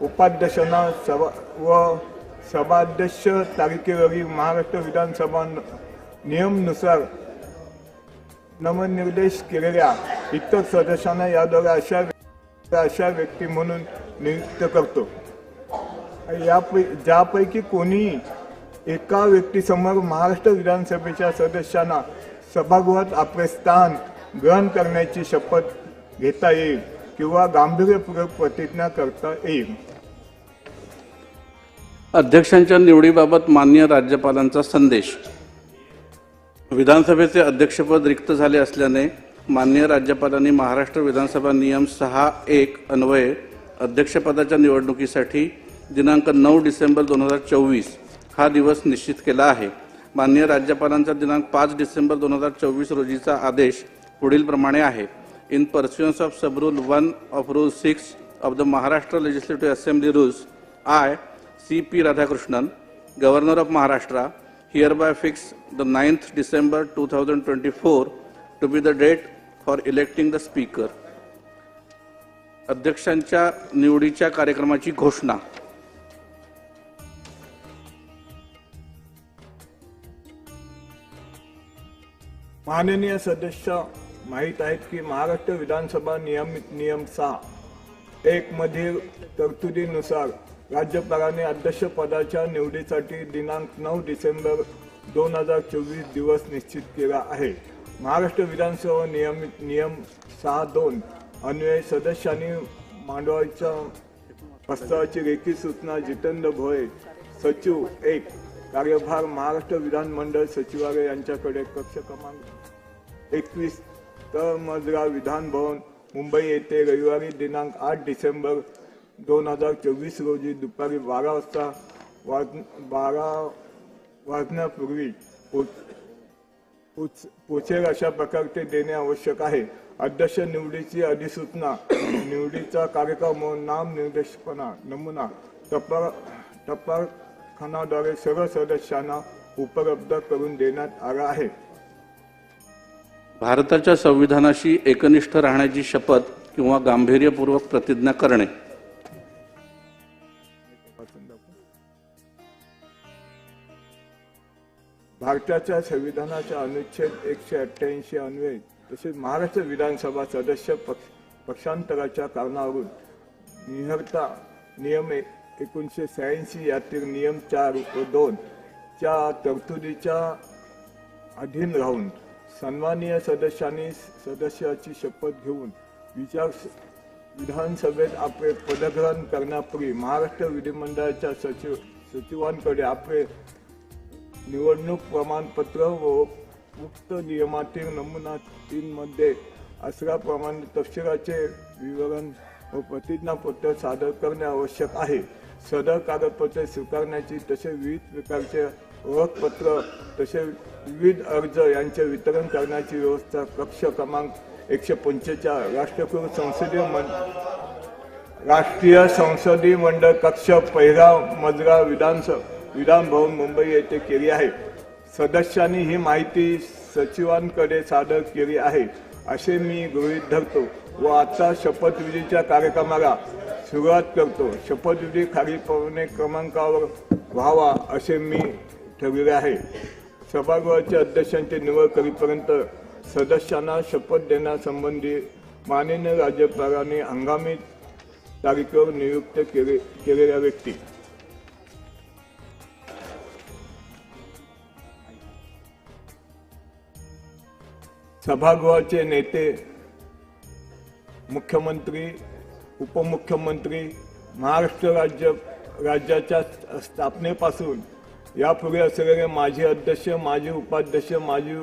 उपाध्यक्षांना सभाध्यक्ष तारखेवरील महाराष्ट्र विधानसभा नियमानुसार नामनिर्देश केलेल्या इतर सदस्यांना याद्वारे अशा व्यक्ती म्हणून नियुक्त करतो। ज्यापैकी कोणीही एका व्यक्तीसमोर महाराष्ट्र विधानसभेच्या सदस्यांना सभागृहात आपले स्थान ग्रहण करण्याची शपथ घेता येईल किंवा गांभीर्यपूर्वक प्रतिज्ञा करता येईल। अध्यक्षांच्या निवडीबाबत माननीय राज्यपालांचा संदेश। विधानसभेचे अध्यक्षपद रिक्त झाले असल्याने माननीय राज्यपालांनी महाराष्ट्र विधानसभा नियम 6(1) अन्वये अध्यक्षपदाच्या निवडणुकीसाठी दिनांक 9 डिसेंबर 2024 हा दिवस निश्चित केला आहे। माननीय राज्यपालांचा दिनांक 5 डिसेंबर 2024 रोजीचा आदेश पुढील प्रमाणे आहे। In pursuance of sub rule 1 of rule 6 of the Maharashtra legislative assembly rules, I, C.P. Radhakrishnan, Governor of Maharashtra, hereby fix the 9th December 2024 to be the date for electing the Speaker. अध्यक्षांच्या निवडीच्या कार्यक्रमाची घोषणा। माननीय सदस्य माहित आहेत की महाराष्ट्र विधानसभा नियम 6(1) मधील तरतुदीनुसार राज्यपालांनी अध्यक्षपदाच्या निवडीसाठी दिनांक 9 डिसेंबर 2024 दिवस निश्चित केला आहे। महाराष्ट्र विधानसभा नियम 6(2) अन्वये सदस्यांनी मांडवाच्या प्रस्तावाची लेखी सूचना जितेंद्र भोये, सचिव 1, कार्यभार महाराष्ट्र विधानमंडळ सचिवालय यांच्याकडे कक्ष क्रमांक 21 तळमजला विधान भवन मुंबई येथे रविवारी दिनांक 8 डिसेंबर 2024 रोजी दुपारी 12 वाजण्यापूर्वी पोचेल अशा प्रकारचे देणे आवश्यक आहे। अध्यक्ष निवडीची अधिसूचना, निवडीचा कार्यक्रम, नाम निर्देशपणा नमुना टपालखानाद्वारे सर्व सदस्यांना उपलब्ध करून देण्यात आला आहे। भारताच्या संविधानाशी एकनिष्ठ राहण्याची शपथ किंवा गांभीर्यपूर्वक प्रतिज्ञा करणे। भारताच्या संविधानाच्या अनुच्छेद 188 अन्वये तसेच महाराष्ट्र विधानसभा सदस्य पक्षांतराच्या कारणावरून निहर्ता नियम 1986 यातील नियम 4 व 2 च्या तरतुदीच्या अधीन राहून सन्माननीय सदस्यांनी सदस्याची शपथ घेऊन विधानसभेत आपले पदग्रहण करण्यापूर्वी महाराष्ट्र विधिमंडळाच्या सचिवांकडे आपले निवडणूक प्रमाणपत्र व उक्त नियमातील नमुना 3 मध्ये असल्याप्रमाणे तपशिलाचे विवरण व प्रतिज्ञापत्र सादर करणे आवश्यक आहे। सदर कागदपत्रे स्वीकारण्याची तसेच विविध प्रकारचे ओळखपत्र तसेच विविध अर्ज यांचे वितरण करण्याची व्यवस्था कक्ष क्रमांक 145 राष्ट्रीय संसदीय मंडळ कक्ष 1 मजला विधान भवन मुंबई येथे केली आहे। सदस्यांनी ही माहिती सचिवांकडे सादर केली आहे असे मी गृहीत धरतो व आता शपथविधीच्या कार्यक्रमाला सुरुवात करतो। शपथविधी खालीलप्रमाणे क्रमांकावर व्हावा असे मी ठरविले आहे। सभागृहाच्या अध्यक्षांची निवड करीपर्यंत सदस्यांना शपथ देण्यासंबंधी माननीय राज्यपालांनी हंगामी तारखेवर नियुक्त केलेल्या व्यक्ती सभागृहाचे नेते, मुख्यमंत्री, उपमुख्यमंत्री, महाराष्ट्र राज्याच्या स्थापनेपासून यापूर्वी असलेले माजी अध्यक्ष, माजी उपाध्यक्ष, माजी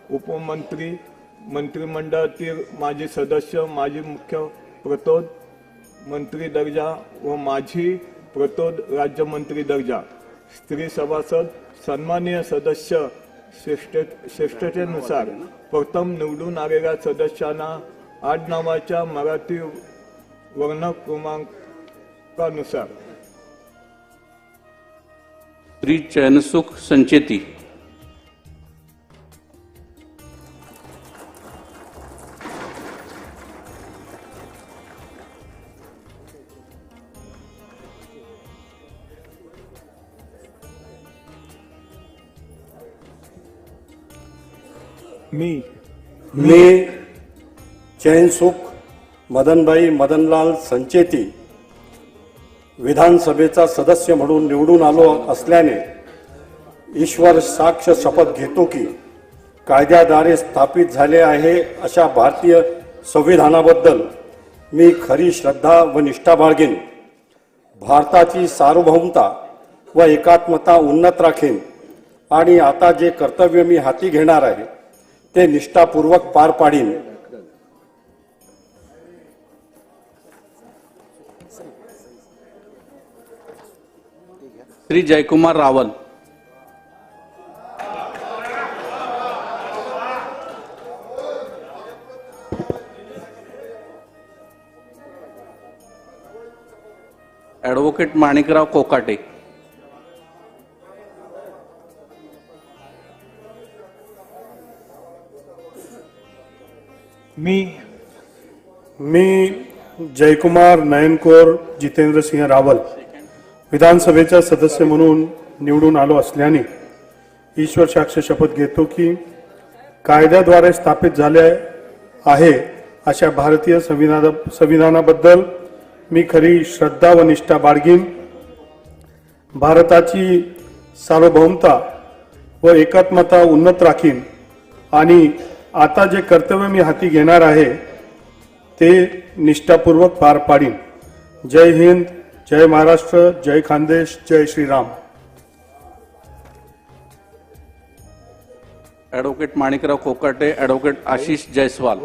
उपमंत्री, मंत्रिमंडळातील माजी सदस्य, माजी मुख्य प्रतोद मंत्री दर्जा व माजी प्रतोद राज्यमंत्री दर्जा, स्त्री सभासद, सन्माननीय सदस्य श्रेष्ठतेनुसार प्रथम निवडून आलेल्या सदस्यांना आडनावाच्या मराठी वर्ण क्रमांकानुसार श्री चैनसुख संचेती, मी चैनसुख मदनभाई मदनलाल संचेती विधानसभेचा सदस्य म्हणून निवडून आलो असल्याने ईश्वर साक्ष शपथ घेतो की कायद्याद्वारे स्थापित झाले आहे अशा भारतीय संविधानाबद्दल मी खरी श्रद्धा व निष्ठा बाळगेन. भारताची सार्वभौमता व एकात्मता उन्नत राखेन आणि आता जे कर्तव्य मी हाती घेणार आहे ते निष्ठापूर्वक पार पाडीन. श्री जयकुमार रावल. ॲडव्होकेट माणिकराव कोकाटे. मी जयकुमार नयनकोर जितेंद्र सिंह रावल विधानसभेचा सदस्य म्हणून निवडून आलो असल्याने ईश्वर साक्ष शपथ घेतो की कायद्याद्वारे स्थापित झाले आहे अशा भारतीय संविधानाबद्दल मी खरी श्रद्धा व निष्ठा बाळगीन. भारताची सार्वभौमता व एकात्मता उन्नत राखीन आणि आता जे कर्तव्य मी हाती घेणार आहे ते निष्ठापूर्वक पार पाडीन. जय हिंद, जय महाराष्ट्र, जय खानदेश, जय श्रीराम. ॲडव्होकेट माणिकराव कोकाटे. ॲडव्होकेट आशिष जयस्वाल.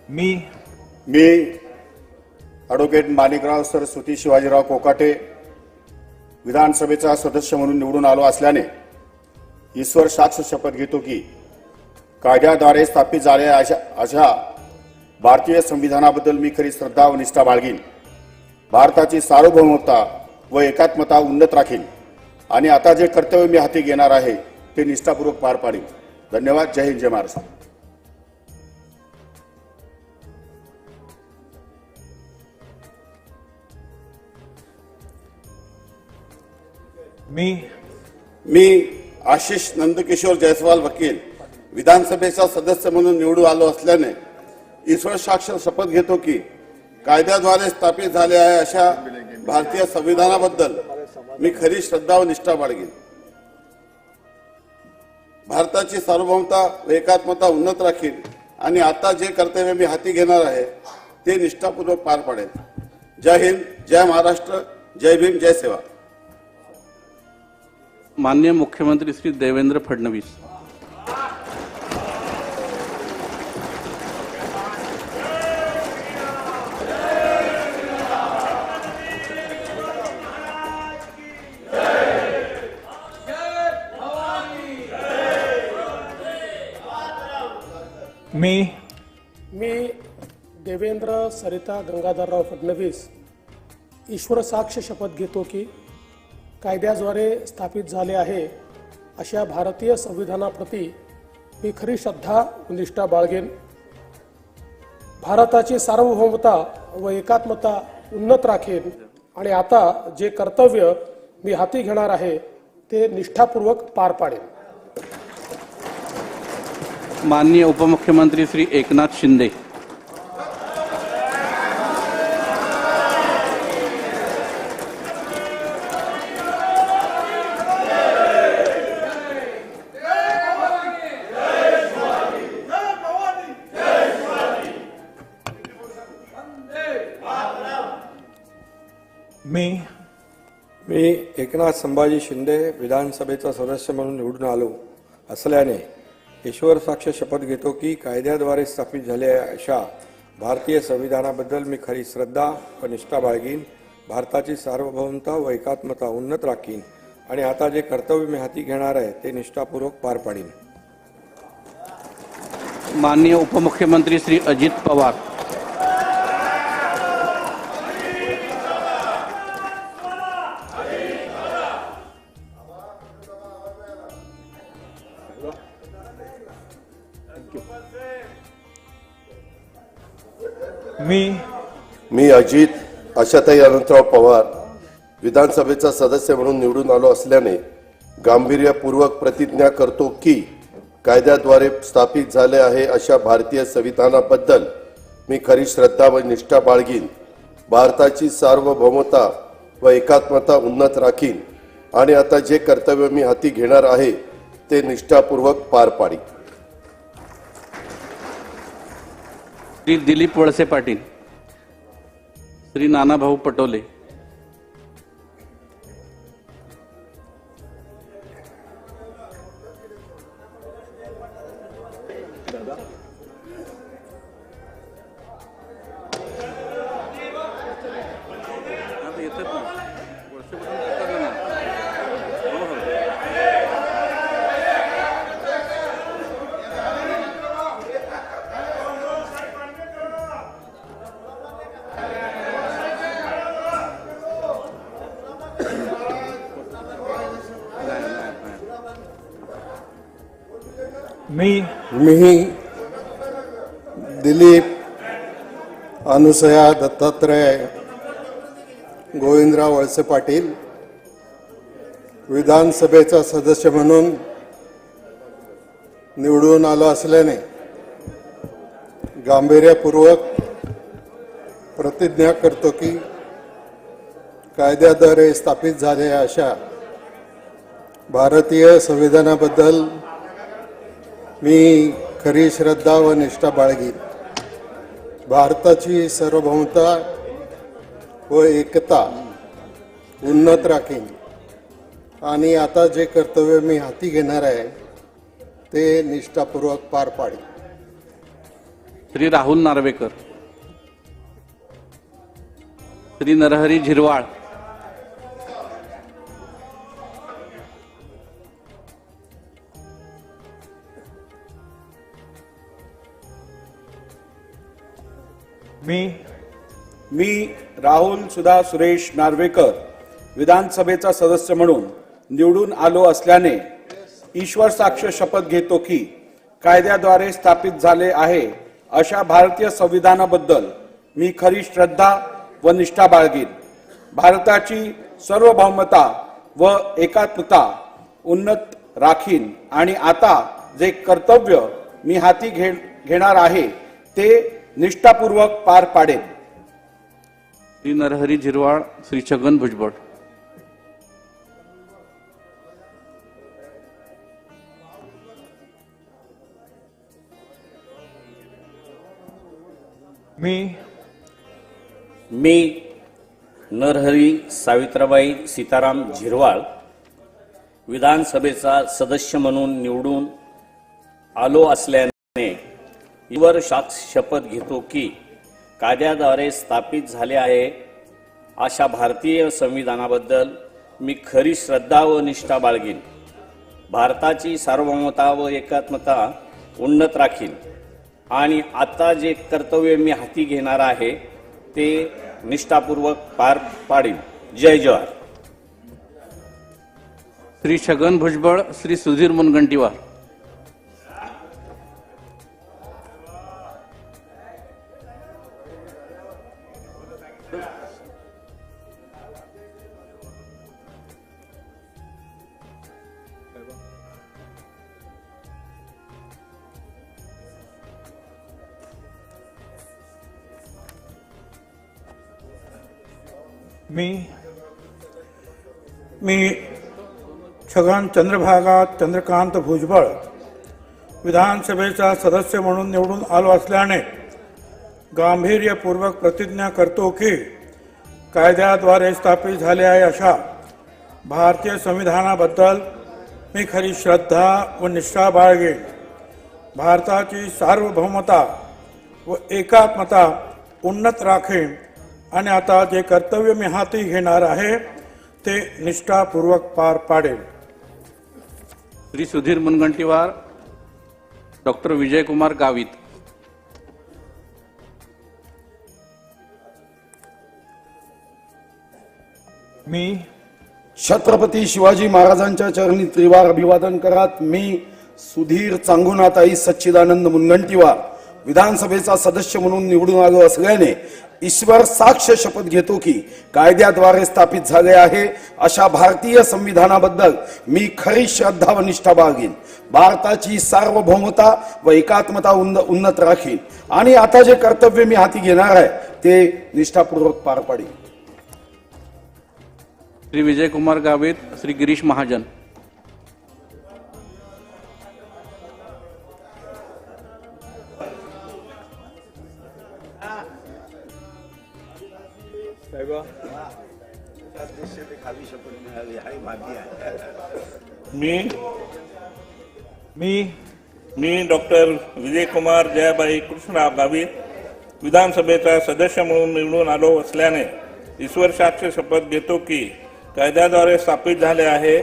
मी ॲडव्होकेट माणिकराव सरस्वती शिवाजीराव कोकाटे विधानसभेचा सदस्य म्हणून निवडून आलो असल्याने ईश्वर साक्ष शपथ घेतो की कायद्याद्वारे स्थापित झालेल्या अशा भारतीय संविधानाबद्दल मी खरी श्रद्धा व निष्ठा बाळगीन. भारताची सार्वभौमता व एकात्मता उन्नत राखीन आणि आता जे कर्तव्य मी हाती घेणार आहे ते निष्ठापूर्वक पार पाडीन. धन्यवाद. जय हिंद, जय महाराष्ट्र. मी आशिष नंदकिशोर जयस्वाल वकील विधानसभेचा सदस्य म्हणून निवडून आलो असल्याने ईश्वर साक्ष शपथ घेतो की कायद्याद्वारे स्थापित झाले आहे अशा भारतीय संविधानाबद्दल मी खरी श्रद्धा व निष्ठा बाळगीन. भारताची सार्वभौमता व एकात्मता उन्नत राखीन आणि आता जे कर्तव्य मी हाती घेणार आहे ते निष्ठापूर्वक पार पाडेन. जय हिंद, जय महाराष्ट्र, जय भीम, जय सेवा. माननीय मुख्यमंत्री श्री देवेंद्र फडणवीस. मी देवेंद्र सरिता गंगाधरराव फडणवीस ईश्वर साक्ष शपथ घेतो की कायद्याद्वारे स्थापित झाले आहे अशा भारतीय संविधानाप्रती मी खरी श्रद्धा व निष्ठा बाळगेन. भारताची सार्वभौमता व एकात्मता उन्नत राखेन आणि आता जे कर्तव्य मी हाती घेणार आहे ते निष्ठापूर्वक पार पाडेन. माननीय उपमुख्यमंत्री श्री एकनाथ शिंदे. मी एकनाथ संभाजी शिंदे विधानसभेचा सदस्य म्हणून निवडून आलो असल्याने ईश्वर साक्ष शपथ घेतो की कायद्याद्वारे स्थापित झालेल्या अशा भारतीय संविधानाबद्दल मी खरी श्रद्धा व निष्ठा बाळगीन. भारताची सार्वभौमता व एकात्मता उन्नत राखीन आणि आता जे कर्तव्य मी हाती घेणार आहे ते निष्ठापूर्वक पार पाडीन. माननीय उपमुख्यमंत्री श्री अजित पवार. थँक्यू. मी अजित आशाताई अनंतराव पवार विधानसभेचा सदस्य म्हणून निवडून आलो असल्याने गांभीर्यपूर्वक प्रतिज्ञा करतो की कायद्याद्वारे स्थापित झाले आहे अशा भारतीय संविधानाबद्दल मी खरी श्रद्धा व निष्ठा बाळगीन. भारताची सार्वभौमता व एकात्मता उन्नत राखीन आणि आता जे कर्तव्य मी हाती घेणार आहे ते निष्ठापूर्वक पार पाडीन. श्री दिलीप वळसे पाटील, श्री नानाभाऊ पटोले, मी दिलीप अनुसया दत्तात्रय गोविंदराव वळसे पाटील विधानसभेचा सदस्य म्हणून निवडून आलो असल्याने गांभीर्यपूर्वक प्रतिज्ञा करतो की कायद्याद्वारे स्थापित झालेल्या अशा भारतीय संविधानाबद्दल मी खरी श्रद्धा व निष्ठा बाळगीन. भारताची सार्वभौमता व एकता उन्नत राखीन आणि आता जे कर्तव्य मी हाती घेणार आहे ते निष्ठापूर्वक पार पाडीन. श्री राहुल नार्वेकर, श्री नरहरी झिरवाळ, मी राहुल सुधा सुरेश नार्वेकर विधानसभेचा सदस्य म्हणून निवडून आलो असल्याने ईश्वर साक्ष शपथ घेतो की कायद्याद्वारे स्थापित झाले आहे अशा भारतीय संविधानाबद्दल मी खरी श्रद्धा व निष्ठा बाळगीन. भारताची सार्वभौमता व एकात्मता उन्नत राखीन आणि आता जे कर्तव्य मी हाती घेणार आहे ते निष्ठापूर्वक पार पाडेन. श्री नरहरी झिरवाळ, श्री छगन भुजबळ, मी नरहरी सावित्राबाई सीताराम झिरवाळ विधानसभेचा सदस्य म्हणून निवडून आलो असल्याने ईश्वर साक्ष शपथ घेतो की कायद्याद्वारे स्थापित झाले आहे अशा भारतीय संविधानाबद्दल मी खरी श्रद्धा व निष्ठा बाळगीन. भारताची सार्वभौमता व एकात्मता उन्नत राखीन आणि आता जे कर्तव्य मी हाती घेणार आहे ते निष्ठापूर्वक पार पाडीन. जय जवाहर. श्री छगन भुजबळ, श्री सुधीर मुनगंटीवार, मी छगन चंद्रभागा चंद्रकांत भुजबळ विधानसभेचा सदस्य म्हणून निवडून आलो असल्याने गांभीर्यपूर्वक प्रतिज्ञा करतो की कायद्याद्वारे स्थापित झाले आहे अशा भारतीय संविधानाबद्दल मी खरी श्रद्धा व निष्ठा बाळगेन. भारताची सार्वभौमता व एकात्मता उन्नत राखेन आणि आता जे कर्तव्य मी हाती घेणार आहे ते निष्ठापूर्वक पार पाडेल. श्री सुधीर मुनगंटीवार, डॉक्टर विजयकुमार गावित, मी छत्रपती शिवाजी महाराजांच्या चरणी त्रिवार अभिवादन करत मी सुधीर चांगुणाताई सच्चिदानंद मुनगंटीवार विधानसभेचा सदस्य म्हणून निवडून आलो असल्याने ईश्वर साक्ष शपथ घेतो की कायद्याद्वारे स्थापित झाले आहे अशा भारतीय संविधानाबद्दल मी खरी श्रद्धा व निष्ठा बाळगीन. भारताची सार्वभौमता व एकात्मता उन्नत राखीन आणि आता जे कर्तव्य मी हाती घेणार आहे ते निष्ठापूर्वक पार पाडीन. श्री विजयकुमार गावित, श्री गिरीश महाजन. मी डॉक्टर विजयकुमार जयाबाई कृष्णराव गावित विधानसभेचा सदस्य म्हणून निवडून आलो असल्याने ईश्वर साक्ष शपथ घेतो की कायद्याद्वारे स्थापित झाले आहे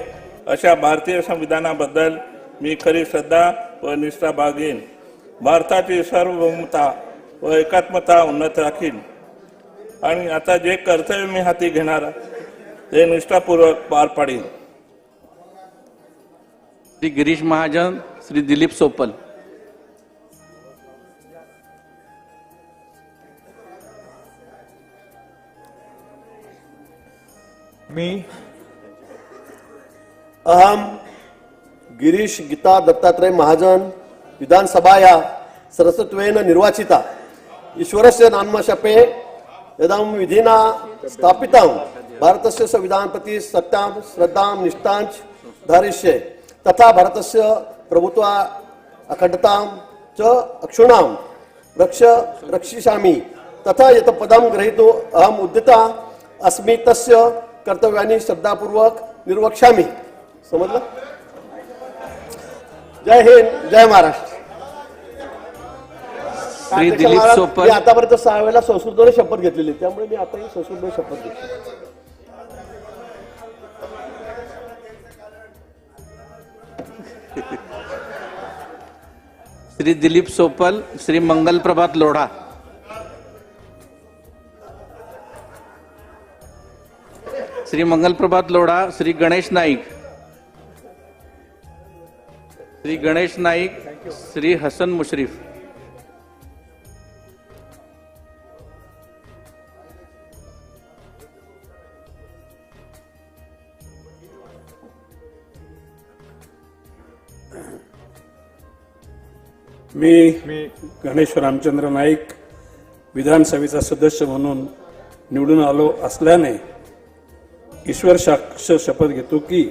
अशा भारतीय संविधानाबद्दल मी खरी श्रद्धा व निष्ठा बाळगीन. भारताची सार्वभौमता व एकात्मता उन्नत राखीन आणि आता जे कर्तव्य मी हाती घेणार ते निष्ठापूर्वक पार पाडीन. श्री गिरीश महाजन, श्री दिलीप सोपल. अहम गिरीश गीता दत्तात्रय महाजन विधानसभाया सरस्वत्वेन निर्वाचिता ईश्वरस्य नामशपे यदम विधिना स्थापितां भारतस्य संविधान प्रति सत्यां श्रद्धां निष्ठांच धारयिष्ये तथा भारतस्य प्रभुत्व अखंडतां च अक्षुणां रक्षिष्यामि तथा यत् पदं ग्रहीतुं अहम् उद्यता अस्मि तस्य कर्तव्यानि श्रद्धापूर्वक निर्वक्ष्यामि. समजलं? जय हिंद, जय महाराष्ट्र. श्री दिलीप सोपल. मी आतापर्यंत 6 वेळेला संस्कृतमध्ये शपथ घेतलेली त्यामुळे मी आताही संस्कृतमध्ये शपथ घेतली. श्री दिलीप सोपल, श्री मंगल प्रभात लोढ़ा. श्री मंगल प्रभात लोढ़ा, श्री गणेश नाईक. श्री गणेश नाईक, श्री हसन मुशरीफ. मी गणेश रामचंद्र नाईक विधानसभेचा सदस्य म्हणून निवडून आलो असल्याने ईश्वर साक्ष शपथ घेतो की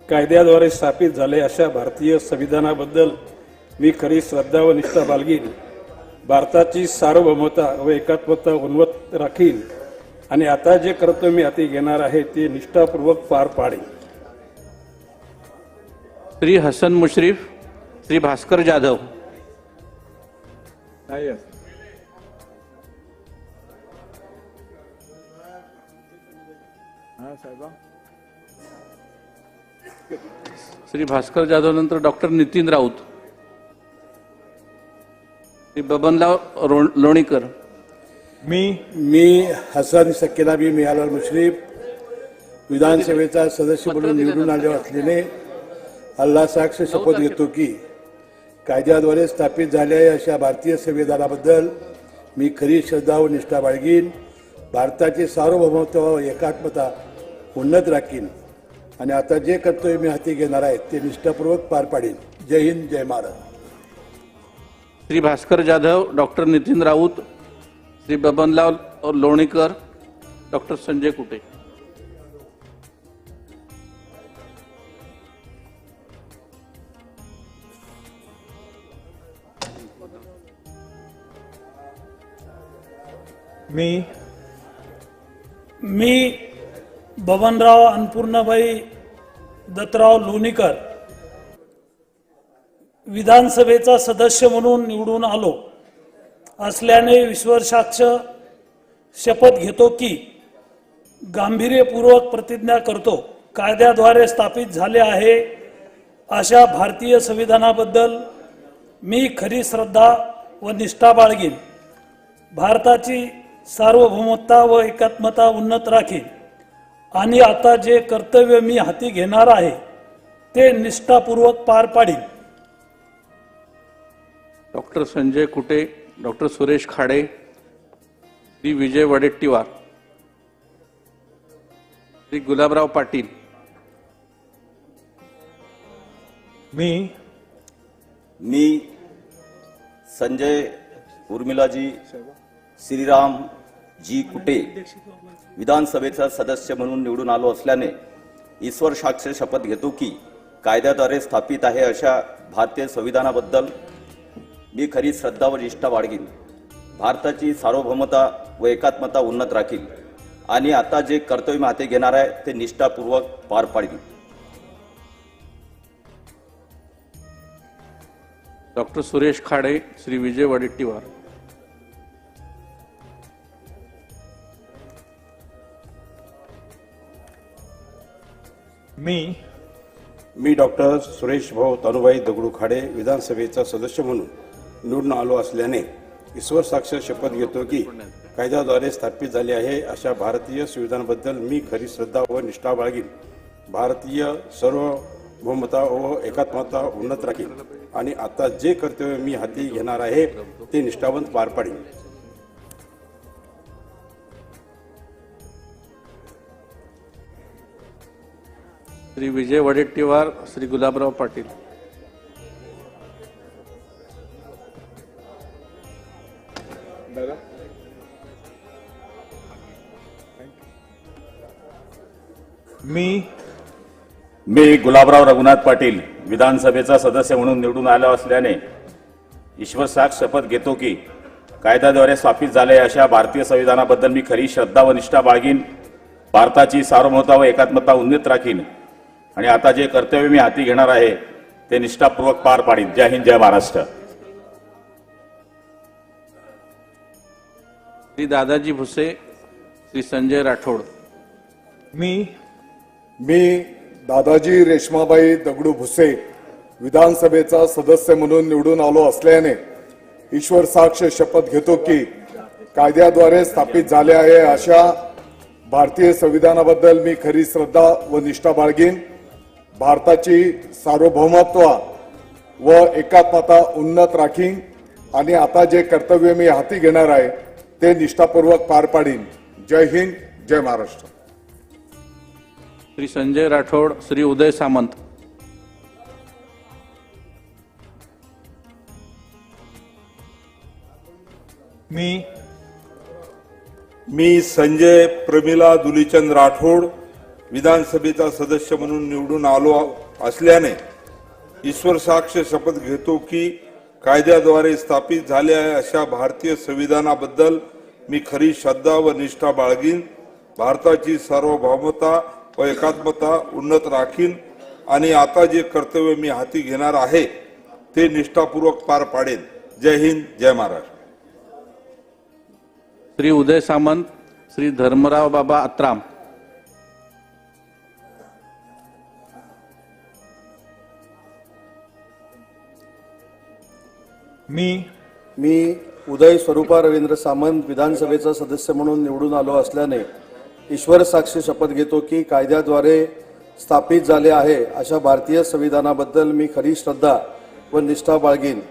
कायद्याद्वारे स्थापित झाले अशा भारतीय संविधानाबद्दल मी खरी श्रद्धा व निष्ठा बाळगीन. भारताची सार्वभौमता व एकात्मता उन्नत राखीन आणि आता जे कर्तव्य मी हाती घेणार आहे ते निष्ठापूर्वक पार पाडेन. श्री हसन मुशरीफ, श्री भास्कर जाधव. श्री भास्कर जाधव नंतर डॉक्टर नितीन राऊत. श्री बबनराव लोणीकर. मी हसन सकीनाबी मियालाल मुश्रीफ विधानसभेचा सदस्य म्हणून निवडून आले असल्याने अल्लाह साक्ष शपथ घेतो की कायद्याद्वारे स्थापित झालेल्या अशा भारतीय संविधानाबद्दल मी खरी श्रद्धा व निष्ठा बाळगीन. भारताची सार्वभौमत्व व एकात्मता उन्नत राखीन आणि आता जे कर्तव्य मी हाती घेणार आहे ते निष्ठापूर्वक पार पाडीन. जय हिंद, जय महाराष्ट्र. Shri Bhaskar Jadhav, doctor Nitin Raut, Shri बबनलाल Lonikar, doctor Sanjay Kute. मी बबनराव अन्नपूर्णाबाई दत्तराव लोणीकर विधानसभेचा सदस्य म्हणून निवडून आलो असल्याने ईश्वर साक्ष शपथ घेतो की गांभीर्यपूर्वक प्रतिज्ञा करतो कायद्याद्वारे स्थापित झाले आहे अशा भारतीय संविधानाबद्दल मी खरी श्रद्धा व निष्ठा बाळगीन. भारताची सार्वभौमता व एकात्मता उन्नत राखीन आणि आता जे कर्तव्य मी हाती घेणार आहे ते निष्ठापूर्वक पार पाडीन. Doctor Sanjay Kute, doctor Suresh Khade, Shri Vijay Wadettiwar, Shri Gulabrao Patil. मी संजय उर्मिलाजी श्रीराम जी कुटे विधानसभेचा सदस्य म्हणून निवडून आलो असल्याने ईश्वर साक्ष शपथ घेतो की कायद्याद्वारे स्थापित आहे अशा भारतीय संविधानाबद्दल मी खरी श्रद्धा व निष्ठा बाळगीन. भारताची सार्वभौमता व एकात्मता उन्नत राखील आणि आता जे कर्तव्य मी हाती घेणार आहे ते निष्ठापूर्वक पार पाडीन. डॉक्टर सुरेश खाडे, श्री विजय वडेट्टीवार. मी डॉक्टर सुरेश भाऊ तनुभाई दगडू खाडे विधानसभेचा सदस्य म्हणून निवडून आलो असल्याने ईश्वर साक्ष शपथ घेतो की कायद्याद्वारे स्थापित झाले आहे अशा भारतीय संविधानाबद्दल मी खरी श्रद्धा व निष्ठा बाळगीन. भारतीय सार्वभौमता व एकात्मता उन्नत राखीन आणि आता जे कर्तव्य मी हाती घेणार आहे ते निष्ठावंत पार पाडीन. श्री विजय वडेट्टीवार, श्री गुलाबराव पाटील. मी गुलाबराव रघुनाथ पाटील विधानसभेचा सदस्य म्हणून निवडून आलो असल्याने ईश्वर साक्ष शपथ घेतो की कायद्याद्वारे स्थापित झाले अशा भारतीय संविधानाबद्दल मी खरी श्रद्धा व निष्ठा बाळगीन. भारताची सार्वभौमता व एकात्मता उन्नत राखीन आणि आता जे कर्तव्य मी हाती घेणार आहे ते निष्ठापूर्वक पार पाडीन. जय हिंद, जय महाराष्ट्र. श्री दादाजी भुसे, श्री संजय राठोड. मी दादाजी रेश्माबाई दगडू भुसे विधानसभेचा सदस्य म्हणून निवडून आलो असल्याने ईश्वर साक्ष शपथ घेतो की कायद्याद्वारे स्थापित झाले आहे अशा भारतीय संविधानाबद्दल मी खरी श्रद्धा व निष्ठा बाळगीन. भारताची सार्वभौमत्व व एकात्मता उन्नत राखीन आणि आता जे कर्तव्य मी हाती घेणार आहे ते निष्ठापूर्वक पार पाडीन. जय हिंद, जय महाराष्ट्र. श्री संजय राठोड, श्री उदय सामंत. मी संजय प्रमिला दुलीचंद राठोड विधानसभेचा सदस्य म्हणून निवडून आलो असल्याने ईश्वर साक्ष शपथ घेतो की कायद्याद्वारे स्थापित झाले आहे अशा भारतीय संविधानाबद्दल मी खरी श्रद्धा व निष्ठा बाळगीन. भारताची सार्वभौमता व एकात्मता उन्नत राखीन आणि आता जे कर्तव्य मी हाती घेणार आहे ते निष्ठापूर्वक पार पाडेन. जय हिंद, जय महाराष्ट्र. श्री उदय सामंत, श्री धर्मराव बाबा अत्राम. मी उदय स्वरूपा रवींद्र सामंत विधानसभेचा सदस्य म्हणून निवडून आलो असल्याने ईश्वर साक्ष शपथ घेतो की कायद्याद्वारे स्थापित झाले आहे अशा भारतीय संविधानाबद्दल मी खरी श्रद्धा व निष्ठा बाळगीन.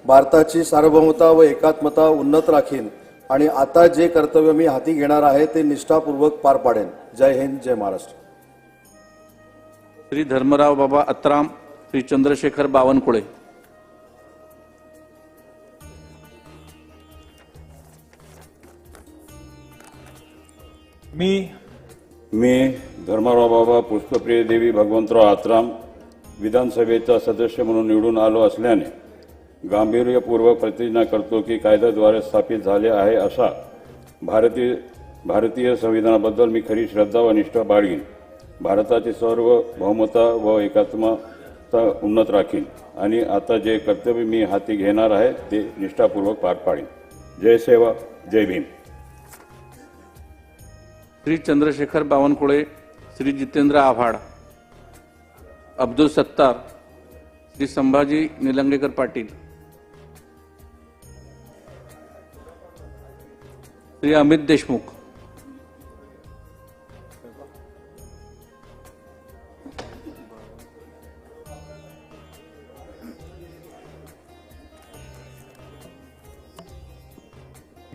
भारताची सार्वभौमता व एकात्मता उन्नत राखीन आणि आता जे कर्तव्य मी हाती घेणार आहे ते निष्ठापूर्वक पार पाडेन. जय हिंद, जय महाराष्ट्र. श्री धर्मराव बाबा अत्राम, श्री चंद्रशेखर बावनकुळे. मी धर्मराव बाबा पुष्पप्रिय देवी भगवंतराव आत्राम विधानसभेचा सदस्य म्हणून निवडून आलो असल्याने गांभीर्यपूर्वक प्रतिज्ञा करतो की कायद्याद्वारे स्थापित झाले आहे अशा भारतीय संविधानाबद्दल मी खरी श्रद्धा व निष्ठा बाळगीन. भारताची सार्वभौमता व एकात्मता उन्नत राखीन आणि आता जे कर्तव्य मी हाती घेणार आहे ते निष्ठापूर्वक पार पाडीन. जय सेवा, जय भीम. श्री चंद्रशेखर बावनकुळे, श्री जितेंद्र आव्हाड. अब्दुल सत्तार, श्री संभाजी निलंगेकर पाटील. श्री अमित देशमुख.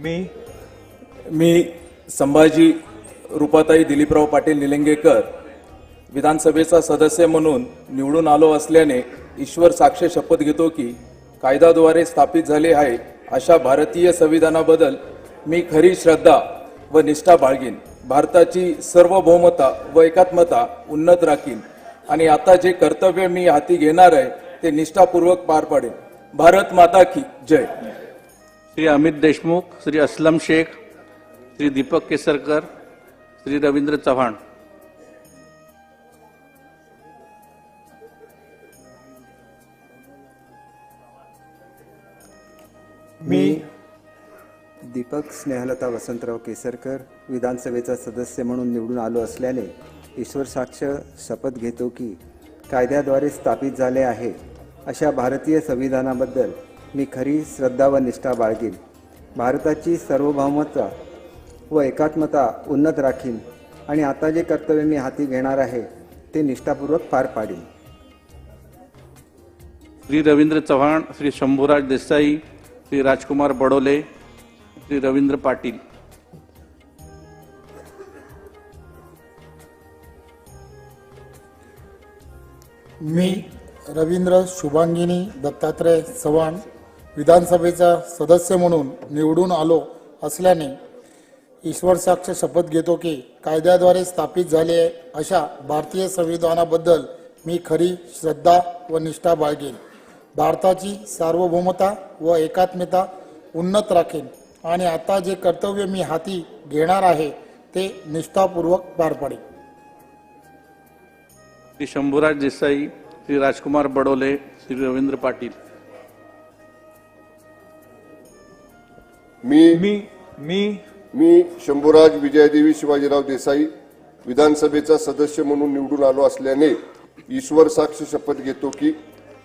मी संभाजी रूपाताई दिलीपराव पाटील निलंगेकर विधानसभेचा सदस्य म्हणून निवडून आलो असल्याने ईश्वर साक्ष शपथ घेतो की कायद्याद्वारे स्थापित झाले आहे अशा भारतीय संविधानाबद्दल मी खरी श्रद्धा व निष्ठा बाळगीन. भारताची सार्वभौमता व एकात्मता उन्नत राखीन आणि आता जे कर्तव्य मी हाती घेणार आहे ते निष्ठापूर्वक पार पाडेन. भारत माता की जय. श्री अमित देशमुख, श्री असलम शेख, श्री दीपक केसरकर, श्री रवींद्र चव्हाण. मी दीपक स्नेहलता वसंतराव केसरकर विधानसभेचा सदस्य म्हणून निवडून आलो असल्याने ईश्वर साक्ष शपथ घेतो की कायद्याद्वारे स्थापित झाले आहे अशा भारतीय संविधानाबद्दल मी खरी श्रद्धा व निष्ठा बाळगीन. भारताची सार्वभौमता व एकात्मता उन्नत राखीन आणि आता जे कर्तव्य मी हाती घेणार आहे ते निष्ठापूर्वक पार पाडीन. श्री रवींद्र चव्हाण, श्री शंभूराज देसाई, श्री राजकुमार बडोले, श्री रवींद्र पाटील. मी रवींद्र शुभांगिनी दत्तात्रय चव्हाण विधानसभेचा सदस्य म्हणून निवडून आलो असल्याने ईश्वर साक्ष शपथ घेतो की कायद्याद्वारे स्थापित झाले अशा भारतीय संविधानाबद्दल मी खरी श्रद्धा व निष्ठा बाळगेन. भारताची सार्वभौमता व एकात्मता उन्नत राखेन आणि आता जे कर्तव्य मी हाती घेणार आहे ते निष्ठापूर्वक पार पाडेन. श्री शंभूराज देसाई, श्री राजकुमार बडोले, श्री रवींद्र पाटील. मी शंभूराज विजयदेवी शिवाजीराव देसाई विधानसभेचा सदस्य म्हणून निवडून आलो असल्याने ईश्वर साक्ष शपथ घेतो की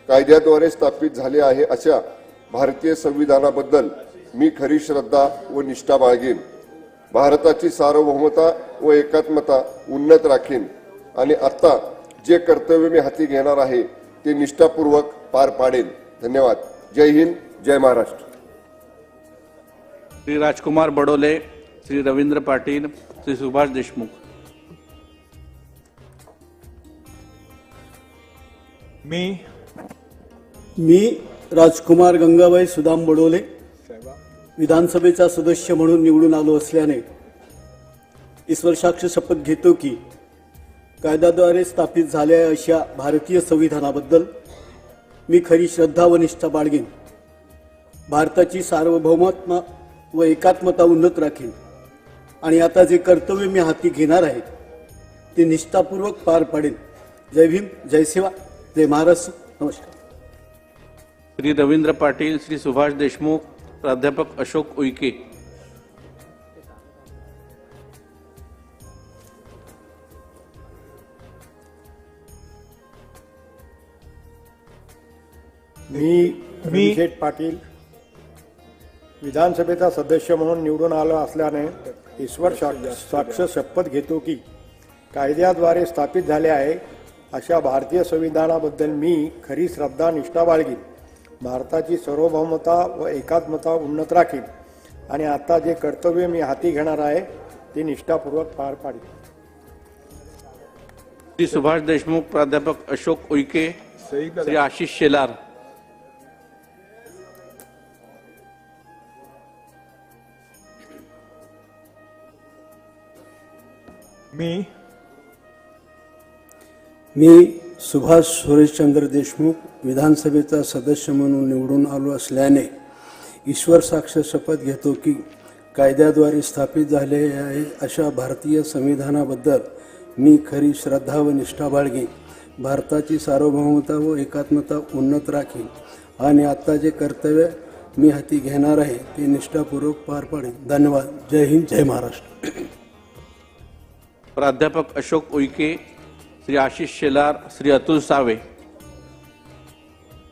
कायद्याद्वारे स्थापित झाले आहे अशा भारतीय संविधानाबद्दल मी खरी श्रद्धा व निष्ठा बाळगेन. भारताची सार्वभौमता व एकात्मता उन्नत राखीन आणि आता जे कर्तव्य मी हाती घेणार आहे ते निष्ठापूर्वक पार पाडेन. धन्यवाद. जय हिंद, जय महाराष्ट्र. श्री राजकुमार बडोले, श्री रवींद्र पाटील, श्री सुभाष देशमुख. मी राजकुमार गंगाबाई सुदाम बडोले विधानसभेचा सदस्य म्हणून निवडून आलो असल्याने ईश्वर साक्ष शपथ घेतो की कायद्याद्वारे स्थापित झालेल्या अशा भारतीय संविधानाबद्दल मी खरी श्रद्धा व निष्ठा बाळगेन. भारताची सार्वभौमता व एकात्मता उन्नत राखीन आणि आता जे कर्तव्य मी हाती घेणार आहे ते निष्ठापूर्वक पार पाडेन. जय भीम, जय सेवा, जय महाराष्ट्र. नमस्कार. श्री रवींद्र पाटील, श्री सुभाष देशमुख, प्राध्यापक अशोक उईके. मी शेठ पाटील विधानसभेचा सदस्य म्हणून निवडून आलो असल्याने ईश्वर साक्ष शपथ घेतो की कायद्याद्वारे स्थापित झाले आहे अशा भारतीय संविधानाबद्दल मी खरी श्रद्धा निष्ठा बाळगीन. भारताची सार्वभौमता व एकात्मता उन्नत राखीन आणि आता जे कर्तव्य मी हाती घेणार आहे ते निष्ठापूर्वक पार पाडीन. श्री सुभाष देशमुख, प्राध्यापक अशोक उईके, श्री आशिष शेलार. मी सुभाष सुरेशचंद्र देशमुख विधानसभेचा सदस्य म्हणून निवडून आलो असल्याने ईश्वर साक्ष शपथ घेतो की कायद्याद्वारे स्थापित झाले आहे अशा भारतीय संविधानाबद्दल मी खरी श्रद्धा व निष्ठा बाळगेन. भारताची सार्वभौमता व एकात्मता उन्नत राखीन आणि आता जे कर्तव्य मी हाती घेणार आहे ते निष्ठापूर्वक पार पाडेन. धन्यवाद. जय हिंद, जय महाराष्ट्र. प्राध्यापक अशोक उईके, श्री आशिष शेलार, श्री अतुल सावे.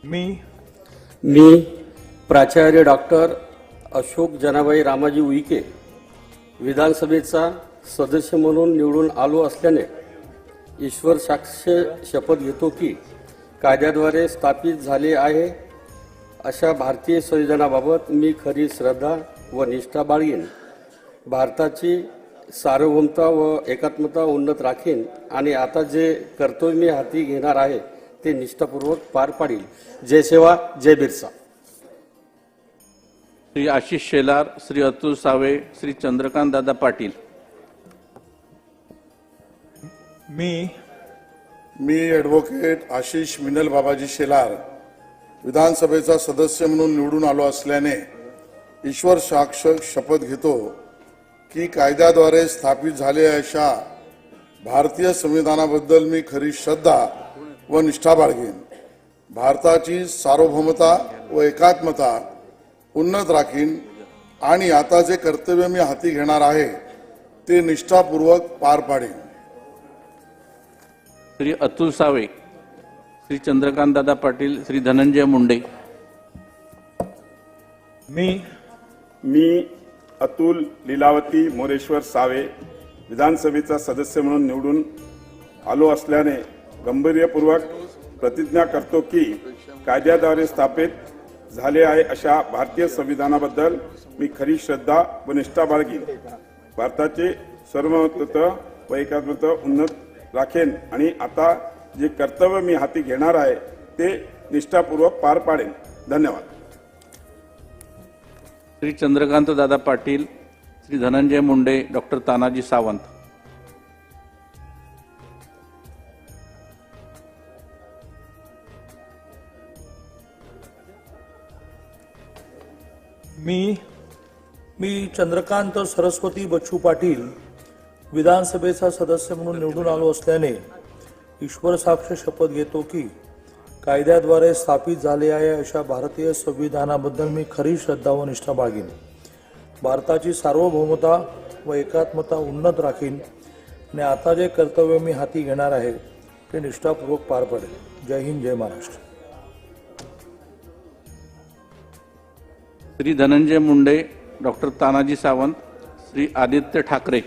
मी प्राचार्य डॉक्टर अशोक जनाबाई रामाजी उईके विधानसभेचा सदस्य म्हणून निवडून आलो असल्याने ईश्वर साक्ष शपथ घेतो की कायद्याद्वारे स्थापित झाले आहे अशा भारतीय संविधानाबाबत मी खरी श्रद्धा व निष्ठा बाळगीन, भारताची सार्वभौमता व एकात्मता उन्नत राखीन आणि आता जे कर्तव्य मी हाती घेणार आहे ते निष्ठापूर्वक पार पाडील. जय सेवा, जय बिरसा. श्री आशिष शेलार, श्री अतुल सावे, श्री चंद्रकांत दादा पाटील. मी ॲडव्होकेट आशिष मिनल बाबाजी शेलार विधानसभेचा सदस्य म्हणून निवडून आलो असल्याने ईश्वर साक्ष शपथ घेतो की कायद्याद्वारे स्थापित झालेल्या अशा भारतीय संविधानाबद्दल मी खरी श्रद्धा व निष्ठा बाळगेन. भारताची सार्वभौमता व एकात्मता उन्नत राखीन आणि आता जे कर्तव्य मी हाती घेणार आहे ते निष्ठापूर्वक पार पाडेन. श्री अतुल सावे, श्री चंद्रकांत दादा पाटील, श्री धनंजय मुंडे. मी अतुल लीलावती मोरेश्वर सावे विधानसभेचा सदस्य म्हणून निवडून आलो असल्याने गांभीर्यपूर्वक प्रतिज्ञा करतो की कायद्याद्वारे स्थापित झाले आहे अशा भारतीय संविधानाबद्दल मी खरी श्रद्धा व निष्ठा बाळगीन. भारताचे सार्वभौमत्व व एकात्मता उन्नत राखेन आणि आता जे कर्तव्य मी हाती घेणार आहे ते निष्ठापूर्वक पार पाडेन. धन्यवाद. श्री चंद्रकांत दादा पाटील, श्री धनंजय मुंडे, डॉक्टर तानाजी सावंत. मी चंद्रकांत सरस्वती बच्चू पाटील विधानसभेचा सदस्य म्हणून निवडून आलो असल्याने ईश्वर साक्ष शपथ घेतो की कायद्याद्वारे स्थापित झाले आहे अशा भारतीय संविधानाबद्दल मी खरी श्रद्धा व निष्ठा बाळगीन. भारताची सार्वभौमता व एकात्मता उन्नत राखीन आणि आता जे कर्तव्य मी हाती घेणार आहे ते निष्ठापूर्वक पार पडेल. जय हिंद, जय महाराष्ट्र. श्री धनंजय मुंडे, डॉक्टर तानाजी सावंत, श्री आदित्य ठाकरे.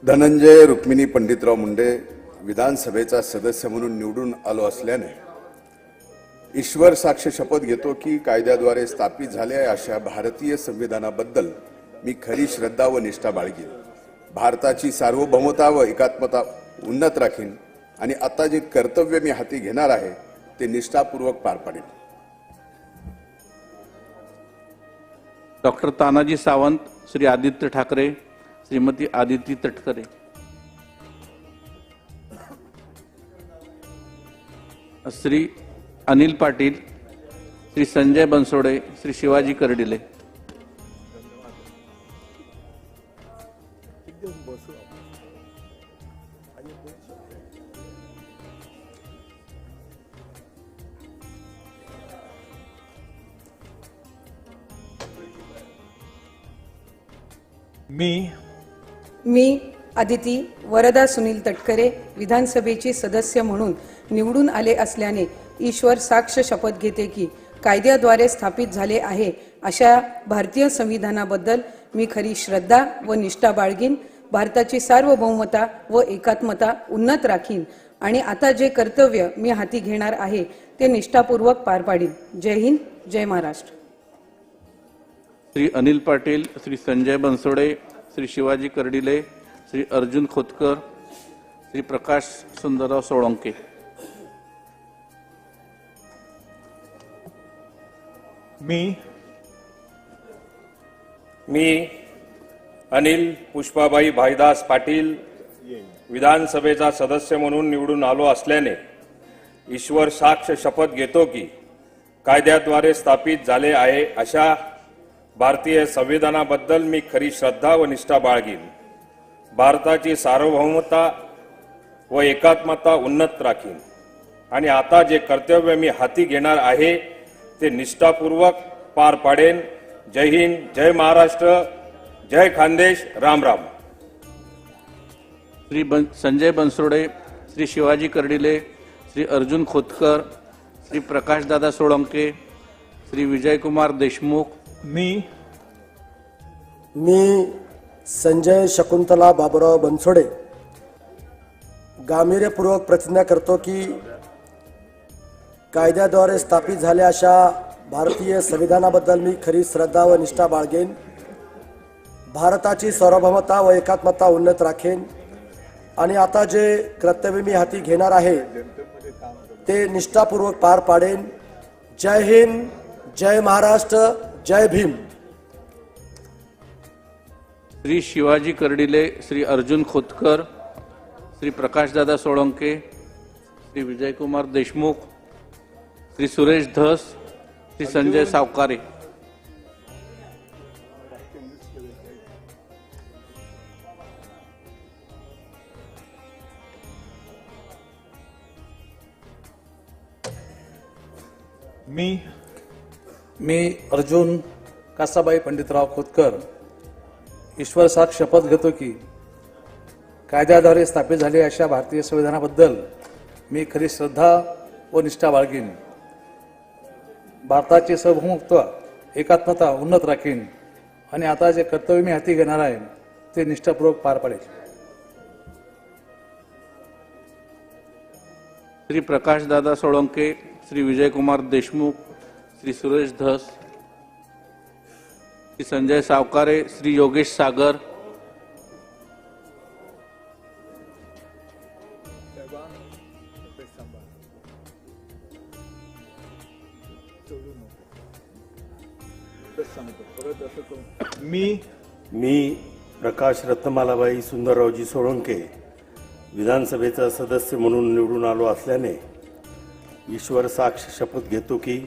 धनंजय रुक्मिणी पंडितराव मुंडे विधानसभेचा सदस्य म्हणून निवडून आलो असल्याने ईश्वर साक्ष शपथ घेतो की कायद्याद्वारे स्थापित झालेल्या अशा भारतीय संविधानाबद्दल मी खरी श्रद्धा व निष्ठा बाळगीन. भारताची सार्वभौमता व एकात्मता उन्नत राखीन आणि आता जे कर्तव्य मी हाती घेणार आहे ते निष्ठापूर्वक पार पाडेन. डॉक्टर तानाजी सावंत, श्री आदित्य ठाकरे, श्रीमती आदिती तटकरे. श्री अनिल पाटील, श्री संजय बनसोडे, श्री शिवाजी कर्डिले. मी आदिती वरदा सुनील तटकरे विधानसभेची सदस्य म्हणून निवडून आले असल्याने ईश्वर साक्ष शपथ घेते की कायद्याद्वारे स्थापित झाले आहे अशा भारतीय संविधानाबद्दल मी खरी श्रद्धा व निष्ठा बाळगीन. भारताची सार्वभौमता व एकात्मता उन्नत राखीन आणि आता जे कर्तव्य मी हाती घेणार आहे ते निष्ठापूर्वक पार पाडीन. जय हिंद, जय महाराष्ट्र. श्री अनिल पाटील, श्री संजय बनसोडे, श्री शिवाजी कर्डिले, श्री अर्जुन खोतकर, श्री प्रकाश सुंदरराव सोळंके. मी अनिल पुष्पाबाई भाईदास पाटील विधानसभेचा सदस्य म्हणून निवडून आलो असल्याने ईश्वर साक्ष शपथ घेतो की कायद्याद्वारे स्थापित झाले आहे अशा भारतीय संविधानाबद्दल मी खरी श्रद्धा व निष्ठा बाळगीन. भारताची सार्वभौमता व एकात्मता उन्नत राखीन आणि आता जे कर्तव्य मी हाती घेणार आहे ते निष्ठापूर्वक पार पाडेन. जय हिंद, जय महाराष्ट्र, जय खानदेश, राम राम. श्री संजय बनसोडे, श्री शिवाजी कर्डिले, श्री अर्जुन खोतकर, श्री प्रकाशदादा सोळंके, श्री विजयकुमार देशमुख. मी संजय शकुंतला बाबुराव बनसोडे गांभीर्यपूर्वक प्रतिज्ञा करतो की कायद्याद्वारे स्थापित झाल्या अशा भारतीय संविधानाबद्दल मी खरी श्रद्धा व निष्ठा बाळगेन. भारताची सार्वभौमता व एकात्मता उन्नत राखेन आणि आता जे कर्तव्य मी हाती घेणार आहे ते निष्ठापूर्वक पार पाडेन. जय हिंद, जय महाराष्ट्र, जय भीम. श्री शिवाजी कर्डिले, श्री अर्जुन खोतकर, श्री प्रकाशदादा सोळंके, श्री विजयकुमार देशमुख, श्री सुरेश धस, श्री संजय सावकारे. मी अर्जुन कासाबाई पंडितराव खोतकर ईश्वर साक्ष शपथ घेतो की कायद्याद्वारे स्थापित झालेल्या अशा भारतीय संविधानाबद्दल मी खरी श्रद्धा व निष्ठा बाळगीन. भारताचे सार्वभौमत्व एकात्मता उन्नत राखीन आणि आता जे कर्तव्य मी हाती घेणार आहे ते निष्ठापूर्वक पार पाडेल. श्री प्रकाशदादा सोळंके, श्री विजयकुमार देशमुख, श्री सुरेश धस, श्री संजय सावकारे, श्री योगेश सागर, मी प्रकाश रत्नमालाबाई सुंदररावजी सोळंके विधानसभेचा सदस्य म्हणून निवडून आलो असल्याने ईश्वर साक्ष शपथ घेतो की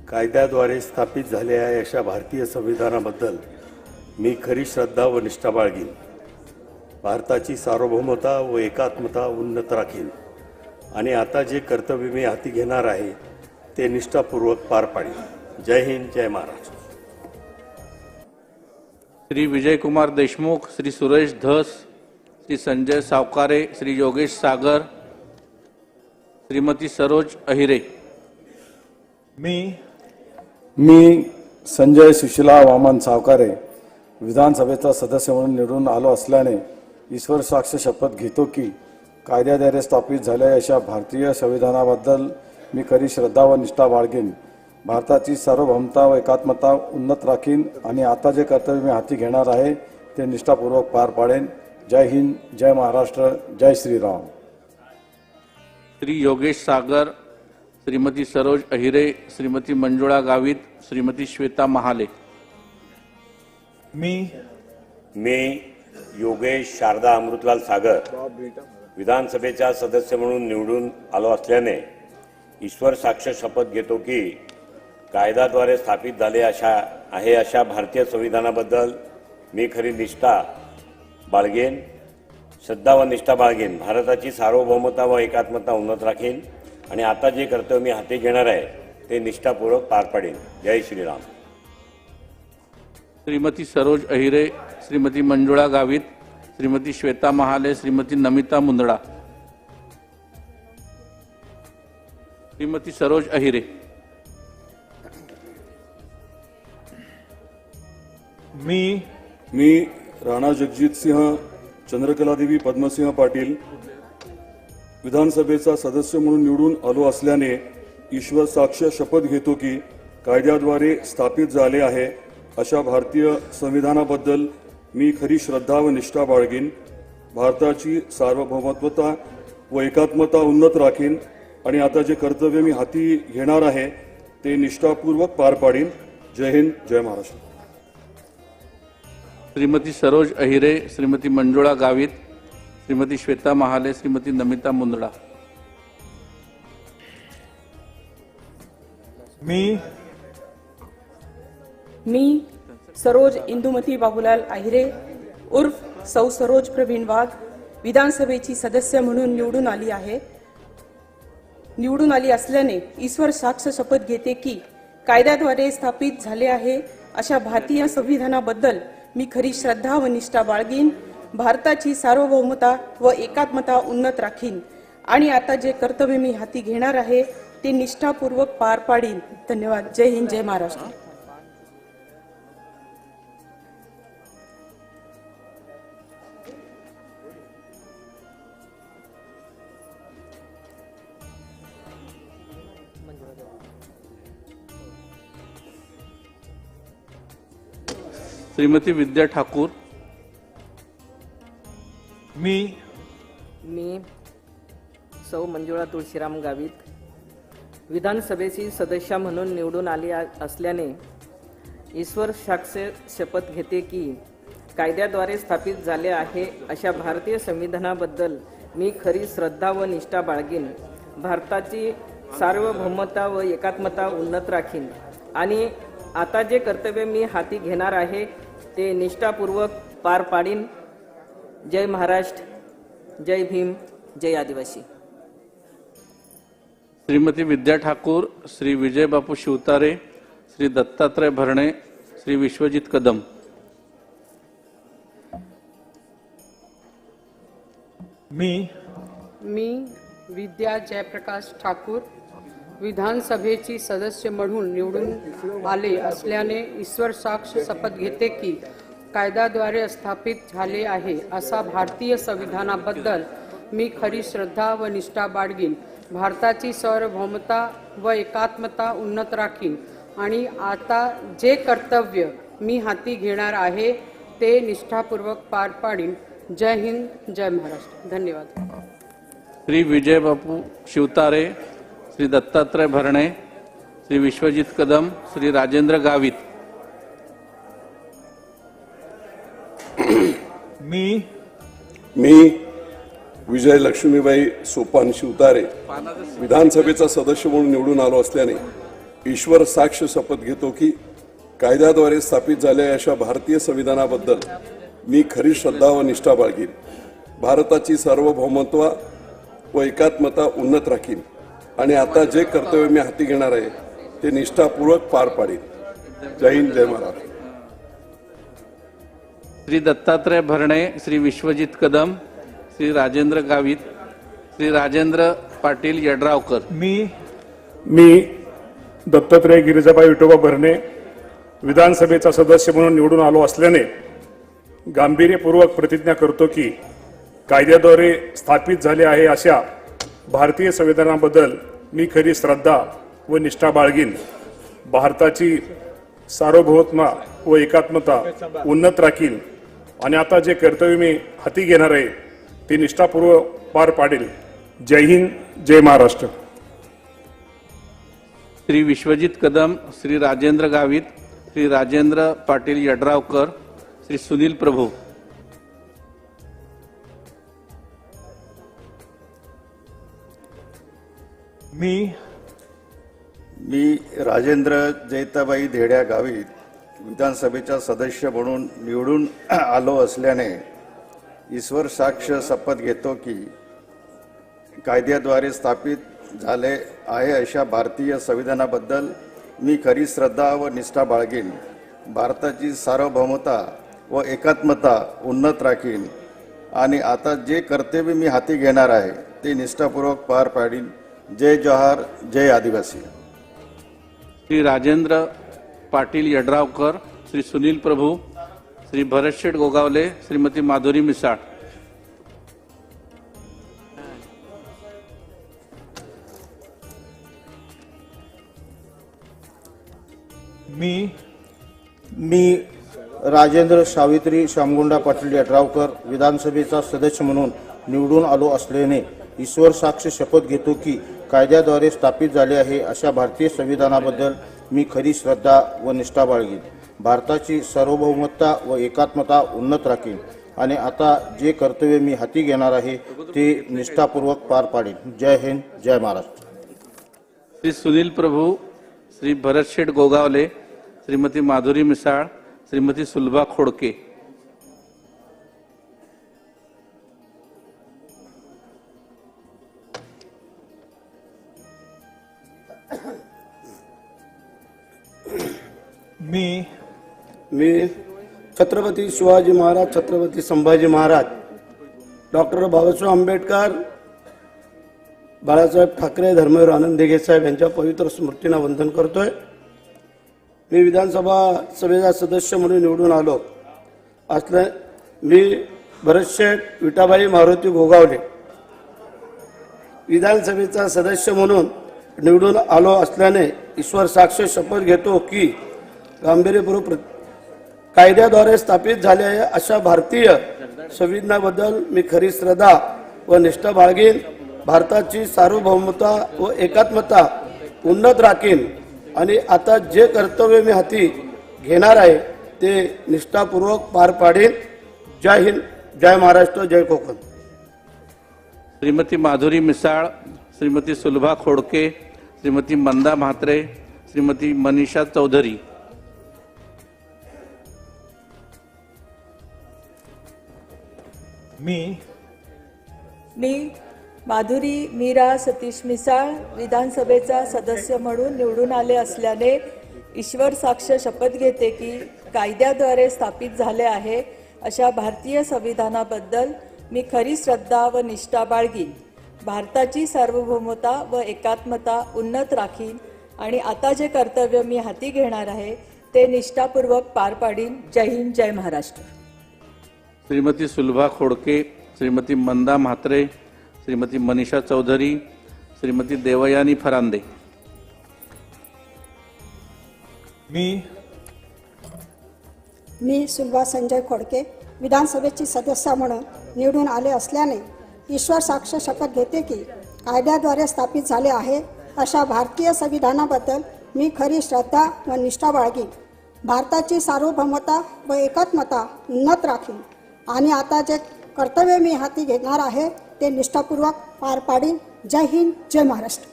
कायद्याद्वारे स्थापित झाले आहे अशा भारतीय संविधानाबद्दल मी खरी श्रद्धा व निष्ठा बाळगीन. भारताची सार्वभौमता व एकात्मता उन्नत राखीन आणि आता जे कर्तव्य मी हाती घेणार आहे ते निष्ठापूर्वक पार पाडेन. जय हिंद, जय महाराष्ट्र. श्री विजयकुमार देशमुख, श्री सुरेश धस, श्री संजय सावकारे, श्री योगेश सागर, श्रीमती सरोज अहिरे. मी संजय सुशिला वामन सावकारे विधानसभेचा सदस्य म्हणून निवडून आलो असल्याने ईश्वर साक्ष शपथ घेतो की कायद्याद्वारे स्थापित झालेल्या अशा भारतीय संविधानाबद्दल मी खरी श्रद्धा व निष्ठा बाळगीन. भारताची सार्वभौमता व एकात्मता उन्नत राखीन आणि आता जे कर्तव्य मी हाती घेणार आहे ते निष्ठापूर्वक पार पाडेन. जय हिंद, जय महाराष्ट्र, जय श्रीराम. श्री योगेश सागर, श्रीमती सरोज अहिरे, श्रीमती मंजुळा गावित, श्रीमती श्वेता महाले. मी योगेश शारदा अमृतलाल सागर विधानसभेचा सदस्य म्हणून निवडून आलो असल्याने ईश्वर साक्ष शपथ घेतो की कायद्याद्वारे स्थापित झाले अशा भारतीय संविधानाबद्दल मी खरी निष्ठा बाळगेन, श्रद्धा व निष्ठा बाळगेन. भारताची सार्वभौमता व एकात्मता उन्नत राखीन आणि आता जे कर्तव्य मी हाती घेणार आहे ते निष्ठापूर्वक पार पाडेन. जय श्रीराम. श्रीमती सरोज अहिरे, श्रीमती मंजुळा गावित, श्रीमती श्वेता महाले, श्रीमती नमिता मुंदडा. श्रीमती सरोज अहिरे. मी राणा जगजित सिंह चंद्रकलादेवी पद्मसिंह पाटील विधानसभेचा सदस्य म्हणून निवडून आलो असल्याने ईश्वर साक्ष शपथ घेतो की कायद्याद्वारे स्थापित झाले आहे अशा भारतीय संविधानाबद्दल मी खरी श्रद्धा व निष्ठा बाळगीन. भारताची सार्वभौमत्वता व एकात्मता उन्नत राखीन आणि आता जे कर्तव्य मी हाती घेणार आहे ते निष्ठापूर्वक पार पाडीन. जय हिंद, जय महाराष्ट्र. श्रीमती सरोज अहिरे, श्रीमती मंजुळा गावित, श्रीमती श्वेता महाले, श्रीमती नमिता मुंदडा. मी सरोज इंदुमती बाबूलाल अहिरे उर्फ सौ सरोज प्रवीण वाघ विधानसभेची सदस्य म्हणून निवडून आली असल्याने ईश्वर साक्ष शपथ घेते की कायद्याद्वारे स्थापित झाले आहे अशा भारतीय संविधानाबद्दल मी खरी श्रद्धा व निष्ठा बाळगीन. भारताची सार्वभौमता व एकात्मता उन्नत राखीन आणि आता जे कर्तव्य मी हाती घेणार आहे ते निष्ठापूर्वक पार पाडीन. धन्यवाद. जय हिंद, जय महाराष्ट्र. श्रीमती विद्या ठाकूर, मी सौ मंजुळा तुळशीराम गावित विधानसभेची सदस्य म्हणून निवडून आली असल्याने ईश्वर साक्ष शपथ घेते की कायद्याद्वारे स्थापित झाले आहे अशा भारतीय संविधानाबद्दल मी खरी श्रद्धा व निष्ठा बाळगीन. भारताची सार्वभौमता व एकात्मता उन्नत राखीन आणि आता जे कर्तव्य मी हाती घेणार आहे ते निष्ठापूर्वक पार पाडीन. जय महाराष्ट्र, जय भीम, जय आदिवासी. श्रीमती विद्या ठाकूर, श्री विजय बापू शिवतारे, श्री दत्तात्रय भरणे, श्री विश्वजित कदम. मी विद्या जयप्रकाश ठाकूर विधानसभेची सदस्य म्हणून निवडून आले असल्याने ईश्वर साक्ष शपथ घेते की कायद्याद्वारे स्थापित झाले आहे असा भारतीय संविधानाबद्दल मी खरी श्रद्धा व निष्ठा बाळगीन. भारताची सार्वभौमता व एकात्मता उन्नत राखीन आणि आता जे कर्तव्य मी हाती घेणार आहे ते निष्ठापूर्वक पार पाडीन. जय हिंद, जय महाराष्ट्र. धन्यवाद. श्री विजय बापू शिवतारे, श्री दत्तात्रय भरणे, श्री विश्वजित कदम, श्री राजेंद्र गावित. मी विजय लक्ष्मीबाई सोपान शिवतारे विधानसभेचा सदस्य म्हणून निवडून आलो असल्याने ईश्वर साक्ष शपथ घेतो की कायद्याद्वारे स्थापित झालेल्या अशा भारतीय संविधानाबद्दल मी खरी श्रद्धा व निष्ठा बाळगीन. भारताची सार्वभौमत्व व एकात्मता उन्नत राखीन आणि आता जे कर्तव्य मी हाती घेणार आहे ते निष्ठापूर्वक पार पाडीन. जय हिंद, जय महाराष्ट्र. श्री दत्तात्रय भरणे, श्री विश्वजित कदम, श्री राजेंद्र गावित, श्री राजेंद्र पाटील यड्रावकर. मी दत्तात्रय गिरिजाबाई विठोबा भरणे विधानसभेचा सदस्य म्हणून निवडून आलो असल्याने गांभीर्यपूर्वक प्रतिज्ञा करतो की कायद्याद्वारे स्थापित झाले आहे अशा भारतीय संविधानाबद्दल मी खरी श्रद्धा व निष्ठा बाळगीन. भारताची सार्वभौमता व एकात्मता उन्नत राखील आणि आता जे कर्तव्य मी हाती घेणार आहे ते निष्ठापूर्वक पार पाडेल. जय हिंद, जय महाराष्ट्र. श्री विश्वजित कदम, श्री राजेंद्र गावित, श्री राजेंद्र पाटील यड्रावकर, श्री सुनील प्रभू. मी राजेंद्र जैताबाई धेड्या गावित विधानसभेचा सदस्य म्हणून निवडून आलो असल्याने ईश्वर साक्ष शपथ घेतो की कायद्याद्वारे स्थापित झाले आहे अशा भारतीय संविधानाबद्दल मी खरी श्रद्धा व निष्ठा बाळगीन. भारताची सार्वभौमता व एकात्मता उन्नत राखीन आणि आता जे कर्तव्य मी हाती घेणार आहे ते निष्ठापूर्वक पार पाडीन. जय जोहार, जय आदिवासी. श्री राजेंद्र पाटील यड्रावकर, श्री सुनील प्रभू, श्री भरतशेठ गोगावले, श्रीमती माधुरी मिसाळ. मी राजेंद्र सावित्री श्यामगुंडा पाटील यड्रावकर विधानसभेचा सदस्य म्हणून निवडून आलो असल्याने ईश्वर साक्ष शपथ घेतो की कायद्याद्वारे स्थापित झाले आहे अशा भारतीय संविधानाबद्दल मी खरी श्रद्धा व निष्ठा बाळगीन. भारताची सार्वभौमता व एकात्मता उन्नत राखीन आणि आता जे कर्तव्य मी हाती घेणार आहे ते निष्ठापूर्वक पार पाडेन. जय हिंद, जय महाराष्ट्र. श्री सुनील प्रभू, श्री भरतशेठ गोगावले, श्रीमती माधुरी मिसाळ, श्रीमती सुलभा खोडके. मी छत्रपती शिवाजी महाराज, छत्रपती संभाजी महाराज, डॉक्टर बाबासाहेब आंबेडकर, बाळासाहेब ठाकरे, धर्मवीर आनंद दिघे साहेब यांच्या पवित्र स्मृतींना वंदन करतोय. मी विधानसभेचा सदस्य म्हणून निवडून आलो असल्या मी भरतशेठ विठाबाई मारुती गोगावले विधानसभेचा सदस्य म्हणून निवडून आलो असल्याने ईश्वर साक्ष शपथ घेतो की कायद्याद्वारे स्थापित झाले आहे अशा भारतीय संविधानाबद्दल मी खरी श्रद्धा व निष्ठा बाळगेन. भारताची सार्वभौमता व एकात्मता उन्नत राखीन आणि आता जे कर्तव्य मी हाती घेणार आहे ते निष्ठापूर्वक पार पाडेन. जय हिंद, जय महाराष्ट्र, जय कोकण. श्रीमती माधुरी मिसाळ, श्रीमती सुलभा खोडके, श्रीमती मंदा म्हात्रे, श्रीमती मनीषा चौधरी. मी माधुरी मीरा सतीश मिसाळ विधानसभेचा सदस्य म्हणून निवडून आले असल्याने ईश्वर साक्ष शपथ घेते की कायद्याद्वारे स्थापित झाले आहे अशा भारतीय संविधानाबद्दल मी खरी श्रद्धा व निष्ठा बाळगीन. भारताची सार्वभौमता व एकात्मता उन्नत राखीन आणि आता जे कर्तव्य मी हाती घेणार आहे ते निष्ठापूर्वक पार पाडीन. जय हिंद, जय महाराष्ट्र. श्रीमती सुलभा खोडके, श्रीमती मंदा म्हात्रे, श्रीमती मनीषा चौधरी, श्रीमती देवयानी फरांदे. मी सुलभा संजय खोडके विधानसभेची सदस्य म्हणून निवडून आले असल्याने ईश्वर साक्ष शपथ घेते की कायद्याद्वारे स्थापित झाले आहे अशा भारतीय संविधानाबद्दल मी खरी श्रद्धा व निष्ठा बाळगीन. भारताची सार्वभौमता व एकात्मता उन्नत राखीन आणि आता जे कर्तव्य मी हाती घेणार आहे ते निष्ठापूर्वक पार पाडीन. जय हिंद, जय महाराष्ट्र.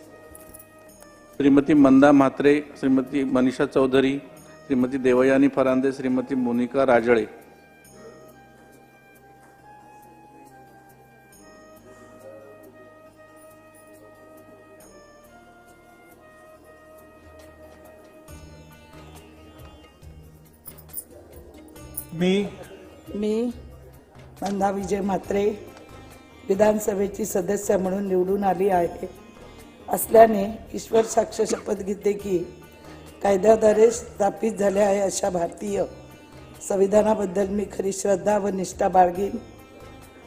श्रीमती मंदा म्हात्रे, श्रीमती मनीषा चौधरी, श्रीमती देवयानी फरांदे, श्रीमती मोनिका राजळे. मी मंदा विजय म्हात्रे विधानसभेची सदस्य म्हणून निवडून आली आहे असल्याने ईश्वर साक्ष शपथ घेते की कायद्याद्वारे स्थापित झाले आहे अशा भारतीय संविधानाबद्दल मी खरी श्रद्धा व निष्ठा बाळगीन.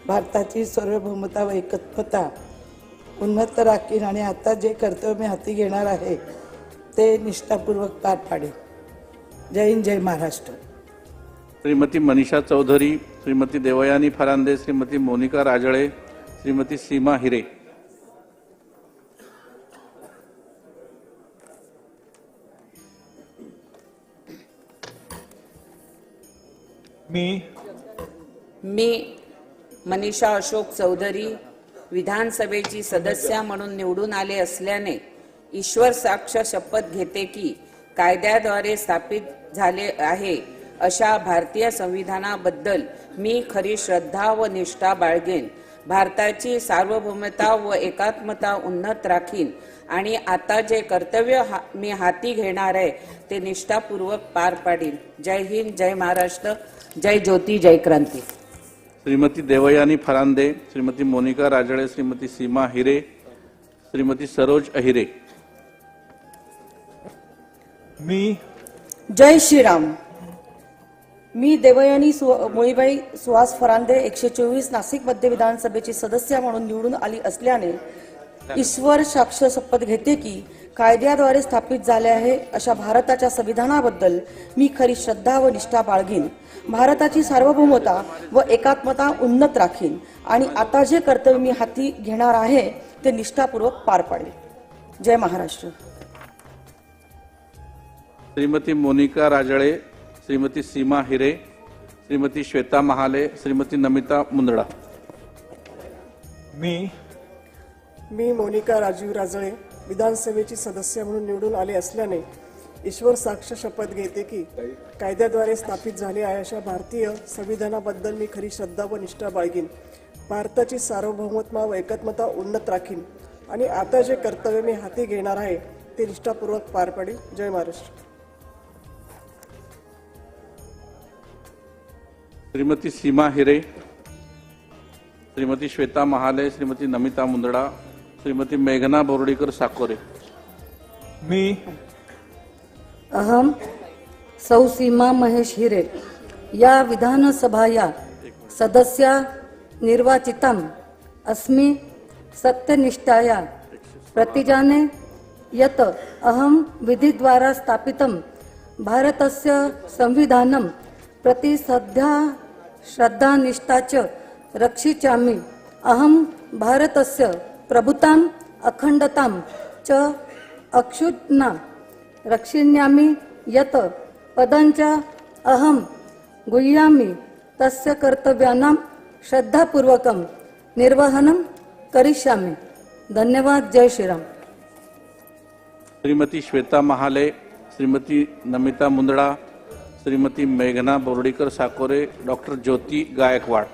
भारताची सार्वभौमता व एकात्मता उन्नत राखीन आणि आता जे कर्तव्य मी हाती घेणार आहे ते निष्ठापूर्वक पार पाडेन. जय हिंद, जय महाराष्ट्र. श्रीमती मनीषा चौधरी, श्रीमती देवयानी फरांदे, श्रीमती मोनिका राजळे, श्रीमती सीमा हिरे. मी मनीषा अशोक चौधरी विधानसभेची सदस्य म्हणून निवडून आले असल्याने ईश्वर साक्ष शपथ घेते की कायद्याद्वारे स्थापित झाले आहे अशा भारतीय संविधानाबद्दल मी खरी श्रद्धा व निष्ठा बाळगेन. भारताची सार्वभौमता व एकात्मता उन्नत राखीन आणि आता जे कर्तव्य मी हाती घेणार आहे ते निष्ठापूर्वक पार पाडीन. जय हिंद, जय महाराष्ट्र, जय ज्योती, जय क्रांती. श्रीमती देवयानी फरांदे, श्रीमती मोनिका राजळे, श्रीमती सीमा हिरे, श्रीमती सरोज अहिरे. जय श्रीराम. मी देवयानी मुळीबाई सुहास फरांदे 124 नाशिक मध्य विधानसभेची सदस्य म्हणून निवडून आली असल्याने ईश्वर साक्ष शपथ घेते की कायद्याद्वारे स्थापित झाले आहे अशा भारताच्या संविधानाबद्दल मी खरी श्रद्धा व निष्ठा बाळगीन. भारताची सार्वभौमता व एकात्मता उन्नत राखीन आणि आता जे कर्तव्य मी हाती घेणार आहे ते निष्ठापूर्वक पार पाडेल. जय महाराष्ट्र. श्रीमती मोनिका राजळे, श्रीमती सीमा हिरे, श्रीमती श्वेता महाले, श्रीमती नमिता मुंदडा. मी मोनिका राजीव राजळे विधानसभेची सदस्य म्हणून निवडून आले असल्याने ईश्वर साक्ष शपथ घेते की कायद्याद्वारे स्थापित झाले आहे अशा भारतीय संविधानाबद्दल मी खरी श्रद्धा व निष्ठा बाळगीन. भारताची सार्वभौमत्व व एकात्मता उन्नत राखीन आणि आता जे कर्तव्य मी हाती घेणार आहे ते निष्ठापूर्वक पार पाडेल. जय महाराष्ट्र. श्रीमती सीमा हिरे, श्रीमती श्वेता महाले, श्रीमती नमिता मुंदडा, श्रीमती मेघना बोर्डीकर साकोरे. अहम सौ सीमा महेश हिरे या विधानसभाया सदस्या निर्वाचितम अस्मि सत्यनिष्ठाया प्रतिजाने यत अहम विधिद्वारा स्थापितं भारतस्य संविधानं प्रति श्रद्धा निष्ठा च रक्षिष्यामि अहं भारतस्य प्रभुताम् अखण्डतां च अक्षुण्णा रक्षिष्यामि यत् पदञ्च अहं गुह्यामि तस्य कर्तव्यानां श्रद्धापूर्वकं निर्वहनं करिष्यामि। धन्यवाद। जय श्रीराम। श्रीमती श्वेता महाले, श्रीमती नमिता मुंदडा, श्रीमती मेघना बोर्डीकर साकोरे, डॉक्टर ज्योती गायकवाड।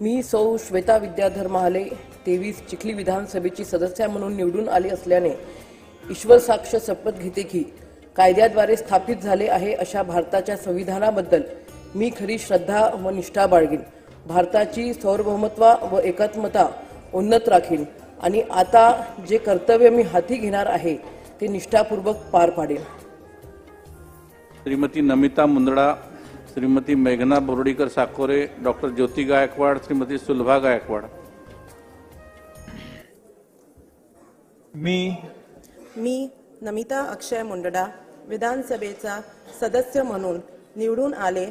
मी सौ श्वेता विद्याधर महाले 23 चिखली विधानसभेची सदस्य म्हणून निवडून आले असल्याने ईश्वर साक्ष शपथ घेते की कायद्याद्वारे स्थापित झाले आहे अशा भारताच्या संविधानाबद्दल मी खरी श्रद्धा व निष्ठा बाळगीन। भारताची सार्वभौमत्व व एकात्मता उन्नत राखीन आणि आता जे कर्तव्य मी हाती घेणार आहे ते निष्ठापूर्वक पार पाडेन। श्रीमती नमिता मुंदडा, श्रीमती मेघना बोर्डीकर साकोरे, डॉक्टर ज्योती गायकवाड, श्रीमती सुलभा गायकवाड। मी नमिता अक्षय मुंदडा विधानसभेचा सदस्य म्हणून निवडून आले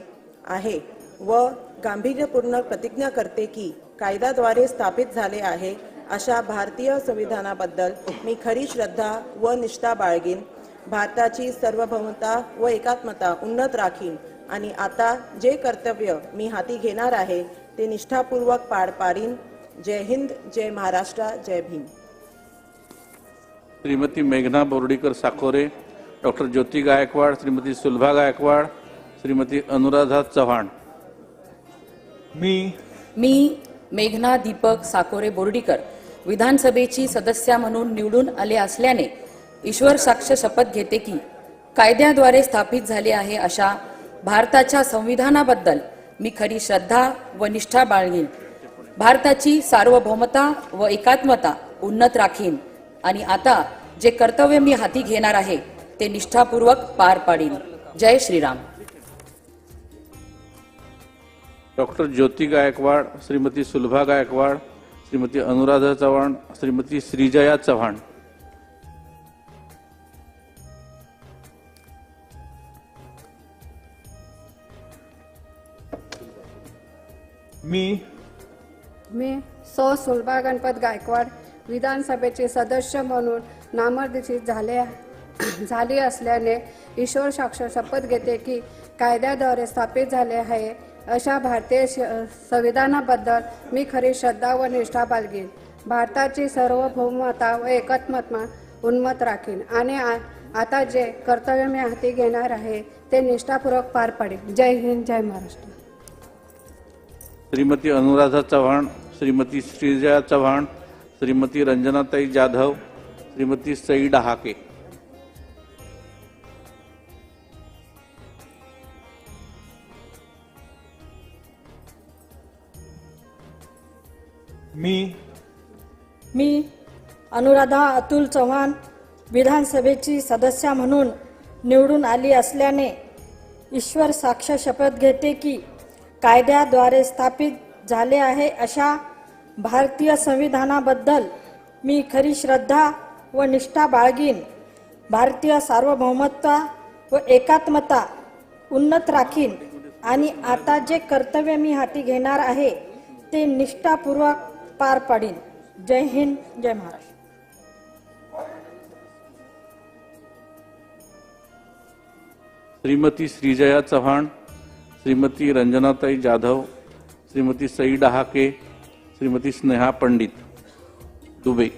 आहे व गांभीर्यपूर्ण प्रतिज्ञा करते की कायद्याद्वारे स्थापित झाले आहे अशा भारतीय संविधानाबद्दल मी खरी श्रद्धा व निष्ठा बाळगीन। भारताची सार्वभौमता व एकात्मता उन्नत राखीन आणि आता जे कर्तव्य मी हाती घेणार आहे ते निष्ठापूर्वक पार पाडीन। जय हिंद, जय महाराष्ट्र, जय भीम। श्रीमती मेघना बोर्डीकर साकोरे, डॉक्टर ज्योती गायकवाड, श्रीमती सुलभा गायकवाड, श्रीमती अनुराधा चव्हाण। मी मेघना दीपक साकोरे बोर्डीकर विधानसभेची सदस्य म्हणून निवडून आले असल्याने ईश्वर साक्ष शपथ घेते की कायद्याद्वारे स्थापित झाले आहे अशा भारताच्या संविधानाबद्दल मी खरी श्रद्धा व निष्ठा बाळगीन। भारताची सार्वभौमता व एकात्मता उन्नत राखीन आणि आता जे कर्तव्य मी हाती घेणार आहे ते निष्ठापूर्वक पार पाडीन। जय श्रीराम। डॉक्टर ज्योती गायकवाड, श्रीमती सुलभा गायकवाड, श्रीमती अनुराधा चव्हाण, श्रीमती श्रीजया चव्हाण। मी सौ सुलभा गणपत गायकवाड विधानसभेचे सदस्य म्हणून नामनिर्देशित झाले असल्याने ईश्वर साक्ष शपथ घेते की कायद्याद्वारे स्थापित झाले आहे अशा भारतीय संविधानाबद्दल मी खरी श्रद्धा व निष्ठा बाळगीन। भारताची सार्वभौमता व एकात्मता उन्नत राखीन आणि आता जे कर्तव्य मी हाती घेणार आहे ते निष्ठापूर्वक पार पाडेन। जय हिंद, जय महाराष्ट्र। श्रीमती अनुराधा चव्हाण, श्रीमती श्रीजया चव्हाण, श्रीमती रंजनाताई जाधव, श्रीमती सई डहाके। मी अनुराधा अतुल चव्हाण विधानसभेची सदस्य म्हणून निवडून आली असल्याने ईश्वर साक्ष शपथ घेते की कायद्याद्वारे स्थापित झाले आहे अशा भारतीय संविधानाबद्दल मी खरी श्रद्धा व निष्ठा बाळगीन। भारतीय सार्वभौमत्व व एकात्मता उन्नत राखीन आणि आता जे कर्तव्य मी हाती घेणार आहे ते निष्ठापूर्वक पार पाडीन। जय हिंद, जय महाराष्ट्र। श्रीमती श्रीजया चव्हाण, श्रीमती रंजनाताई जाधव, श्रीमती सई डहाके, श्रीमती स्नेहा पंडित दुबे।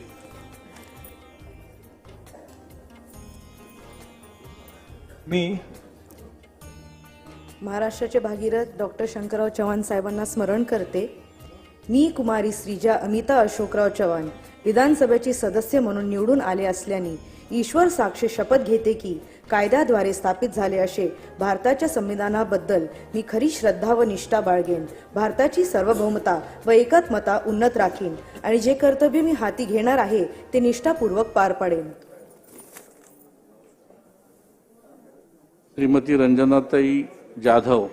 महाराष्ट्राचे भागीरथ डॉक्टर शंकरराव चव्हाण साहेबांना स्मरण करते। मी कुमारी श्रीजा अमिता अशोकराव चव्हाण विधानसभेची सदस्य म्हणून निवडून आले असल्याने ईश्वर साक्ष शपथ घेते की कायद्याद्वारे स्थापित झाले असे भारताच्या संविधानाबद्दल मी खरी श्रद्धा व निष्ठा बाळगेन। भारताची सार्वभौमता व एकात्मता उन्नत राखीन आणि जे कर्तव्य मी हाती घेणार आहे ते निष्ठापूर्वक पार पाडेन। श्रीमती रंजनाताई जाधव,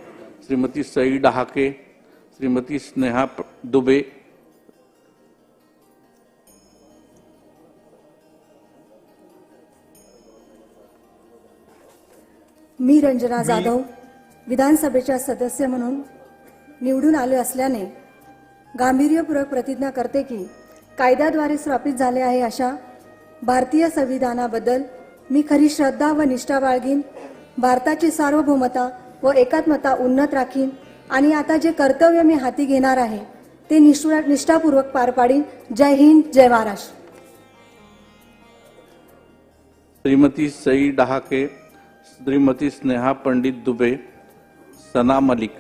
श्रीमती सई डहाके, श्रीमती स्नेहा दुबे। मी रंजना जाधव विधानसभेच्या सदस्य म्हणून निवडून आले असल्याने गांभीर्यपूर्वक प्रतिज्ञा करते की कायद्याद्वारे स्थापित झाले आहे अशा भारतीय संविधानाबद्दल मी खरी श्रद्धा व निष्ठा बाळगीन, भारताची सार्वभौमता व एकात्मता उन्नत राखीन आणि आता जे कर्तव्य मी हाती घेणार आहे ते निष्ठापूर्वक पार पाडीन. जय हिंद, जय महाराष्ट्र. श्रीमती सई डहाके, श्रीमती स्नेहा पंडित दुबे, सना मलिक.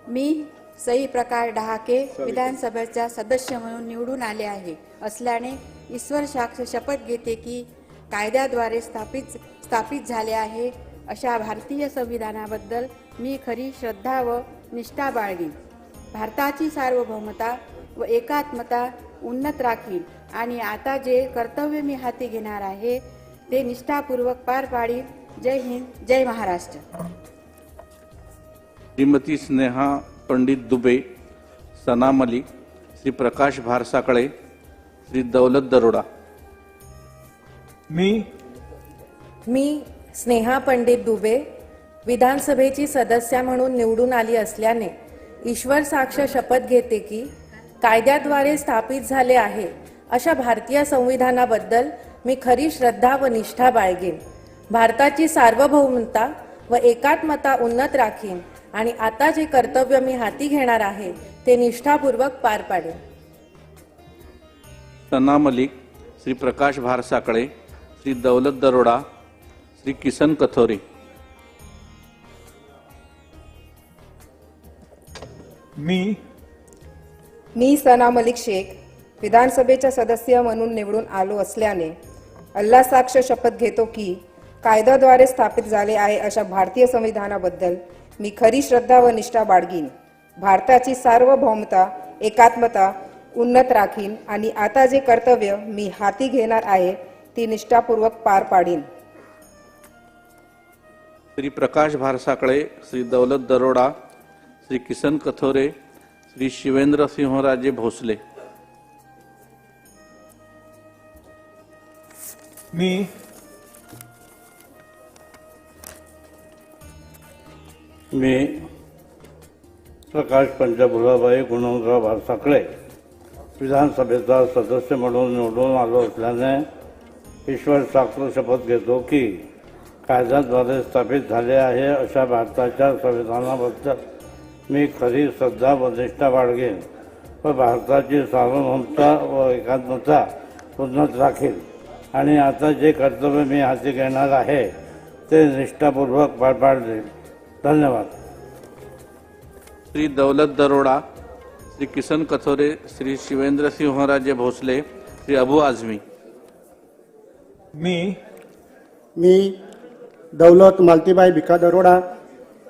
मी सई प्रकाश डहाके विधानसभेचा सदस्य म्हणून निवडून आले आहे असल्याने ईश्वर साक्ष शपथ घेते की कायद्याद्वारे स्थापित झाले आहे अशा भारतीय संविधानाबद्दल मी खरी श्रद्धा व निष्ठा बाळगीन, भारताची सार्वभौमता व एकात्मता उन्नत राखीन आणि आता जे कर्तव्य मी हाती घेणार आहे ते निष्ठापूर्वक पार पाडीन. जय हिंद, जय महाराष्ट्र. श्रीमती स्नेहा पंडित दुबे, सना मलिक, श्री प्रकाश भारसाकळे, श्री दौलत दरोडा. मी स्नेहा पंडित दुबे विधानसभेची सदस्य म्हणून निवडून आली असल्याने ईश्वर साक्ष शपथ घेते की कायद्याद्वारे स्थापित झाले आहे अशा भारतीय संविधानाबद्दल मी खरी श्रद्धा व निष्ठा बाळगेन, भारताची सार्वभौमता व एकात्मता उन्नत राखीन आणि आता जे कर्तव्य मी हाती घेणार आहे ते निष्ठापूर्वक पार पाडेन. सना मलिक, श्री प्रकाश भारसाकळे, श्री दौलत दरोडा, श्री किसन कथोरे. मी सना मलिक शेख विधानसभेचा सदस्य म्हणून निवडून आलो असल्याने अल्लाह साक्ष शपथ घेतो की कायद्याद्वारे स्थापित झाले आहे अशा भारतीय संविधानाबद्दल मी खरी श्रद्धा व निष्ठा बाळगीन, भारताची सार्वभौमता एकात्मता उन्नत राखीन आणि आता जे कर्तव्य मी हाती घेणार आहे ती निष्ठापूर्वक पार पाडीन. श्री प्रकाश भारसाकळे, श्री दौलत दरोडा, श्री किसन कथोरे, श्री शिवेंद्र सिंहराजे भोसले. मी प्रकाश पंचभुलाबाई गुणवंतराव भारसाकळे विधानसभेचा सदस्य म्हणून निवडून आलो असल्याने ईश्वर साक्ष शपथ घेतो की कायद्याद्वारे स्थापित झाले आहे अशा भारताच्या संविधानाबद्दल मी खरी श्रद्धा व निष्ठा बाळगेन व भारताची सार्वभौमता व एकात्मता उन्नत राखीन आणि आता जे कर्तव्य मी हाती घेणार आहे ते निष्ठापूर्वक पार पाडेन. धन्यवाद. श्री दौलत दरोडा, श्री किसन कथोरे, श्री शिवेंद्र सिंहराजे भोसले, श्री अबू आझमी. मी दौलत मालतीबाई भिका दरोडा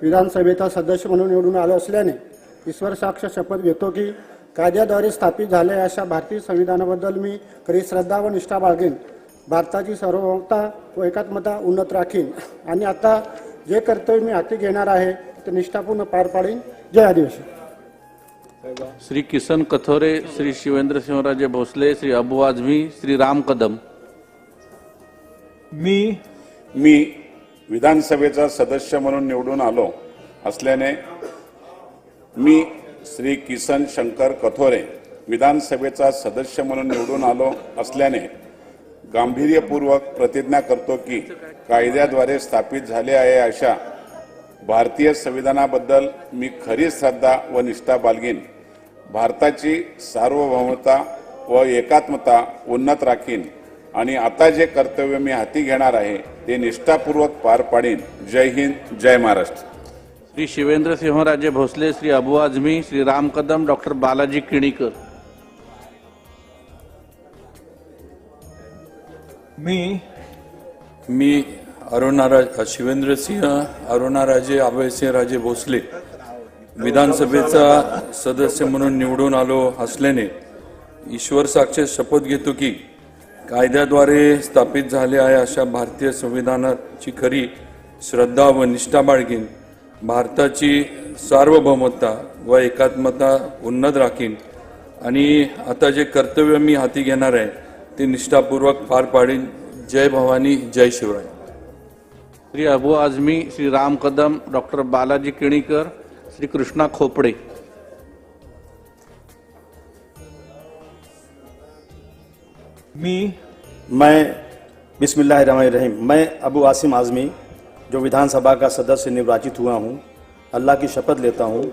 विधानसभेचा सदस्य म्हणून निवडून आलो असल्याने ईश्वर साक्ष शपथ घेतो की कायद्याद्वारे स्थापित झाले अशा भारतीय संविधानाबद्दल मी खरी श्रद्धा व निष्ठा बाळगेन, भारताची सार्वभौमता व एकात्मता उन्नत राखीन आणि आता जे कर्तव्य मी हाती घेणार आहे ते निष्ठापूर्ण पार पाडीन. जय आदिवासी. श्री किसन कथोरे, श्री शिवेंद्र सिंहराजे भोसले, श्री अबू आझमी, श्री राम कदम. मी विधानसभेचा सदस्य म्हणून निवडून आलो असल्याने मी श्री किसन शंकर कथोरे विधानसभेचा सदस्य म्हणून निवडून आलो असल्याने गांभीर्यपूर्वक प्रतिज्ञा करतो की कायद्याद्वारे स्थापित झाले आहे अशा भारतीय संविधानाबद्दल मी खरी श्रद्धा व निष्ठा बाळगीन, भारताची सार्वभौमता व एकात्मता उन्नत राखीन आणि आता जे कर्तव्य मी हाती घेणार आहे ते निष्ठापूर्वक पार पाडीन. जय हिंद, जय महाराष्ट्र. श्री शिवेंद्र सिंहराजे भोसले, श्री अबू आझमी, श्री राम कदम, डॉक्टर बालाजी किणीकर. मी शिवेंद्र सिंह अरुणाराजे अभयसिंह राजे भोसले विधानसभेचा सदस्य म्हणून निवडून आलो असल्याने ईश्वर साक्ष शपथ घेतो की कायद्याद्वारे स्थापित झाले आहे अशा भारतीय संविधानाची खरी श्रद्धा व निष्ठा बाळगीन, भारताची सार्वभौमता व एकात्मता उन्नत राखीन आणि आता जे कर्तव्य मी हाती घेणार आहे ते निष्ठापूर्वक पार पाडीन. जय भवानी, जय शिवराय. श्री अबू आझमी, श्री राम कदम, डॉक्टर बालाजी केणीकर, श्री कृष्णा खोपड़े। मैं बिस्मिल्लाहिर्रहमानिर्रहीम, मैं अबू आसिम आज़मी जो विधानसभा का सदस्य निर्वाचित हुआ हूँ, अल्लाह की शपथ लेता हूँ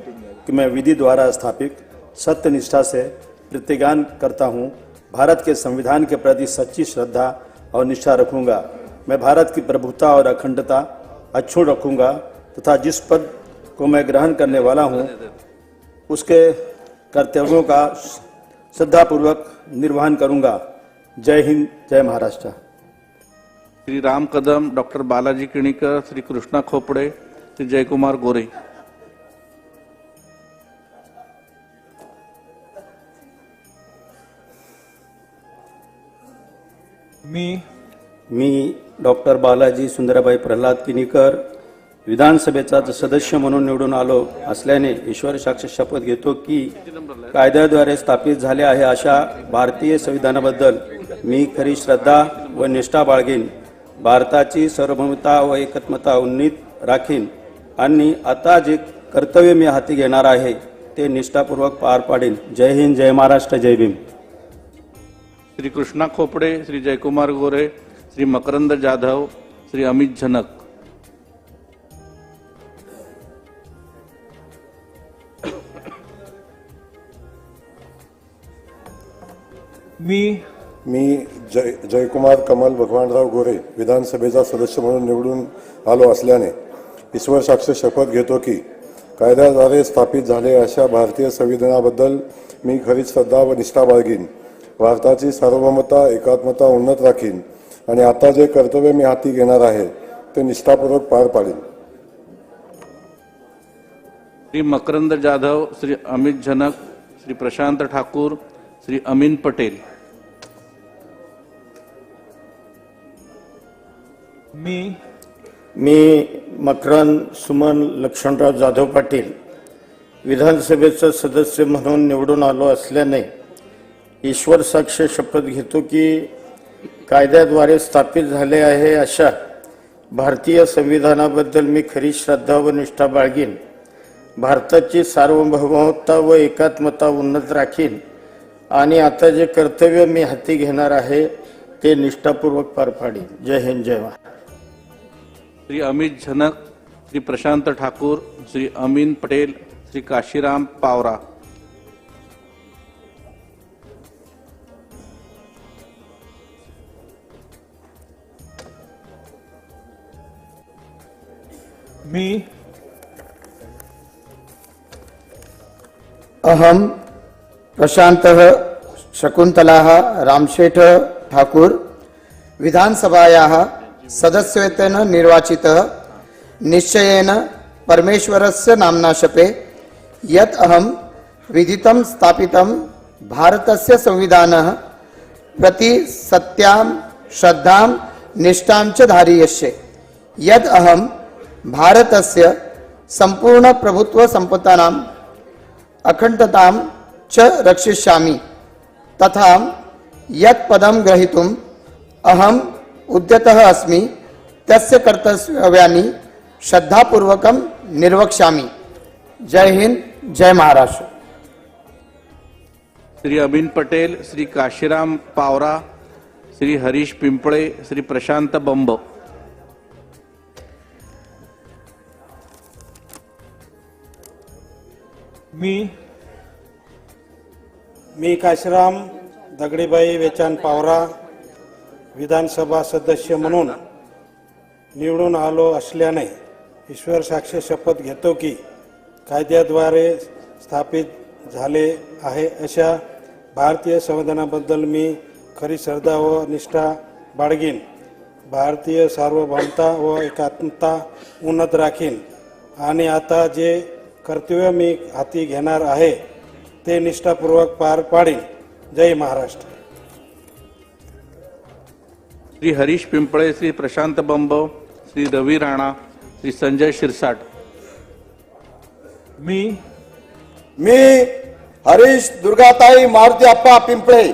कि मैं विधि द्वारा स्थापित सत्य निष्ठा से प्रतिज्ञान करता हूँ भारत के संविधान के प्रति सच्ची श्रद्धा और निष्ठा रखूँगा। मैं भारत की प्रभुता और अखंडता अक्षुण्ण रखूँगा तथा जिस पद को मैं ग्रहण करने वाला हूँ उसके कर्तव्यों का श्रद्धापूर्वक निर्वहन करूँगा। जय हिंद, जय महाराष्ट्र। श्री राम कदम, डॉक्टर बालाजी केणीकर, श्री कृष्णा खोपड़े, श्री जयकुमार गोरे। मी डॉक्टर बालाजी सुंदराबाई प्रल्हाद किनीकर विधानसभेचा सदस्य म्हणून निवडून आलो असल्याने ईश्वर साक्ष शपथ घेतो की कायद्याद्वारे स्थापित झाले आहे अशा भारतीय संविधानाबद्दल मी खरी श्रद्धा व निष्ठा बाळगीन, भारताची सार्वभौमता व एकात्मता उन्नीत राखीन आणि आता जे कर्तव्य मी हाती घेणार आहे ते निष्ठापूर्वक पार पाडीन। जय हिंद, जय महाराष्ट्र, जय भीम। श्री कृष्णा खोपड़े, श्री जयकुमार गोरे, श्री मकरंद जाधव, श्री अमित झनक। मी जयकुमार कमल भगवानराव गोरे विधानसभेचा सदस्य म्हणून निवडून आलो असल्याने ईश्वर साक्ष शपथ घेतो की कायद्याद्वारे स्थापित झाले अशा भारतीय संविधानाबद्दल मी खरी श्रद्धा व निष्ठा बाळगीन, भारताची सार्वभौमता एकात्मता उन्नत राखीन आणि आता जे कर्तव्य मी हाती घेणार आहे ते निष्ठापूर्वक पार पाडीन। श्री मकरंद जाधव, श्री अमित झनक, श्री प्रशांत ठाकूर, श्री अमीन पटेल। मी मकरंद सुमन लक्ष्मणराव जाधव पाटील विधानसभेचा सदस्य म्हणून निवडून आलो असल्याने ईश्वर साक्ष शपथ घेतो की कायद्याद्वारे स्थापित झाले आहे अशा भारतीय संविधानाबद्दल मी खरी श्रद्धा व निष्ठा बाळगीन, भारताची सार्वभौमता व एकात्मता उन्नत राखीन आणि आता जे कर्तव्य मी हाती घेणार आहे ते निष्ठापूर्वक पार पाडीन। जय हिंद, जय महाराष्ट्र। श्री अमित झनक, श्री प्रशांत ठाकूर, श्री अमीन पटेल, श्री काशीराम पावरा। अहम प्रशांत शकुंतला रामशेठ ठाकूर विधानसभायाः सदस्यत्वेन निर्वाचितः निश्चयेन परमेश्वरस्य नाम्ना शपे यत् अहं विधितं स्थापितं भारतस्य संविधानः प्रति सत्यां श्रद्धां निष्ठां च धारयिष्ये, यत् अहं भारतस्य संपूर्ण प्रभुत्व संपत्तानां अखंडतां च रक्षिष्यामि तथा यत् पदं ग्रहीतुम् अहम् उद्यतः अस्मि तस्य कर्तव्यानि श्रद्धापूर्वकं निर्वक्ष्यामि। जय हिंद, जय महाराष्ट्र। श्री अमीन पटेल, श्री काशीराम पावरा, श्री हरीश पिंपळे, श्री प्रशांत बंब। मी काशीराम दगडीबाई वेचान पावरा विधानसभा सदस्य म्हणून निवडून आलो असल्याने ईश्वर साक्ष शपथ घेतो की कायद्याद्वारे स्थापित झाले आहे अशा भारतीय संविधानाबद्दल मी खरी श्रद्धा व निष्ठा बाळगीन, भारतीय सार्वभौमता व एकात्मता उन्नत राखीन आणि आता जे कर्तव्य मी हाती घेणार आहे ते निष्ठापूर्वक पार पाडीन। जय महाराष्ट्र। श्री हरीश पिंपळे, श्री प्रशांत बंब, श्री रवी राणा, श्री संजय शिरसाट। मी हरीश दुर्गाताई मारुती अप्पा पिंपळे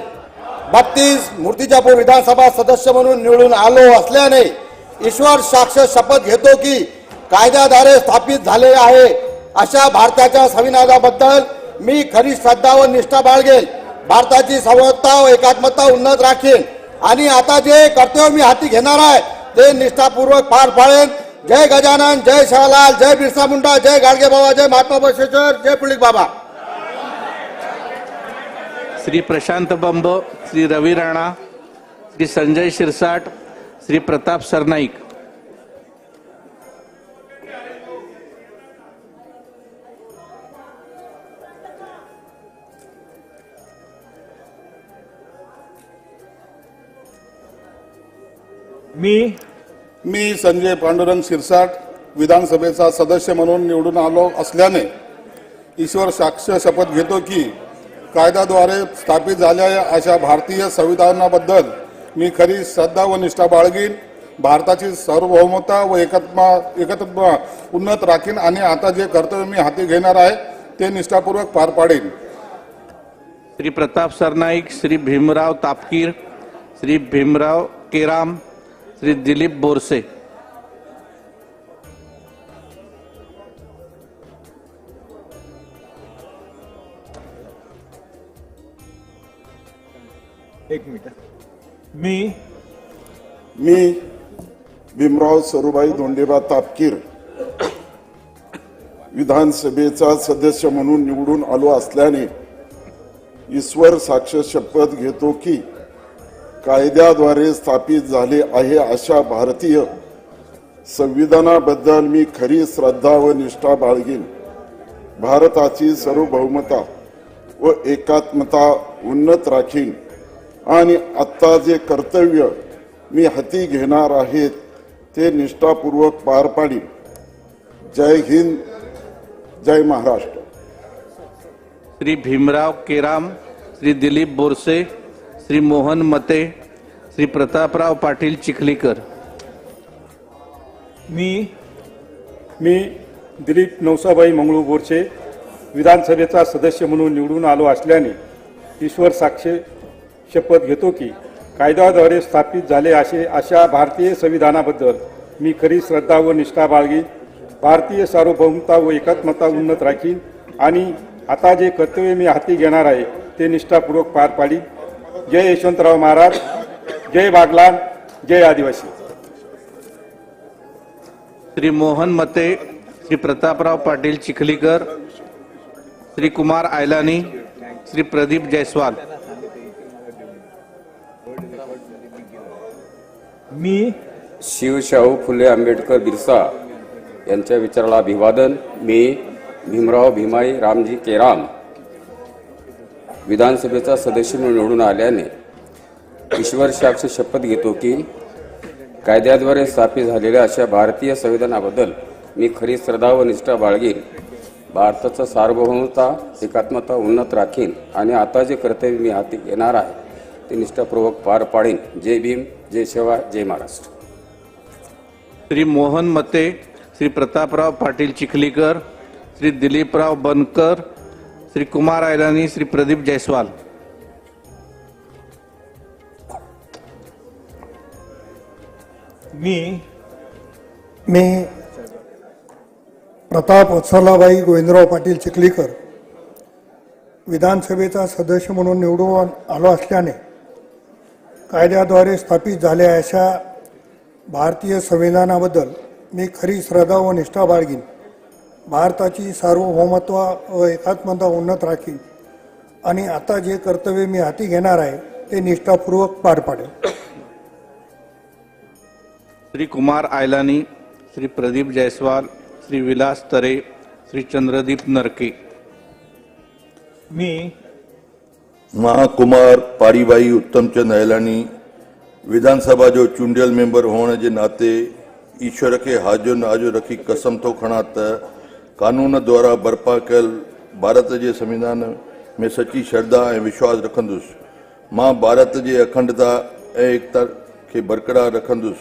32 मूर्तिजापूर विधानसभा सदस्य म्हणून निवडून आलो असल्याने ईश्वर साक्ष शपथ घेतो की कायद्याद्वारे स्थापित झाले आहे अशा भारताच्या संविधानाबद्दल मी खरी श्रद्धा व निष्ठा बाळगेल, भारताची सार्वभौमता व एकात्मता उन्नत राखीन आणि आता जे कर्तव्य मी हाती घेणार आहे ते निष्ठापूर्वक पार पाडेन. जय गजानन, जय शाहलाल, जय बिरसा मुंडा, जय गाडगे बाबा, जय महात्मा बसवेश्वर, जय पुलिक बाबा. श्री प्रशांत बंब, श्री रवी राणा, श्री संजय शिरसाट, श्री प्रताप सरनाईक. मी संजय पांडुरंग शिरसाट विधानसभेचा सदस्य म्हणून निवडून आलो असल्याने ईश्वर साक्ष शपथ घेतो की कायद्याद्वारे स्थापित झालेल्या अशा भारतीय संविधानाबद्दल मी खरी श्रद्धा व निष्ठा बाळगीन, भारताची सार्वभौमता व एकत्मता उन्नत राखीन आणि आता जे कर्तव्य मी हाती घेणार आहे ते निष्ठापूर्वक पार पाडेन. श्री प्रताप सरनाईक, श्री भीमराव तापकीर, श्री भीमराव केराम, श्री दिलीप बोरसे. मी भीमराव सरूबाई धोंडेबा तापकीर विधानसभेचा सदस्य म्हणून निवडून आलो असल्याने ईश्वर साक्ष शपथ घेतो की कायद्याद्वारे स्थापित झाले आहे अशा भारतीय संविधानाबद्दल मी खरी श्रद्धा व निष्ठा बाळगीन, भारताची सार्वभौमता व एकात्मता उन्नत राखीन आणि आता जे कर्तव्य मी हाती घेणार आहे ते निष्ठापूर्वक पार पाडीन. जय हिंद, जय महाराष्ट्र. श्री भीमराव केराम, श्री दिलीप बोरसे, श्री मोहन मते, श्री प्रतापराव पाटील चिखलीकर. मी दिलीप नवसाबाई मंगळू बोरसे विधानसभेचा सदस्य म्हणून निवडून आलो असल्याने ईश्वर साक्ष शपथ घेतो की कायद्याद्वारे स्थापित झाले अशा भारतीय संविधानाबद्दल मी खरी श्रद्धा व निष्ठा बाळगीन, भारतीय सार्वभौमता व एकात्मता उन्नत राखीन आणि आता जे कर्तव्य मी हाती घेणार आहे ते निष्ठापूर्वक पार पाडीन. जय यशवंतराव महाराज, जय बागलान, जय आदिवासी. श्री मोहन मते, श्री प्रतापराव पाटील चिखलीकर, श्री कुमार आयलानी, श्री प्रदीप जयस्वाल. शिवशाहू फुले आंबेडकर बिरसा यांच्या विचाराला अभिवादन. मी भीमराव भीमाई रामजी केराम विधानसभेचा सदस्य म्हणून निवडून आल्याने ईश्वर साक्ष शपथ घेतो की कायद्याद्वारे स्थापित झालेल्या अशा भारतीय संविधानाबद्दल मी खरी श्रद्धा व निष्ठा बाळगीन, भारताचा सार्वभौमता एकात्मता उन्नत राखीन आणि आता जे कर्तव्य मी हाती घेणार आहे ते निष्ठापूर्वक पार पाडीन. जय भीम, जय शिवराय, जय महाराष्ट्र. श्री मोहन मते, श्री प्रतापराव पाटील चिखलीकर, श्री दिलीपराव बनकर, श्री कुमार आयलानी, श्री प्रदीप जयस्वाल. मी प्रताप वत्सलाबाई गोविंदराव पाटील चिखलीकर विधानसभेचा सदस्य म्हणून निवडून आलो असल्याने कायद्याद्वारे स्थापित झालेल्या अशा भारतीय संविधानाबद्दल मी खरी श्रद्धा व निष्ठा बाळगीन, भारताची सार्वभौमत्व व एकात्मता उन्नत राखीन आणि आता जे कर्तव्य मी हाती घेणार आहे ते निष्ठापूर्वक पार पाडेल. श्री कुमार आयलानी, श्री प्रदीप जयस्वाल, श्री विलास तरे, श्री चंद्रदीप नरके. महाकुमार पारीबाई उत्तमचंद आयलानी विधानसभा जो चूंडियल मेंबर होने के नाते ईश्वर के हाजो नाजो रखी कसम तो खणा त कानून द्वारा बर्पा कल भारत के संविधान में सच्ची श्रद्धा और विश्वास रखंदुस. मां भारत के अखंडता और एकता के बरकरार रखंदुस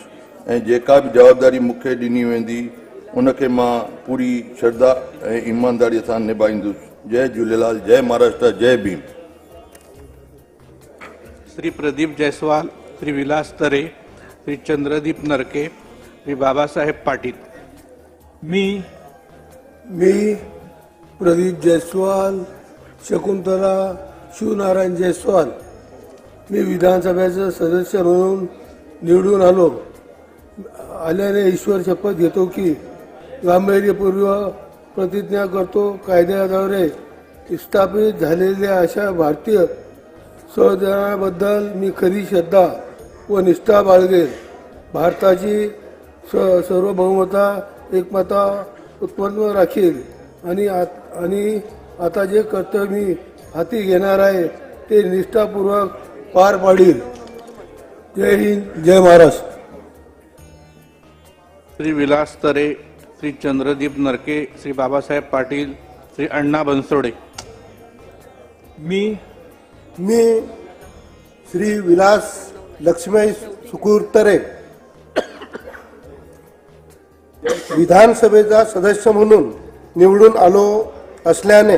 ऐं जेका भी जवाबदारी मूंखे ॾिनी वेंदी उनखे मां पूरी श्रद्धा और ईमानदारी सां निभाईंदुसि. जय झूलेलाल, जय महाराष्ट्र, जय भीम. श्री प्रदीप जयस्वाल, श्री विलास तरे, श्री चंद्रदीप नरके, श्री बाबासाहेब पाटील. मी प्रदीप जयस्वाल, शकुंतला शिवनारायण जयस्वाल, मी विधानसभेचा सदस्य म्हणून निवडून आल्याने ईश्वर शपथ घेतो की गांभीर्यपूर्वक प्रतिज्ञा करतो, कायद्याद्वारे स्थापित झालेल्या अशा भारतीय संविधानाबद्दल मी खरी श्रद्धा व निष्ठा बाळगेल. भारताची सार्वभौमता एकमता उत्पन्न राखील आणि आता जे कर्तव्य मी हाती घेणार आहे ते निष्ठापूर्वक पार पाडील. जय हिंद, जय महाराष्ट्र. श्री विलास तरे, श्री चंद्रदीप नरके, श्री बाबासाहेब पाटील, श्री अण्णा बनसोडे. मी श्री विलास लक्ष्मण सुकुरतरे, विधानसभेचा सदस्य म्हणून निवडून आलो असल्याने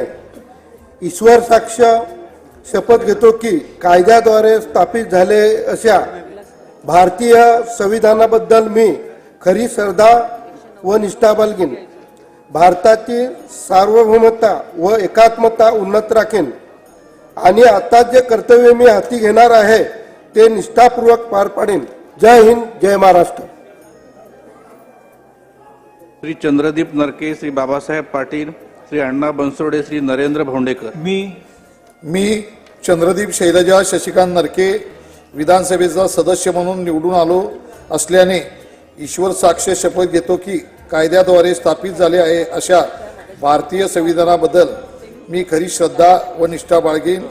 ईश्वर साक्ष शपथ घेतो की कायद्याद्वारे स्थापित झाले अशा भारतीय संविधानाबद्दल मी खरी श्रद्धा व निष्ठा बाळगीन. भारताची सार्वभौमता व एकात्मता उन्नत राखीन आणि आता जे कर्तव्य मी हाती घेणार आहे ते निष्ठापूर्वक पार पाडीन. जय हिंद, जय महाराष्ट्र. श्री चंद्रदीप नरके, श्री बाबासाहेब पाटील, श्री अण्णा बनसोडे, श्री नरेंद्र भोंडेकर. मी चंद्रदीप शैलजा शशिकांत नरके विधानसभेचा सदस्य म्हणून निवडून आलो असल्याने ईश्वर साक्ष शपथ घेतो की कायद्याद्वारे स्थापित झाले आहे अशा भारतीय संविधानाबद्दल मी खरी श्रद्धा व निष्ठा बाळगीन.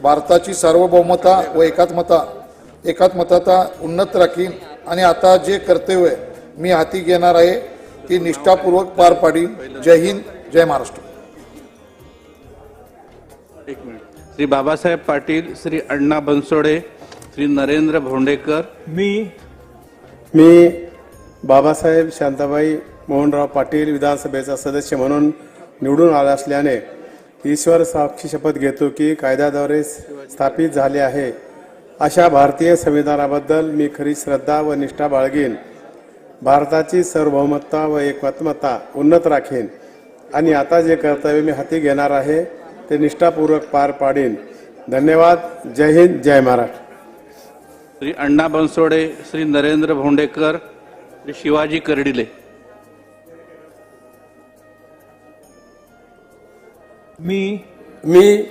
भारताची सार्वभौमता व एकात्मता उन्नत राखीन आणि आता जे कर्तव्य मी हाती घेणार आहे ती निष्ठापूर्वक पार पाडीन. जय हिंद, जय महाराष्ट्र. श्री बाबासाहेब पाटील, श्री अण्णा बनसोडे, श्री नरेंद्र भोंडेकर. मी बाबासाहेब शांताबाई मोहनराव पाटील विधानसभेचा सदस्य म्हणून निवडून आला असल्याने ईश्वर साक्षी शपथ घेतो की कायद्याद्वारे स्थापित झाले आहे अशा भारतीय संविधानाबद्दल मी खरी श्रद्धा व निष्ठा बाळगीन. भारताची सार्वभौमता व एकात्मता उन्नत राखीन आणि आता जे कर्तव्य मी हाती घेणार आहे ते निष्ठापूर्वक पार पाडीन. धन्यवाद. जय हिंद, जय महाराष्ट्र. श्री अण्णा बनसोडे, श्री नरेंद्र भोंडेकर, श्री शिवाजी कर्डिले. मी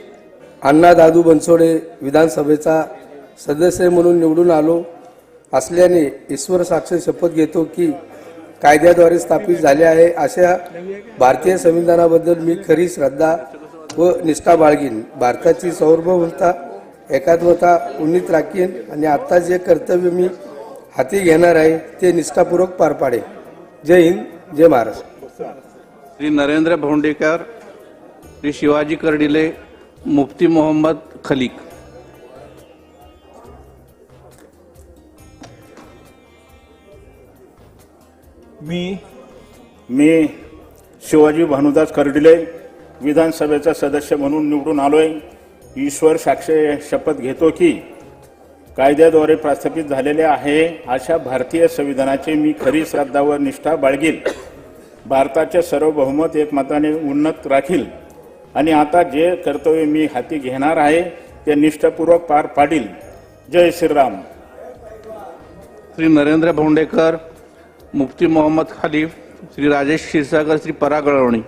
अण्णा दादू बनसोडे विधानसभेचा सदस्य म्हणून निवडून आलो असल्याने ईश्वर साक्ष शपथ घेतो की कायद्याद्वारे स्थापित झाले आहे अशा भारतीय संविधानाबद्दल मी खरी श्रद्धा व निष्ठा बाळगीन. भारताची सार्वभौमता एकात्मता उन्नीत राखीन आणि आता जे कर्तव्य मी हाती घेणार आहे ते निष्ठापूर्वक पार पाडेन. जय हिंद, जय महाराष्ट्र. श्री नरेंद्र भोंडेकर, श्री शिवाजी कर्डिले, मुफ्ती मोहम्मद खलीक. मी शिवाजी भानुदास कर्डिले विधानसभेचा सदस्य म्हणून निवडून आलोय. ईश्वर साक्ष शपथ घेतो की कायद्याद्वारे प्रस्थापित झालेले आहे अशा भारतीय संविधानाची मी खरी श्रद्धा व निष्ठा बाळगील. भारताचे सार्वभौमत एकमताने उन्नत राखील आणि आता जे कर्तव्य मी हाती घेणार आहे ते निष्ठापूर्वक पार पाडील. जय श्रीराम. श्री नरेंद्र भोंडेकर, मुफ्ती मोहम्मद खलीफ, श्री राजेश क्षीरसागर, श्री पराग अळवणी.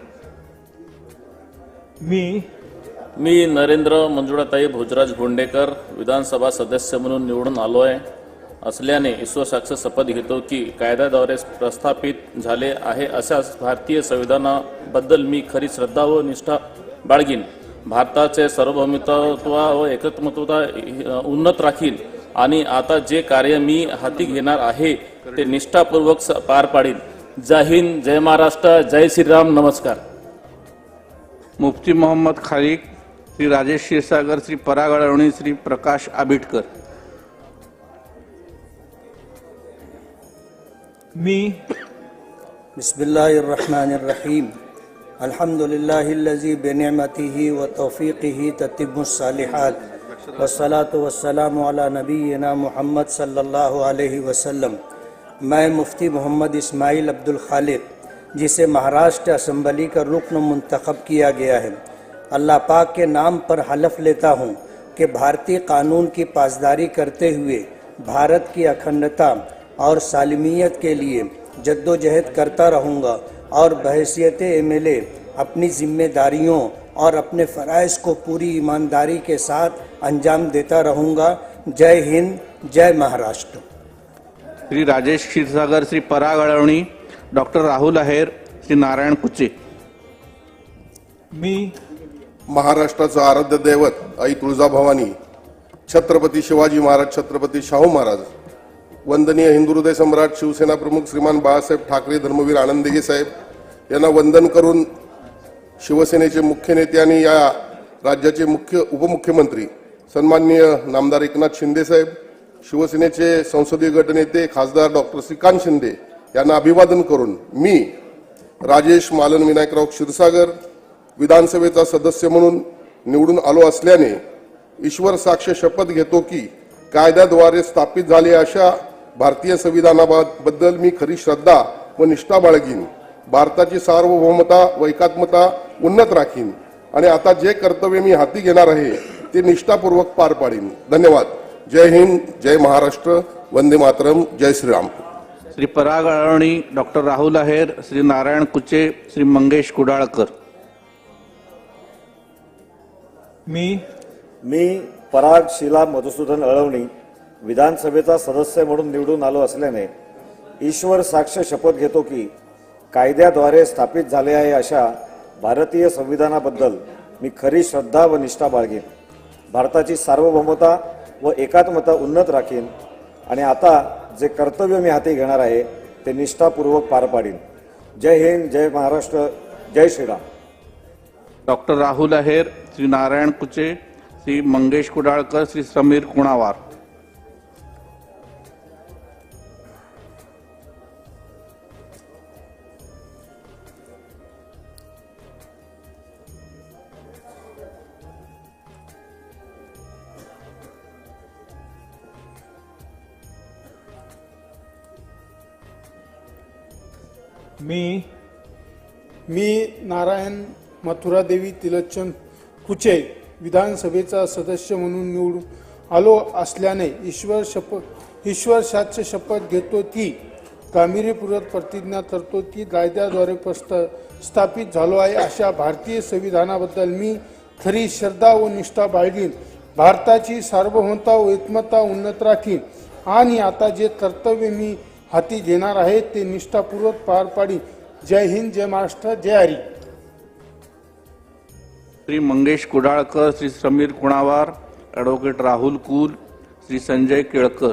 मी नरेंद्र मंजुळाताई भोजराज भोंडेकर विधानसभा सदस्य म्हणून निवडून आलो आहे असल्याने ईश्वर साक्ष शपथ घेतो की कायद्याद्वारे प्रस्थापित झाले आहे अशा भारतीय संविधानाबद्दल मी खरी श्रद्धा व निष्ठा बाळगीन. भारताचे सार्वभौमत्व व एकात्मता उन्नत राखील आणि आता जे कार्य मी हाती घेणार आहे ते निष्ठापूर्वक पार पाडीन. जय हिंद, जय महाराष्ट्र. जय श्रीराम. नमस्कार. मुफ्ती मोहम्मद खालिक, श्री राजेश क्षीरसागर, श्री पराग अळवणी, श्री प्रकाश आबिटकर. बिस्मिल्लाहिर्रहमानिर्रहीम. अल्हम्दुलिल्लाहिल्लज़ी बिनिअमतिही व तौफीक़िही ततिम्मुस सालिहात वस्सलातु वस्सलामु अला नबिय्यिना मुहम्मद सल्लल्लाहु अलैहि वसल्लम. मैं मुफ्ती मोहम्मद इस्माइल अब्दुल खालिक, जिसे महाराष्ट्र असम्बली का रुकन मुंतखब किया गया है, अल्लाह पाक के नाम पर हलफ लेता हूँ कि भारतीय कानून की पासदारी करते हुए भारत की अखंडता और सालमियत के लिए जद्दोजहद करता रहूँगा और बहैसियत एमएलए अपनी जिम्मेदारियों और अपने फ़राइज़ को पूरी ईमानदारी के साथ अंजाम देता रहूँगा। जय हिंद, जय महाराष्ट्र। श्री राजेश क्षीरसागर, श्री पराग अळवणी, डॉक्टर राहुल आहेर, श्री नारायण कुचे। मी महाराष्ट्राचं आराध्य दैवत आई तुळजाभवानी, छत्रपती शिवाजी महाराज, छत्रपती शाहू महाराज, वंदनीय हिंदू हृदय सम्राट शिवसेना प्रमुख श्रीमान बाळासाहेब ठाकरे, धर्मवीर आनंदगे साहेब यांना वंदन करून शिवसेनेचे मुख्य नेते आणि या राज्याचे उपमुख्यमंत्री सन्माननीय नामदार एकनाथ शिंदे साहेब, शिवसेनेचे संसदीय गटनेते खासदार डॉक्टर श्रीकांत शिंदे यांना अभिवादन करून मी राजेश मालन विनायकराव क्षीरसागर विधानसभेचा सदस्य म्हणून निवडून आलो असल्याने ईश्वर साक्ष शपथ घेतो की कायद्याद्वारे स्थापित झाले अशा भारतीय संविधानाबद्दल मी खरी श्रद्धा व निष्ठा बाळगीन, भारताची सार्वभौमता व एकात्मता उन्नत राखीन आणि आता जे कर्तव्य मी हाती घेणार आहे ते निष्ठापूर्वक पार पाडीन। धन्यवाद। जय हिंद, जय महाराष्ट्र, वंदे मातरम, जय श्रीराम। श्री पराग अळवणी, डॉक्टर राहुल आहेर, श्री नारायण कुचे, श्री मंगेश कुडाळकर। मी पराग शीला मधुसूदन अळवणी विधानसभेचा सदस्य म्हणून निवडून आलो असल्याने ईश्वर साक्ष शपथ घेतो की कायद्याद्वारे स्थापित झाले आहे अशा भारतीय संविधानाबद्दल मी खरी श्रद्धा व निष्ठा बाळगीन, भारताची सार्वभौमता व एकात्मता उन्नत राखीन आणि आता जे कर्तव्य मी हाती घेणार आहे ते निष्ठापूर्वक पार पाडीन। जय हिंद, जय महाराष्ट्र, जय श्रीराम। डॉक्टर राहुल आहेर, श्री नारायण कुचे, श्री मंगेश कुडाळकर, श्री समीर कुणावार। मी नारायण मथुरादेवी तिलचंद कुचे विधानसभेचा सदस्य म्हणून निवडून आलो असल्याने ईश्वर साक्ष शपथ घेतो की गांभीर्यपूर्वक प्रतिज्ञा करतो की कायद्याद्वारे स्थापित झालो आहे अशा भारतीय संविधानाबद्दल मी खरी श्रद्धा व निष्ठा बाळगीन, भारताची सार्वभौमता व एकात्मता उन्नत राखीन आणि आता जे कर्तव्य मी हाती घेणार आहे ते निष्ठापूर्वक पार पाडी। जय हिंद, जय महाराष्ट्र, जय हरी। श्री मंगेश कुडाळकर, श्री समीर कुणावार, ॲडव्होकेट राहुल कुल, श्री संजय केळकर।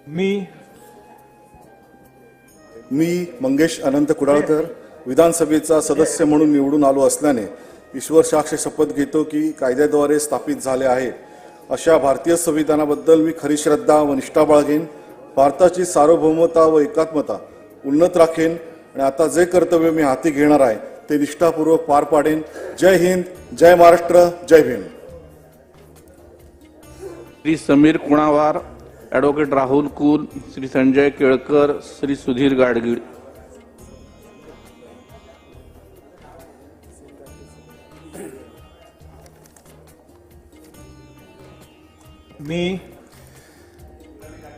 मी मंगेश अनंत कुडाळकर विधानसभेचा सदस्य म्हणून निवडून आलो असल्याने ईश्वर साक्ष शपथ घेतो की कायद्याद्वारे स्थापित झाले आहे अशा भारतीय संविधानाबद्दल मी खरी श्रद्धा व निष्ठा बाळगीन, भारताची सार्वभौमता व एकात्मता उन्नत राखीन आणि आता जे कर्तव्य मी हाती घेणार आहे ते निष्ठापूर्वक पार पाडेन। जय हिंद, जय महाराष्ट्र, जय भीम। श्री समीर कुणावार, ॲडव्होकेट राहुल कुल, श्री संजय केळकर, श्री सुधीर गाडगीळ।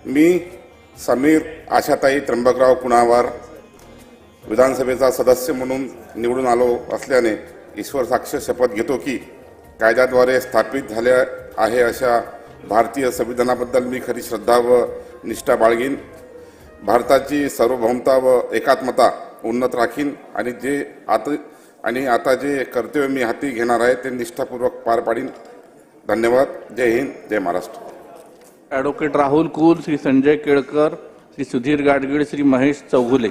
मी समीर आशाताई त्र्यंबकराव कुणावार विधानसभेचा सदस्य म्हणून निवडून आलो असल्याने ईश्वर साक्ष शपथ घेतो की कायद्याद्वारे स्थापित झाले आहे अशा भारतीय संविधानाबद्दल मी खरी श्रद्धा व निष्ठा बाळगीन, भारताची सार्वभौमता व एकात्मता उन्नत राखीन आणि आता जे कर्तव्य मी हाती घेणार आहे ते निष्ठापूर्वक पार पाडीन। धन्यवाद। जय हिंद, जय महाराष्ट्र। ॲडव्होकेट राहुल कुल, श्री संजय केळकर, श्री सुधीर गाडगीळ, श्री महेश चौगुले।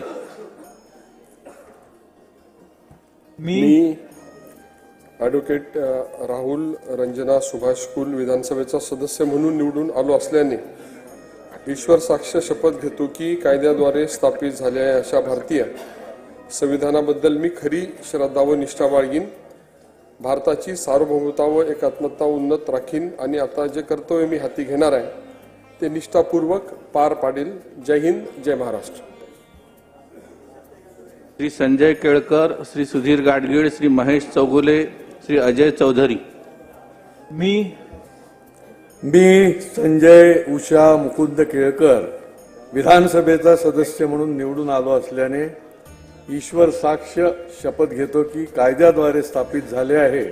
मी ॲडव्होकेट राहुल रंजना सुभाष कुल विधानसभेचा सदस्य म्हणून निवडून आलो असल्याने ईश्वर साक्ष शपथ घेतो की कायद्याद्वारे स्थापित झाले आहे अशा भारतीय संविधानाबद्दल मी खरी श्रद्धा व निष्ठा बाळगीन, भारताची सार्वभौमता व एकात्मता उन्नत राखीन आणि आता जे कर्तव्य मी हाती घेणार आहे ते निष्ठापूर्वक पार पाडील. जय हिंद, जय महाराष्ट्र. श्री संजय केळकर, श्री सुधीर गाडगीळ, श्री महेश चौगुले, श्री अजय चौधरी. मी संजय उषा मुकुंद केळकर विधानसभेचा सदस्य म्हणून निवडून आलो असल्याने ईश्वर साक्ष शपथ घेतो की कायद्याद्वारे स्थापित झाले आहे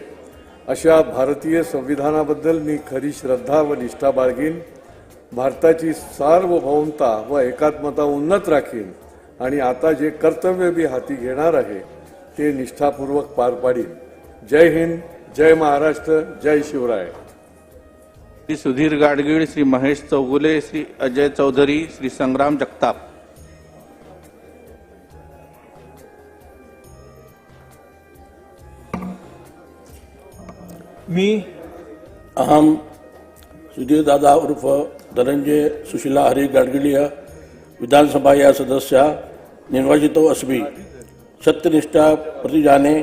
अशा भारतीय संविधानाबद्दल मी खरी श्रद्धा व निष्ठा बाळगीन. भारताची सार्वभौमता व एकात्मता उन्नत राखीन आणि आता जे कर्तव्य मी हाती घेणार आहे ते निष्ठापूर्वक पार पाडीन. जय हिंद, जय महाराष्ट्र, जय शिवराय. श्री सुधीर गाडगीळ, श्री महेश चौगुले, श्री अजय चौधरी, श्री संग्राम जगताप. मी अहम सुधीर दादा उर्फ धनंजय सुशीला हरी गाडगिलिया विधानसभा या सदस्या निर्वाचितो अस्मि. सत्यनिष्ठा प्रतिजाने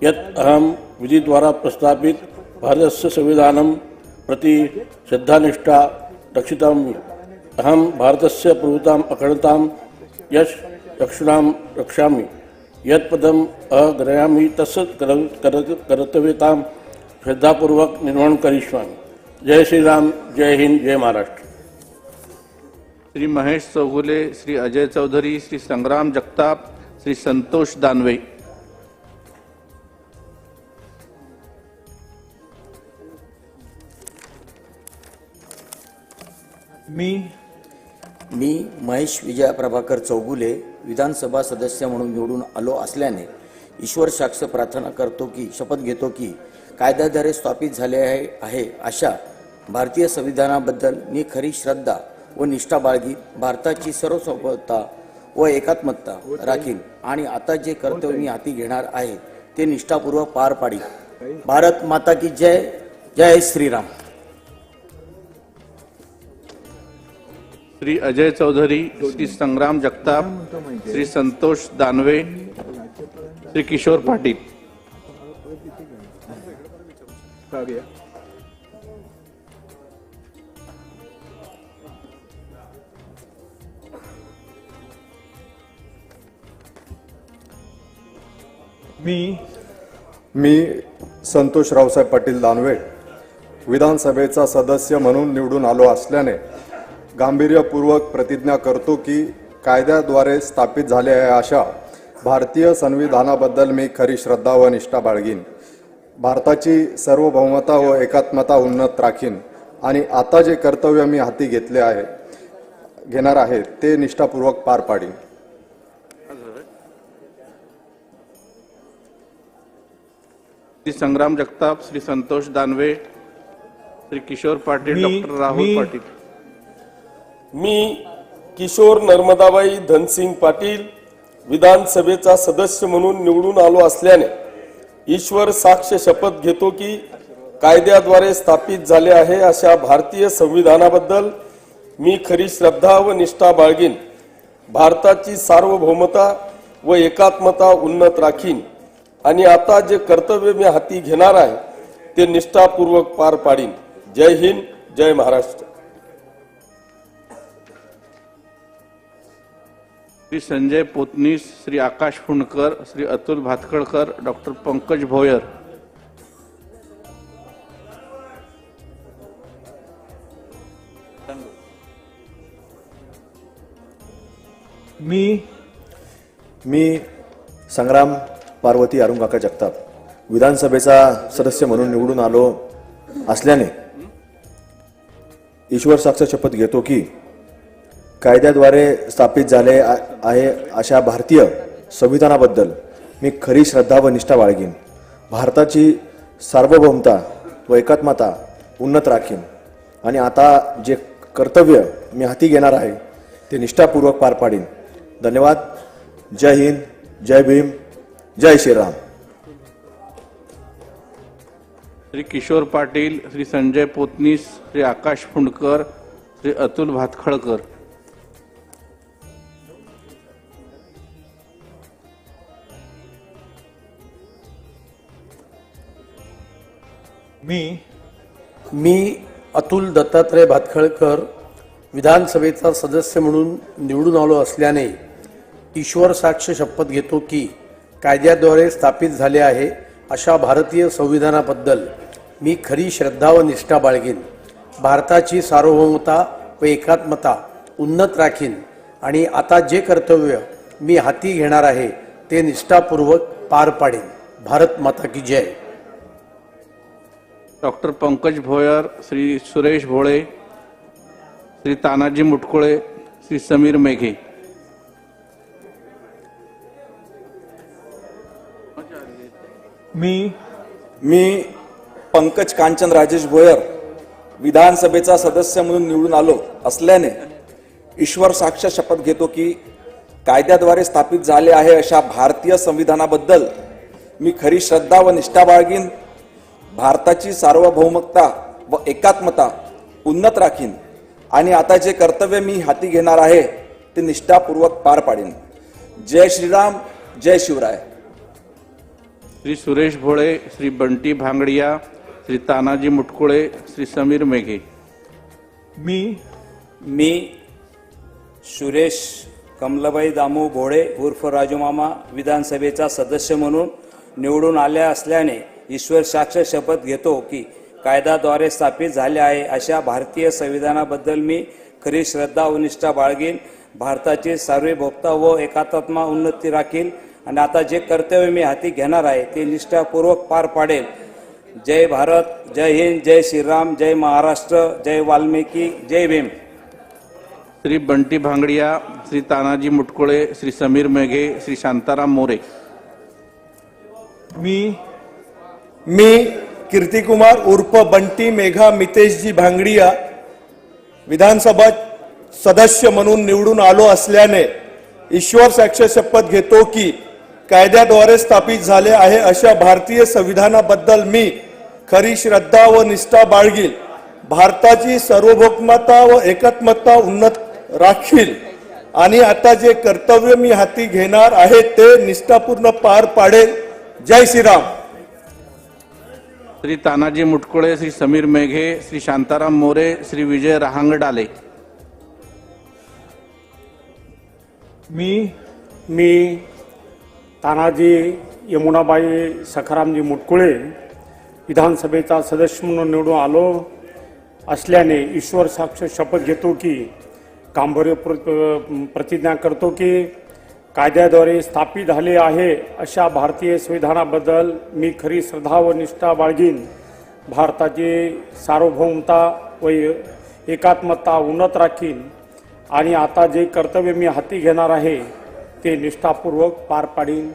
यत् अहम विधि द्वारा प्रस्थापित भारतस्य संविधानं प्रति श्रद्धानिष्ठा रक्षितामि. अहम भारतस्य प्रभुताम् अखण्डतां यश रक्षणां रक्षामि. यत् पदम् अग्रयामि तस्य कर्तव्यतां श्रद्धापूर्वक निर्वहन करिष्यामि. जय श्रीराम, जय हिंद, जय महाराष्ट्र. श्री महेश चौगुले, श्री अजय चौधरी, श्री संग्राम जगताप, श्री संतोष दानवे. मी महेश विजय प्रभाकर चौगुले विधानसभा सदस्य म्हणून निवडून आलो असल्याने ईश्वर साक्ष प्रार्थना करतो की शपथ घेतो की कायद्याद्वारे स्थापित झाले आहे अशा भारतीय संविधानाबद्दल मी खरी श्रद्धा व निष्ठा बाळगी. भारताची सर्वसार्वभौमता व एकात्मता राखीन आणि आता जे कर्तव्य मी हाती घेणार आहे ते निष्ठापूर्वक पार पाडीन. भारत माता की जय. जय श्रीराम. श्री अजय चौधरी, श्री संग्राम जगताप, श्री संतोष दानवे, श्री किशोर पाटील. मी संतोष रावसाहेब पाटील दानवे विधानसभेचा सदस्य म्हणून निवडून आलो असल्याने गांभीर्यपूर्वक प्रतिज्ञा करतो की कायद्याद्वारे स्थापित झाले आहे अशा भारतीय संविधानाबद्दल मी खरी श्रद्धा व निष्ठा बाळगीन. भारताची सार्वभौमता व एकात्मता उन्नत राखीन आणि आता जे कर्तव्य मी हाती घेणार आहे ते निष्ठापूर्वक पार पाडीन. श्री संग्राम जगताप, श्री संतोष दानवे, श्री किशोर पाटील, डॉक्टर राहुल पाटील. मी किशोर नर्मदाबाई धनसिंग पाटील विधानसभेचा सदस्य म्हणून निवडून आलो असल्याने ईश्वर साक्ष शपथ घेतो की कायद्याद्वारे स्थापित झाले आहे अशा भारतीय संविधानाबद्दल मी खरी श्रद्धा व निष्ठा बाळगीन. भारताची सार्वभौमता व एकात्मता उन्नत राखीन आणि आता जे कर्तव्य मी हाती घेणार आहे ते निष्ठापूर्वक पार पाडीन. जय हिंद, जय महाराष्ट्र. श्री संजय पोतनीस, श्री आकाश फुंडकर, श्री अतुल भातखळकर, डॉक्टर पंकज भोयर. मी संग्राम पार्वती अरुणकाका जगताप विधानसभेचा सदस्य म्हणून निवडून आलो असल्याने ईश्वर साक्ष शपथ घेतो की कायद्याद्वारे स्थापित झाले आहे अशा भारतीय संविधानाबद्दल मी खरी श्रद्धा व निष्ठा बाळगीन. भारताची सार्वभौमता व एकात्मता उन्नत राखीन आणि आता जे कर्तव्य मी हाती घेणार आहे ते निष्ठापूर्वक पार पाडीन. धन्यवाद. जय हिंद, जय भीम, जय श्रीराम. श्री किशोर पाटील, श्री संजय पोतनीस, श्री आकाश फुंडकर, श्री अतुल भातखळकर. मी अतुल दत्तात्रय भातखळकर विधानसभेचा सदस्य म्हणून निवडून आलो असल्याने ईश्वर साक्ष शपथ घेतो की कायद्याद्वारे स्थापित झाले आहे अशा भारतीय संविधानाबद्दल मी खरी श्रद्धा व निष्ठा बाळगीन. भारताची सार्वभौमता व एकात्मता उन्नत राखीन आणि आता जे कर्तव्य मी हाती घेणार आहे ते निष्ठापूर्वक पार पाडेन. भारत माता की जय. डॉक्टर पंकज भोयर, श्री सुरेश भोळे, श्री तानाजी मुटकुळे, श्री समीर मेघे. मी पंकज कांचन राजेश भोयर विधानसभेचा सदस्य म्हणून निवडून आलो असल्याने ईश्वर साक्ष शपथ घेतो की कायद्याद्वारे स्थापित झाले आहे अशा भारतीय संविधानाबद्दल मी खरी श्रद्धा व निष्ठा बाळगीन. भारताची सार्वभौमता व एकात्मता उन्नत राखीन आणि आता जे कर्तव्य मी हाती घेणार आहे ते निष्ठापूर्वक पार पाडेन. जय श्रीराम, जय शिवराय. श्री सुरेश भोळे, श्री बंटी भांगडिया, श्री तानाजी मुटकुळे, श्री समीर मेघे. मी सुरेश कमलाबाई दामू भोळे उर्फ राजूमामा विधानसभेचा सदस्य म्हणून निवडून आले असल्याने ईश्वर साक्ष शपथ घेतो की कायद्याद्वारे स्थापित झाले आहे अशा भारतीय संविधानाबद्दल मी खरी श्रद्धा व निष्ठा बाळगीन. भारताची सार्वभौमता व एकात्मता उन्नती राखील आणि आता जे कर्तव्य मी हाती घेणार आहे ते निष्ठापूर्वक पार पाडेल. जय भारत, जय हिंद, जय श्रीराम, जय महाराष्ट्र, जय वाल्मिकी, जय भीम. श्री बंटी भांगडिया, श्री तानाजी मुटकुळे, श्री समीर मेघे, श्री शांताराम मोरे. मी कीर्तिकुमार उर्फ बंटी मेघा मितेशजी भांगडिया विधानसभा सदस्य म्हणून निवडून आलो असल्याने ईश्वर साक्ष शपथ घेतो की कायद्याद्वारे स्थापित झाले आहे अशा भारतीय संविधानाबद्दल मी खरी श्रद्धा व निष्ठा बाळगीन. भारताची सार्वभौमता व एकात्मता उन्नत राखील आणि आता जे कर्तव्य मी हाती घेणार आहे ते निष्ठापूर्ण पार पाडेल. जय श्रीराम. श्री तानाजी मुटकुळे, श्री समीर मेघे, श्री शांताराम मोरे, श्री विजय रहांगडाले. मी तानाजी यमुनाबाई सखारामजी मुटकुळे विधानसभेचा सदस्य म्हणून निवडून आलो असल्याने ईश्वर साक्ष शपथ घेतो की प्रतिज्ञा करतो की कायद्याद्वारे स्थापित झाले आहे अशा भारतीय संविधानाबद्दल मी खरी श्रद्धा व निष्ठा बाळगीन. भारताची सार्वभौमता व एकात्मता उन्नत राखीन आणि आता जे कर्तव्य मी हाती घेणार आहे ते निष्ठापूर्वक पार पाडीन.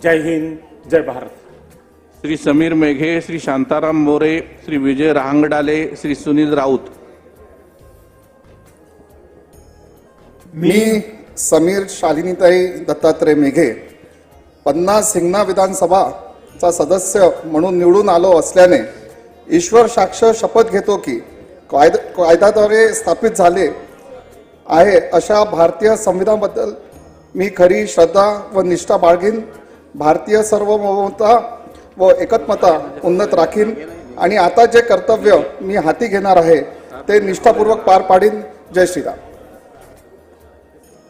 जय हिंद, जय भारत. श्री समीर मेघे, श्री शांताराम मोरे, श्री विजय रहांगडाले, श्री सुनील राऊत. मी समीर शालिनीताई दत्तात्रय मेघे 50 हिंगणा विधानसभाचा सदस्य म्हणून निवडून आलो असल्याने ईश्वर साक्ष शपथ घेतो की कायद्याद्वारे स्थापित झाले आहे अशा भारतीय संविधानाबद्दल मी खरी श्रद्धा व निष्ठा बाळगीन. भारतीय सार्वभौमता व एकात्मता उन्नत राखीन आणि आता जे कर्तव्य मी हाती घेणार आहे ते निष्ठापूर्वक पार पाडीन. जय श्रीराम.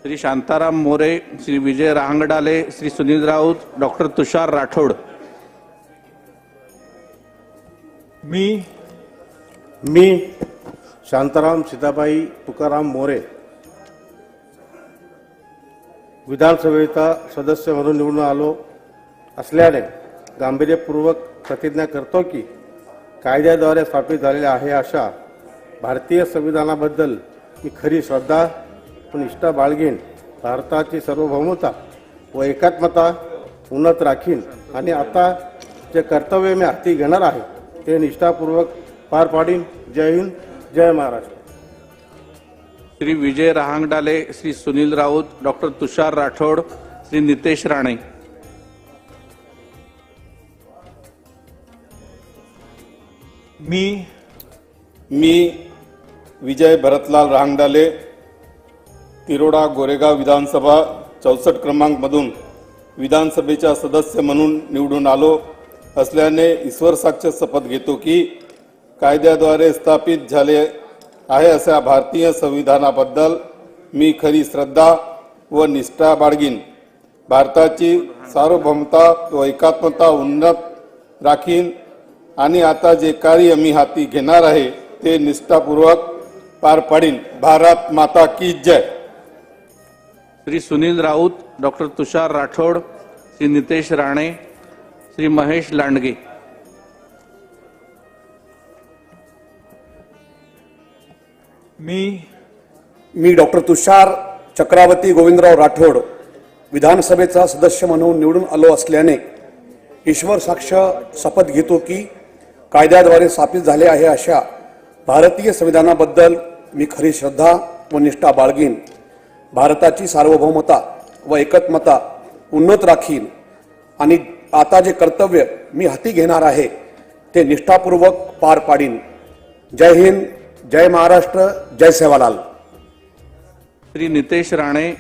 श्री शांताराम मोरे, श्री विजय रहांगडाले, श्री सुनील राऊत, डॉक्टर तुषार राठोड. मी शांताराम सीताबाई तुकाराम मोरे विधानसभेचा सदस्य म्हणून निवडून आलो असल्याने गांभीर्यपूर्वक प्रतिज्ञा करतो की कायद्याद्वारे स्थापित झालेले आहे अशा भारतीय संविधानाबद्दल मी खरी श्रद्धा व निष्ठा बाळगीन. भारताची सार्वभौमता व एकात्मता उन्नत राखीन आणि आता जे कर्तव्य मी हाती घेणार आहे ते निष्ठापूर्वक पार पाडीन. जय हिंद, जय महाराष्ट्र. श्री विजय रहांगडाले, श्री सुनील राऊत, डॉक्टर तुषार राठोड, श्री नितेश राणे. मी विजय भरतलाल रहांगडाले तिरोडा गोरेगाव विधानसभा 64 क्रमांक मधून विधानसभेचा सदस्य म्हणून निवडून आलो असल्याने ईश्वर साक्ष शपथ घेतो की कायद्याद्वारे स्थापित झाले आहे अशा भारतीय संविधानाबद्दल मी खरी श्रद्धा व निष्ठा बाळगीन. भारताची सार्वभौमता व एकात्मता उन्नत राखीन आणि आता जे कार्य मी हाती घेणार आहे ते निष्ठापूर्वक पार पाडीन. भारत माता की जय. श्री सुनील राऊत, डॉक्टर तुषार राठोड, श्री नितेश राणे, श्री महेश लांडगे. मी डॉक्टर तुषार चक्रावती गोविंदराव राठोड विधानसभेचा सदस्य म्हणून निवडून आलो असल्याने ईश्वर साक्ष शपथ घेतो की कायद्याद्वारे स्थापित झाले आहे अशा भारतीय संविधानाबद्दल मी खरी श्रद्धा व निष्ठा बाळगीन. भारताची सार्वभौमता व एकात्मता उन्नत राखीन आणि आता जे कर्तव्य मी हाती घेणार आहे ते निष्ठापूर्वक पार पाडीन. जय हिंद, जय महाराष्ट्र, जय सेवालाल. श्री नितेश राणे,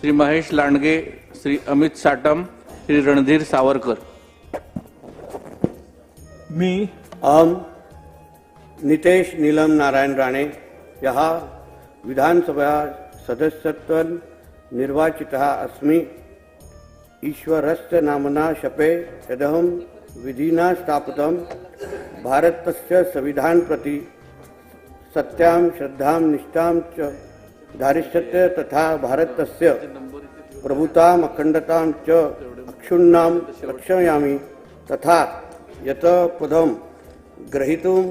श्री महेश लांडगे, श्री अमित साटम, श्री रणधीर सावरकर. अहम नितेश नीलम नारायण राणे यहाँ विधानसभा सदस्यत्व निर्वाचितः अस्मि. ईश्वरस्य नामना शपे यदहं विधिना स्थापितं भारतस्य संविधान प्रति सत्यां श्रद्धां निष्ठां च धारिष्यते तथा भारतस्य प्रभुताम् अखण्डतां च अक्षुण्णां रक्षयामि तथा यत् पदं ग्रहीतुम्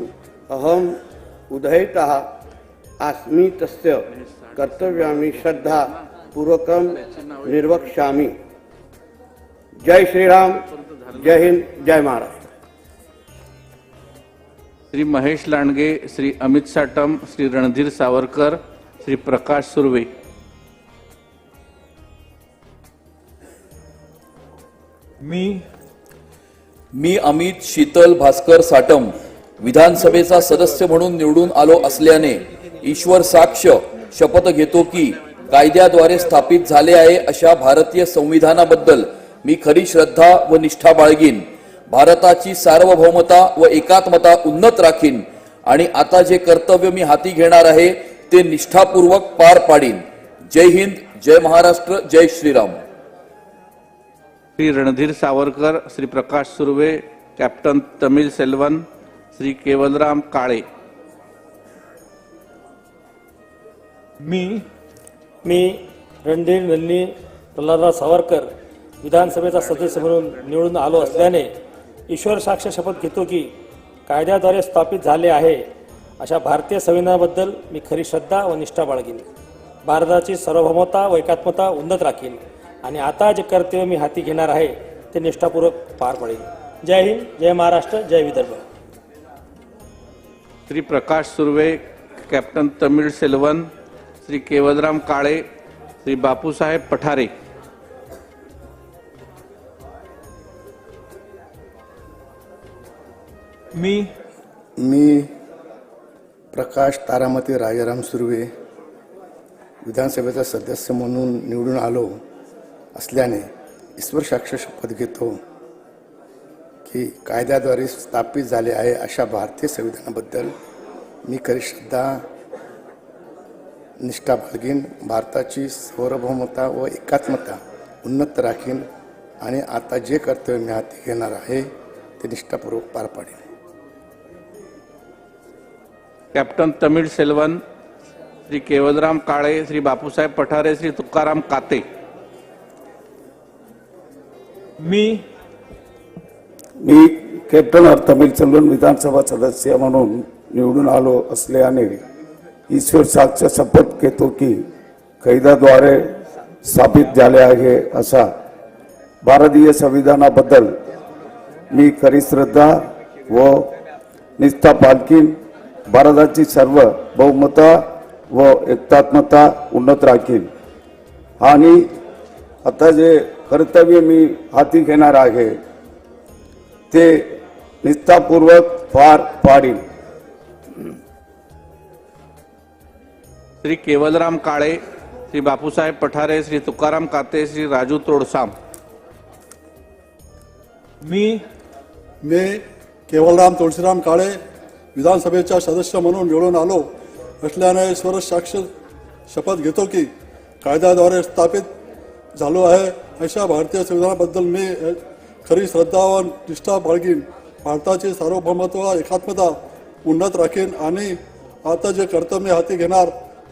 अहम् उदयितः अस्मि तस्य कर्तव्यामि श्रद्धा पूर्वकं निर्वक्ष्यामि. जय श्रीराम, जय हिंद, जय महाराष्ट्र. श्री महेश लांडगे, श्री अमित साटम, श्री रणधीर सावरकर, श्री प्रकाश सुर्वे. मी अमित शीतल भास्कर साटम विधानसभेचा सदस्य म्हणून निवडून आलो असल्याने ईश्वर साक्ष शपथ घेतो की कायद्याद्वारे स्थापित झाले आहे अशा भारतीय संविधानाबद्दल मी खरी श्रद्धा व निष्ठा बाळगीन. भारताची सार्वभौमता व एकात्मता उन्नत राखीन आणि आता जे कर्तव्य मी हाती घेणार आहे ते निष्ठापूर्वक पार पाडीन. जय हिंद, जय महाराष्ट्र, जय श्रीराम. श्री रणधीर सावरकर, श्री प्रकाश सुर्वे, कॅप्टन तमिल सेल्वन, श्री केवलराम काळे. मी रणधीर नल्ली प्रल्हादराव सावरकर विधानसभेचा सदस्य म्हणून निवडून आलो असल्याने ईश्वर साक्ष शपथ घेतो की कायद्याद्वारे स्थापित झाले आहे अशा भारतीय संविधानाबद्दल मी खरी श्रद्धा व निष्ठा बाळगीन. भारताची सार्वभौमता व एकात्मता उन्नत राखीन आणि आता जे कर्तव्य मी हाती घेणार आहे ते निष्ठापूर्वक पार पाडीन. जय हिंद, जय महाराष्ट्र, जय विदर्भ. श्री प्रकाश सुर्वे, कॅप्टन तमिळ सेल्वन, श्री केवलराम काळे, श्री बापूसाहेब पठारे. मी प्रकाश तारामती राजाराम सुर्वे विधानसभेचा सदस्य म्हणून निवडून आलो असल्याने ईश्वर साक्ष शपथ घेतो की कायद्याद्वारे स्थापित झाले आहे अशा भारतीय संविधानाबद्दल मी खरी श्रद्धा निष्ठा बाळगीन. भारताची सार्वभौमता व एकात्मता उन्नत राखीन आणि आता जे कर्तव्य मी हाती घेणार आहे ते निष्ठापूर्वक पार पाडीन. कॅप्टन तमिळ सेल्वन, श्री केवलराम काळे, श्री बापूसाहेब पठारे, श्री तुकाराम काते. मी कॅप्टन तमिळ सेल्वन विधानसभा सदस्य म्हणून निवडून आलो असल्याने ईश्वर साक्ष शपथ घेतो की कायद्याद्वारे स्थापित झाले आहे अशा भारतीय संविधानाबद्दल मी खरी श्रद्धा व निष्ठा बाळगीन. भारताची सार्वभौमता व एकात्मता उन्नत राखीन आणि आता जे कर्तव्य मी हाती घेणार आहे ते निष्ठापूर्वक पार पाडीन. श्री केवलराम काळे, श्री बापूसाहेब पठारे, श्री तुकाराम काते, श्री राजू तोडसाम. मी केवलराम तुळशीराम काळे विधानसभेचा सदस्य म्हणून निवडून आलो असल्याने ईश्वर साक्ष शपथ घेतो की कायद्याद्वारे स्थापित झालो आहे अशा भारतीय संविधानाबद्दल मी खरी श्रद्धा व निष्ठा बाळगीन. भारताचे सार्वभौमत्व एकात्मता उन्नत राखीन आणि आता जे कर्तव्य हाती घेणार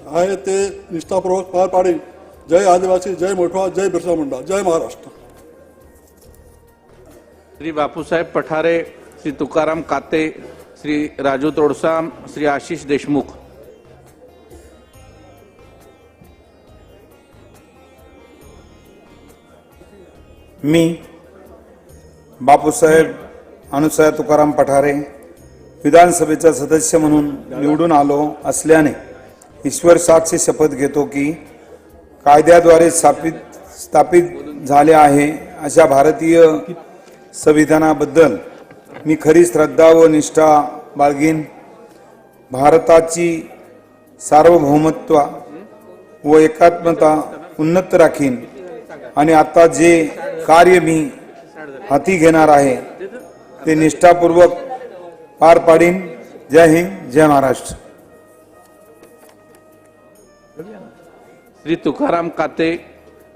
आहे ते निष्ठापूर्वक पार पाडीन. जय आदिवासी, जय मोठवा, जय बिरसा मुंडा, जय महाराष्ट्र. श्री बापूसाहेब पठारे, श्री तुकाराम काते, श्री राजू तोडसाम, श्री आशिष देशमुख. मी बापूसाहेब अनुसाहेब तुकाराम पठारे विधानसभेचा सदस्य म्हणून निवडून आलो असल्याने ईश्वर साक्षी शपथ घेतो की कायद्याद्वारे स्थापित झाले आहे अशा भारतीय संविधानाबद्दल मी खरी श्रद्धा व निष्ठा बाळगीन. भारताची सार्वभौमत्व व एकात्मता उन्नत राखीन आणि आता जे कार्य मी हाती घेणार आहे ते निष्ठापूर्वक पार पाडीन. जय हिंद, जय महाराष्ट्र. श्री तुकाराम काते,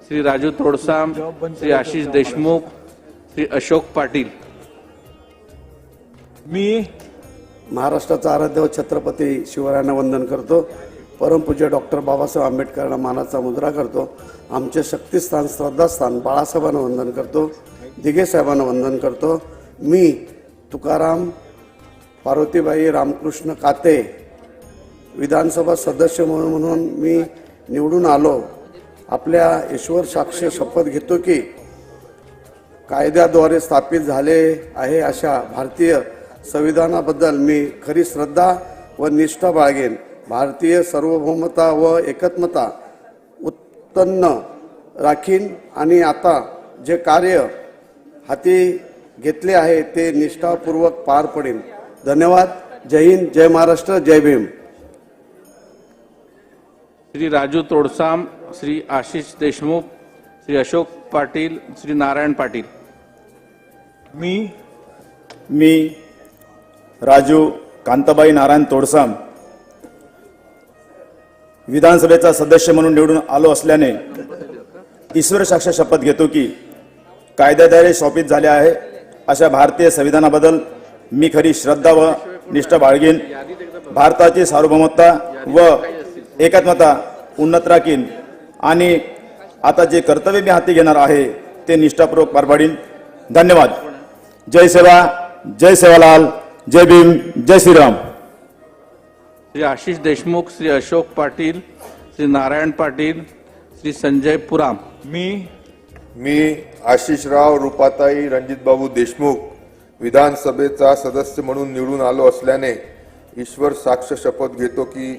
श्री राजू तोडसाम, श्री आशिष देशमुख, श्री अशोक पाटील. मी महाराष्ट्राचा आराध्य व छत्रपती शिवरायांना वंदन करतो. परमपूज्य डॉक्टर बाबासाहेब आंबेडकरांना मानाचा मुद्रा करतो. आमचे शक्तिस्थान श्रद्धास्थान बाळासाहेबांना वंदन करतो. दिघे साहेबांना वंदन करतो. मी तुकाराम पार्वतीबाई रामकृष्ण काते विधानसभा सदस्य म्हणून मी निवडून आलो. आपल्या ईश्वर साक्ष शपथ घेतो की कायद्याद्वारे स्थापित झाले आहे अशा भारतीय संविधानाबद्दल मी खरी श्रद्धा व निष्ठा बाळगेन. भारतीय सार्वभौमता व एकात्मता उत्पन्न राखीन आणि आता जे कार्य हाती घेतले आहे ते निष्ठापूर्वक पार पडेन. धन्यवाद. जय हिंद, जय महाराष्ट्र, जय भीम. श्री राजू तोडसाम, श्री आशिष देशमुख, श्री अशोक पाटील, श्री नारायण पाटील. मी राजू कांताबाई नारायण तोडसाम विधानसभेचा सदस्य म्हणून निवडून आलो असल्याने ईश्वर साक्ष शपथ घेतो की कायद्याद्वारे स्थापित झाले आहे अशा भारतीय संविधानाबद्दल मी खरी श्रद्धा व निष्ठा बाळगीन. भारताची सार्वभौमत्ता व एकात्मता उन्नत राखीन आणि आता जे कर्तव्य मी हाती घेणार आहे ते निष्ठापूर्वक पार पाडीन. धन्यवाद. जय सेवा, जय सेवालाल, जय भीम, जय श्रीराम. श्री आशिष देशमुख, श्री अशोक पाटील, श्री नारायण पाटील, श्री संजय पुराम. मी आशिषराव रूपाताई रणजितबाबू देशमुख विधानसभेचा सदस्य म्हणून निवडून आलो असल्याने ईश्वर साक्ष शपथ घेतो की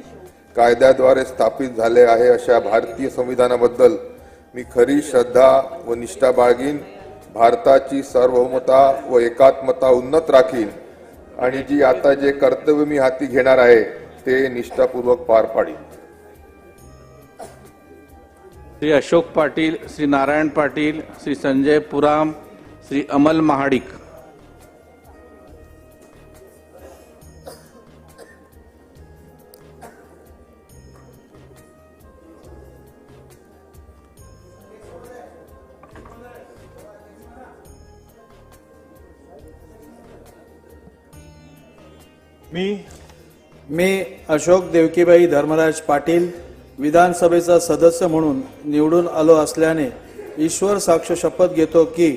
कायद्याद्वारे स्थापित झाले आहे अशा भारतीय संविधानाबद्दल मी खरी श्रद्धा व निष्ठा बाळगीन. भारताची सार्वभौमता व एकात्मता उन्नत राखीन आणि जी आता जे कर्तव्य मी हाती घेणार आहे ते निष्ठापूर्वक पार पाडीन. श्री अशोक पाटील, श्री नारायण पाटील, श्री संजय पुराम, श्री अमल महाडिक. मी अशोक देवकीबाई धर्मराज पाटील विधानसभेचा सदस्य म्हणून निवडून आलो असल्याने ईश्वर साक्ष शपथ घेतो की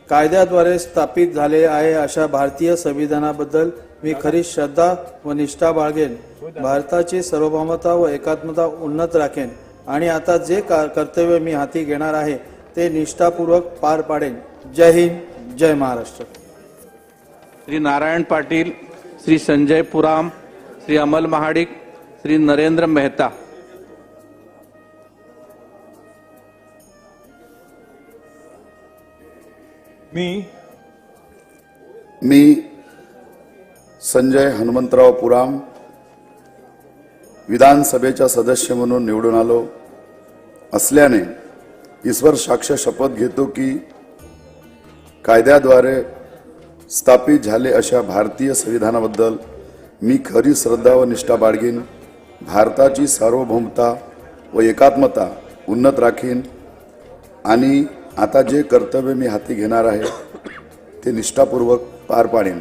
कायद्याद्वारे स्थापित झाले आहे अशा भारतीय संविधानाबद्दल मी खरी श्रद्धा व निष्ठा बाळगेन. भारताची सार्वभौमता व एकात्मता उन्नत राखेन आणि आता जे कर्तव्य मी हाती घेणार आहे ते निष्ठापूर्वक पार पाडेन. जय हिंद, जय महाराष्ट्र. श्री नारायण पाटील, श्री संजय पुराम, श्री अमल महाडिक, श्री नरेंद्र मेहता. मी संजय हनुमंतराव पुराम विधानसभेचा सदस्य म्हणून निवडून आलो असल्याने ईश्वर साक्ष शपथ घेतो की कायद्याद्वारे स्थापित झाले अशा भारतीय संविधानाबद्दल मी खरी श्रद्धा व निष्ठा बाळगीन. भारताची सार्वभौमता व एकात्मता उन्नत राखीन आणि आता जे कर्तव्य मी हाती घेणार आहे ते निष्ठापूर्वक पार पाडीन.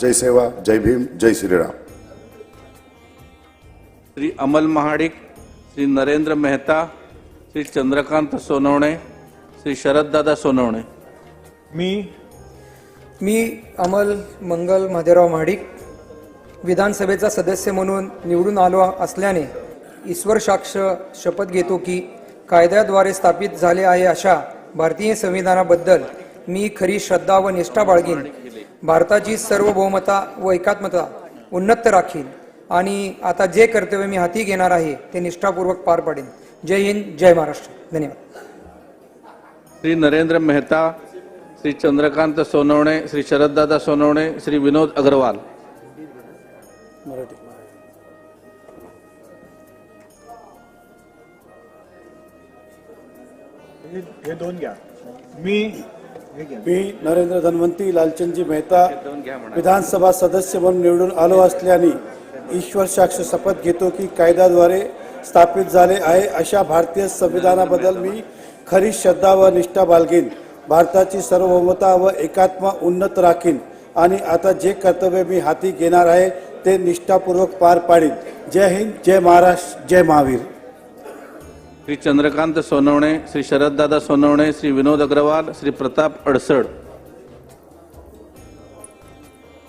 जय सेवा, जय भीम, जय श्रीराम. श्री अमल महाडिक, श्री नरेंद्र मेहता, श्री चंद्रकांत सोनवणे, श्री शरददादा सोनवणे. मी अमल मंगल महादेवराव महाडिक विधानसभेचा सदस्य म्हणून निवडून आलो असल्याने ईश्वर साक्ष शपथ घेतो की कायद्याद्वारे स्थापित झाले आहे अशा भारतीय संविधानाबद्दल मी खरी श्रद्धा व निष्ठा बाळगीन. भारताची सार्वभौमता व एकात्मता उन्नत राखीन आणि आता जे कर्तव्य मी हाती घेणार आहे ते निष्ठापूर्वक पार पाडेन. जय हिंद, जय महाराष्ट्र. धन्यवाद. श्री नरेंद्र मेहता, श्री चंद्रकांत सोनवणे, श्री शरददादा सोनवणे, श्री विनोद अग्रवाल. मी नरेंद्र धन्वंती लालचंदजी मेहता विधानसभा सदस्य म्हणून निवडून आलो असल्याने ईश्वर साक्ष शपथ घेतो की कायद्याद्वारे स्थापित झाले आहे अशा भारतीय संविधानाबद्दल मी खरी श्रद्धा व निष्ठा बाळगीन. भारताची सार्वभौमता व एकात्मा उन्नत राखीन आणि आता जे कर्तव्य मी हाती घेणार आहे ते निष्ठापूर्वक पार पाडीन. जय हिंद, जय महाराष्ट्र, जय महावीर. श्री चंद्रकांत सोनवणे, श्री शरददादा सोनवणे, श्री विनोद अग्रवाल, श्री प्रताप अडसड.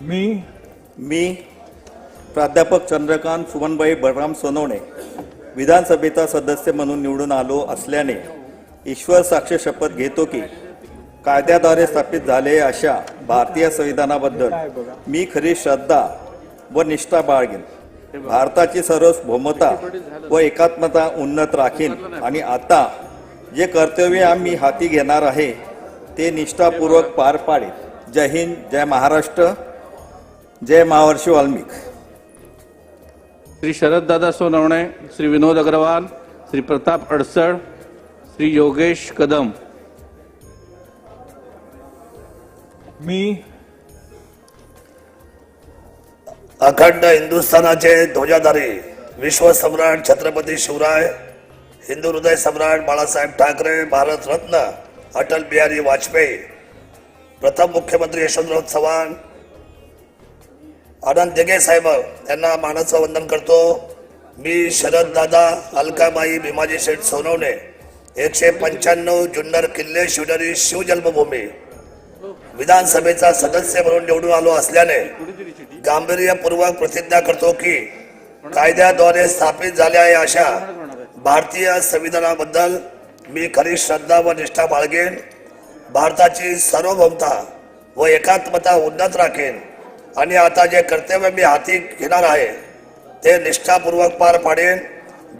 मी प्राध्यापक चंद्रकांत सुमनबाई बळराम सोनवणे विधानसभेचा सदस्य म्हणून निवडून आलो असल्याने ईश्वर साक्ष शपथ घेतो की कायद्याद्वारे स्थापित झाले अशा भारतीय संविधानाबद्दल मी खरी श्रद्धा व निष्ठा बाळगीन. भारताची सार्वभौमता व एकात्मता उन्नत राखीन आणि आता जे कर्तव्य आम्ही हाती घेणार आहे ते निष्ठापूर्वक पार पाडेन. जय हिंद, जय महाराष्ट्र, जय महर्षी वाल्मिक. श्री शरददादा सोनवणे, श्री विनोद अग्रवाल, श्री प्रताप अडसड, श्री योगेश कदम. अखंड हिंदुस्थानाचे ध्वजाधारी विश्वसम्राट छत्रपती शिवराय, हिंदू हृदय सम्राट बाळासाहेब ठाकरे, भारतरत्न अटल बिहारी वाजपेयी, प्रथम मुख्यमंत्री यशवंतराव चव्हाण, आनंद दिघे साहेब यांना मानाचं वंदन करतो. मी शरद दादा अलकाबाई भीमाजी शेठ सोनवणे 195 जुन्नर किल्ले शिवनेरी शिवजन्मभूमी विधानसभेचा सदस्य म्हणून निवडून आलो असल्याने गांभीर्यपूर्वक प्रतिज्ञा करतो की कायद्याद्वारे स्थापित झाले आहे अशा भारतीय संविधानाबद्दल मी खरी श्रद्धा व निष्ठा बाळगेन. भारताची सार्वभौमता व एकात्मता उन्नत राखेन आणि आता जे कर्तव्य मी हाती घेणार आहे ते निष्ठापूर्वक पार पाडेन.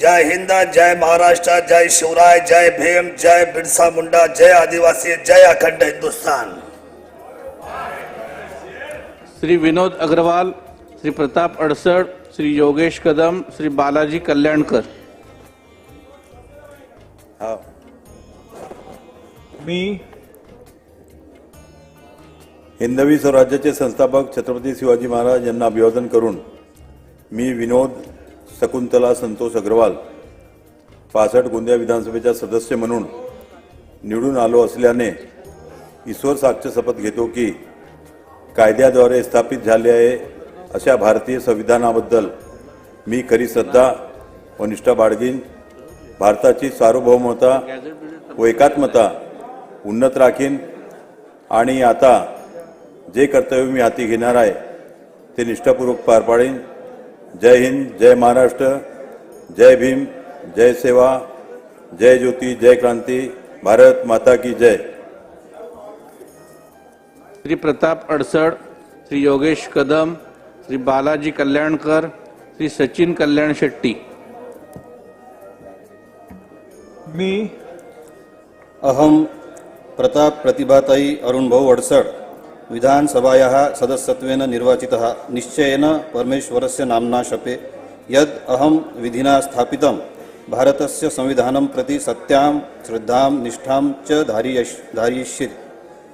जय हिंद, जय महाराष्ट्र, जय शिवराय, जय भीम, जय बिरसा मुंडा, जय आदिवासी, जय अखंड हिंदुस्तान. श्री विनोद अग्रवाल, श्री प्रताप अडसड, श्री योगेश कदम, श्री बालाजी कल्याणकर. हिंदवी स्वराज्याचे संस्थापक छत्रपती शिवाजी महाराज यांना अभिवादन करून मी विनोद शकुंतला संतोष अग्रवाल 65 गोंदिया विधानसभेचा सदस्य म्हणून निवडून आलो असल्याने ईश्वर साक्ष शपथ घेतो की कायद्याद्वारे स्थापित झाले आहे अशा भारतीय संविधानाबद्दल मी खरी श्रद्धा व निष्ठा बाळगीन. भारताची सार्वभौमता व एकात्मता उन्नत राखीन आणि आता जे कर्तव्य मी हाती घेणार आहे ते निष्ठापूर्वक पार पाडेन. जय हिंद, जय महाराष्ट्र, जय भीम, जय सेवा, जय ज्योती, जय क्रांती, भारत माता की जय. श्री प्रताप अडसड, श्री योगेश कदम, श्री बालाजी कल्याणकर, श्री सचिन कल्याण शेट्टी. अहम प्रताप प्रतिभाताई अरुणभाऊ अडसड विधानसभायाः सदस्यत्वेन निर्वाचितः निश्चयेन परमेश्वरस्य नाम्ना शपे यद् अहं विधिना स्थापितं भारतस्य संविधानं प्रति सत्यां श्रद्धां निष्ठां च धारयिष्ये.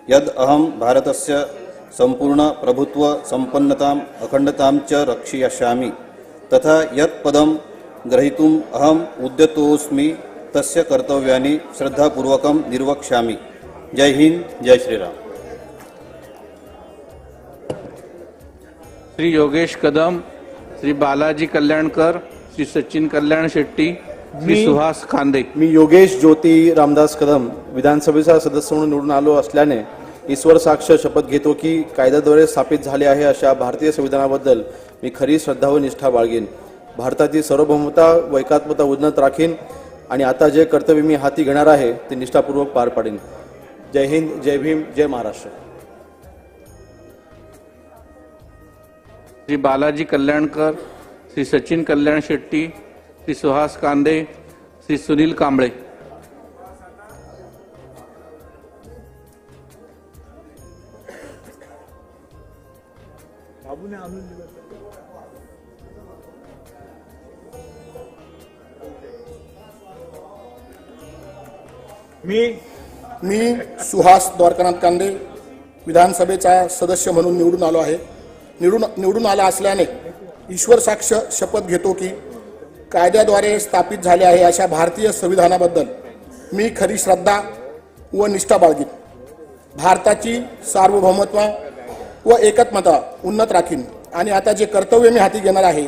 यद् अहं भारतस्य संपूर्ण प्रभुत्व संपन्नताम् अखंडतां च रक्षयिष्यामि तथा यत् पदं ग्रहीतुम् अहम् उद्यतोऽस्मि तस्य कर्तव्यानि श्रद्धापूर्वकं निर्वक्ष्यामि। जय हिंद, जय श्रीराम। श्री योगेश कदम, श्री बालाजी कल्याणकर, श्री सचिन कल्याण शेट्टी, श्री सुहास खांदे। मी योगेश ज्योती रामदास कदम विधानसभेचा सदस्य म्हणून निवडून आलो असल्याने ईश्वर साक्ष शपथ घेतो की कायद्याद्वारे स्थापित झाले आहे अशा भारतीय संविधानाबद्दल मी खरी श्रद्धा व निष्ठा बाळगेन, भारताची सार्वभौमता व एकात्मता उन्नत राखीन आणि आता जे कर्तव्य मी हाती घेणार आहे ते निष्ठापूर्वक पार पाडेन। जय हिंद, जय भीम, जय महाराष्ट्र। श्री बालाजी कल्याणकर, श्री सचिन कल्याण शेट्टी, श्री सुहास कांदे, श्री सुनील कांबळे। मी सुहास द्वारकानाथ कांदे विधानसभेचा सदस्य म्हणून निवडून आलो आहे। निवडून आला असल्याने ईश्वर साक्ष शपथ घेतो की कायद्याद्वारे स्थापित झाले आहे अशा भारतीय संविधानाबद्दल मी खरी श्रद्धा व निष्ठा बाळगीन, भारताची सार्वभौमत्व व एकात्मता उन्नत राखीन आणि आता जे कर्तव्य मी हाती घेणार आहे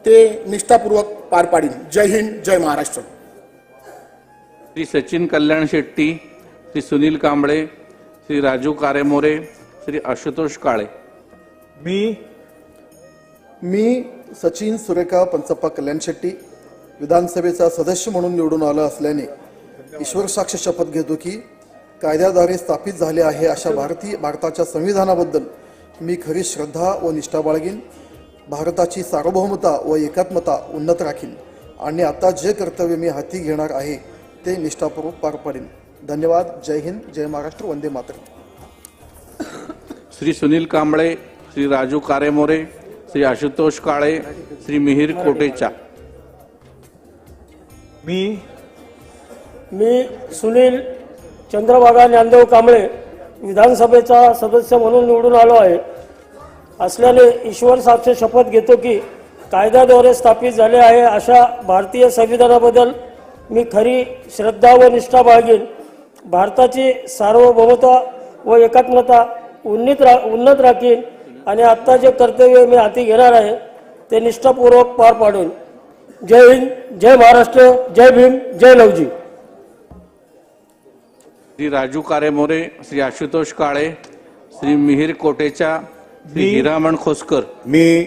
ते निष्ठापूर्वक पार पाडीन। जय हिंद, जय महाराष्ट्र। श्री सचिन कल्याण शेट्टी, श्री सुनील कांबळे, श्री राजू कारेमोरे, श्री आशुतोष काळे। मी सचिन सुरेखा पंचप्पा कल्याण शेट्टी विधानसभेचा सदस्य म्हणून निवडून आलो असल्याने ईश्वर साक्ष शपथ घेतो की कायद्याद्वारे स्थापित झाले आहे अशा भारताच्या संविधानाबद्दल मी खरी श्रद्धा व निष्ठा बाळगीन, भारताची सार्वभौमता व एकात्मता उन्नत राखीन आणि आता जे कर्तव्य मी हाती घेणार आहे ते निष्ठापूर्वक पार पाडेन। धन्यवाद। जय हिंद, जय महाराष्ट्र, वंदे मातरम। श्री सुनील कांबळे, श्री राजू कारेमोरे, श्री आशुतोष काळे, श्री मिहिर कोटेचा। मी सुनील चंद्रभागा ज्ञानदेव कांबळे विधानसभेचा सदस्य म्हणून निवडून आलो आहे असल्याने ईश्वर साक्ष शपथ घेतो की कायद्याद्वारे स्थापित झाले आहे अशा भारतीय संविधानाबद्दल मी खरी श्रद्धा व निष्ठा बाळगीन, भारताची सार्वभौमता व एकात्मता उन्नत राखीन आणि आता जे कर्तव्य मी हाती घेणार आहे ते निष्ठापूर्वक पार पाडून। जय हिंद, जय महाराष्ट्र, जय भीम, जय लवजी। श्री राजू कारेमोरे, श्री आशुतोष काळे, श्री मिहिर कोटेचा, श्री हिरामण खोसकर। मी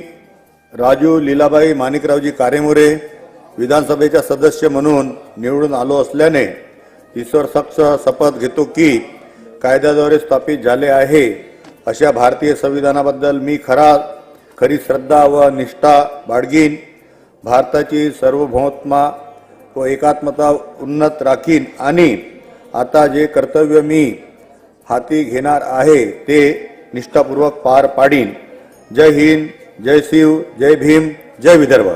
राजू लीलाबाई माणिकरावजी कारेमोरे विधानसभेचा सदस्य म्हणून निवडून आलो असल्याने ईश्वर साक्ष शपथ घेतो की कायद्याद्वारे स्थापित झाले आहे अशा भारतीय संविधानाबद्दल मी खरी श्रद्धा व निष्ठा बाळगीन, भारताची सार्वभौमता व एकात्मता उन्नत राखीन आणि आता जे कर्तव्य मी हाती घेणार आहे ते निष्ठापूर्वक पार पाडीन। जय हिंद, जय शिव, जय भीम, जय विदर्भ।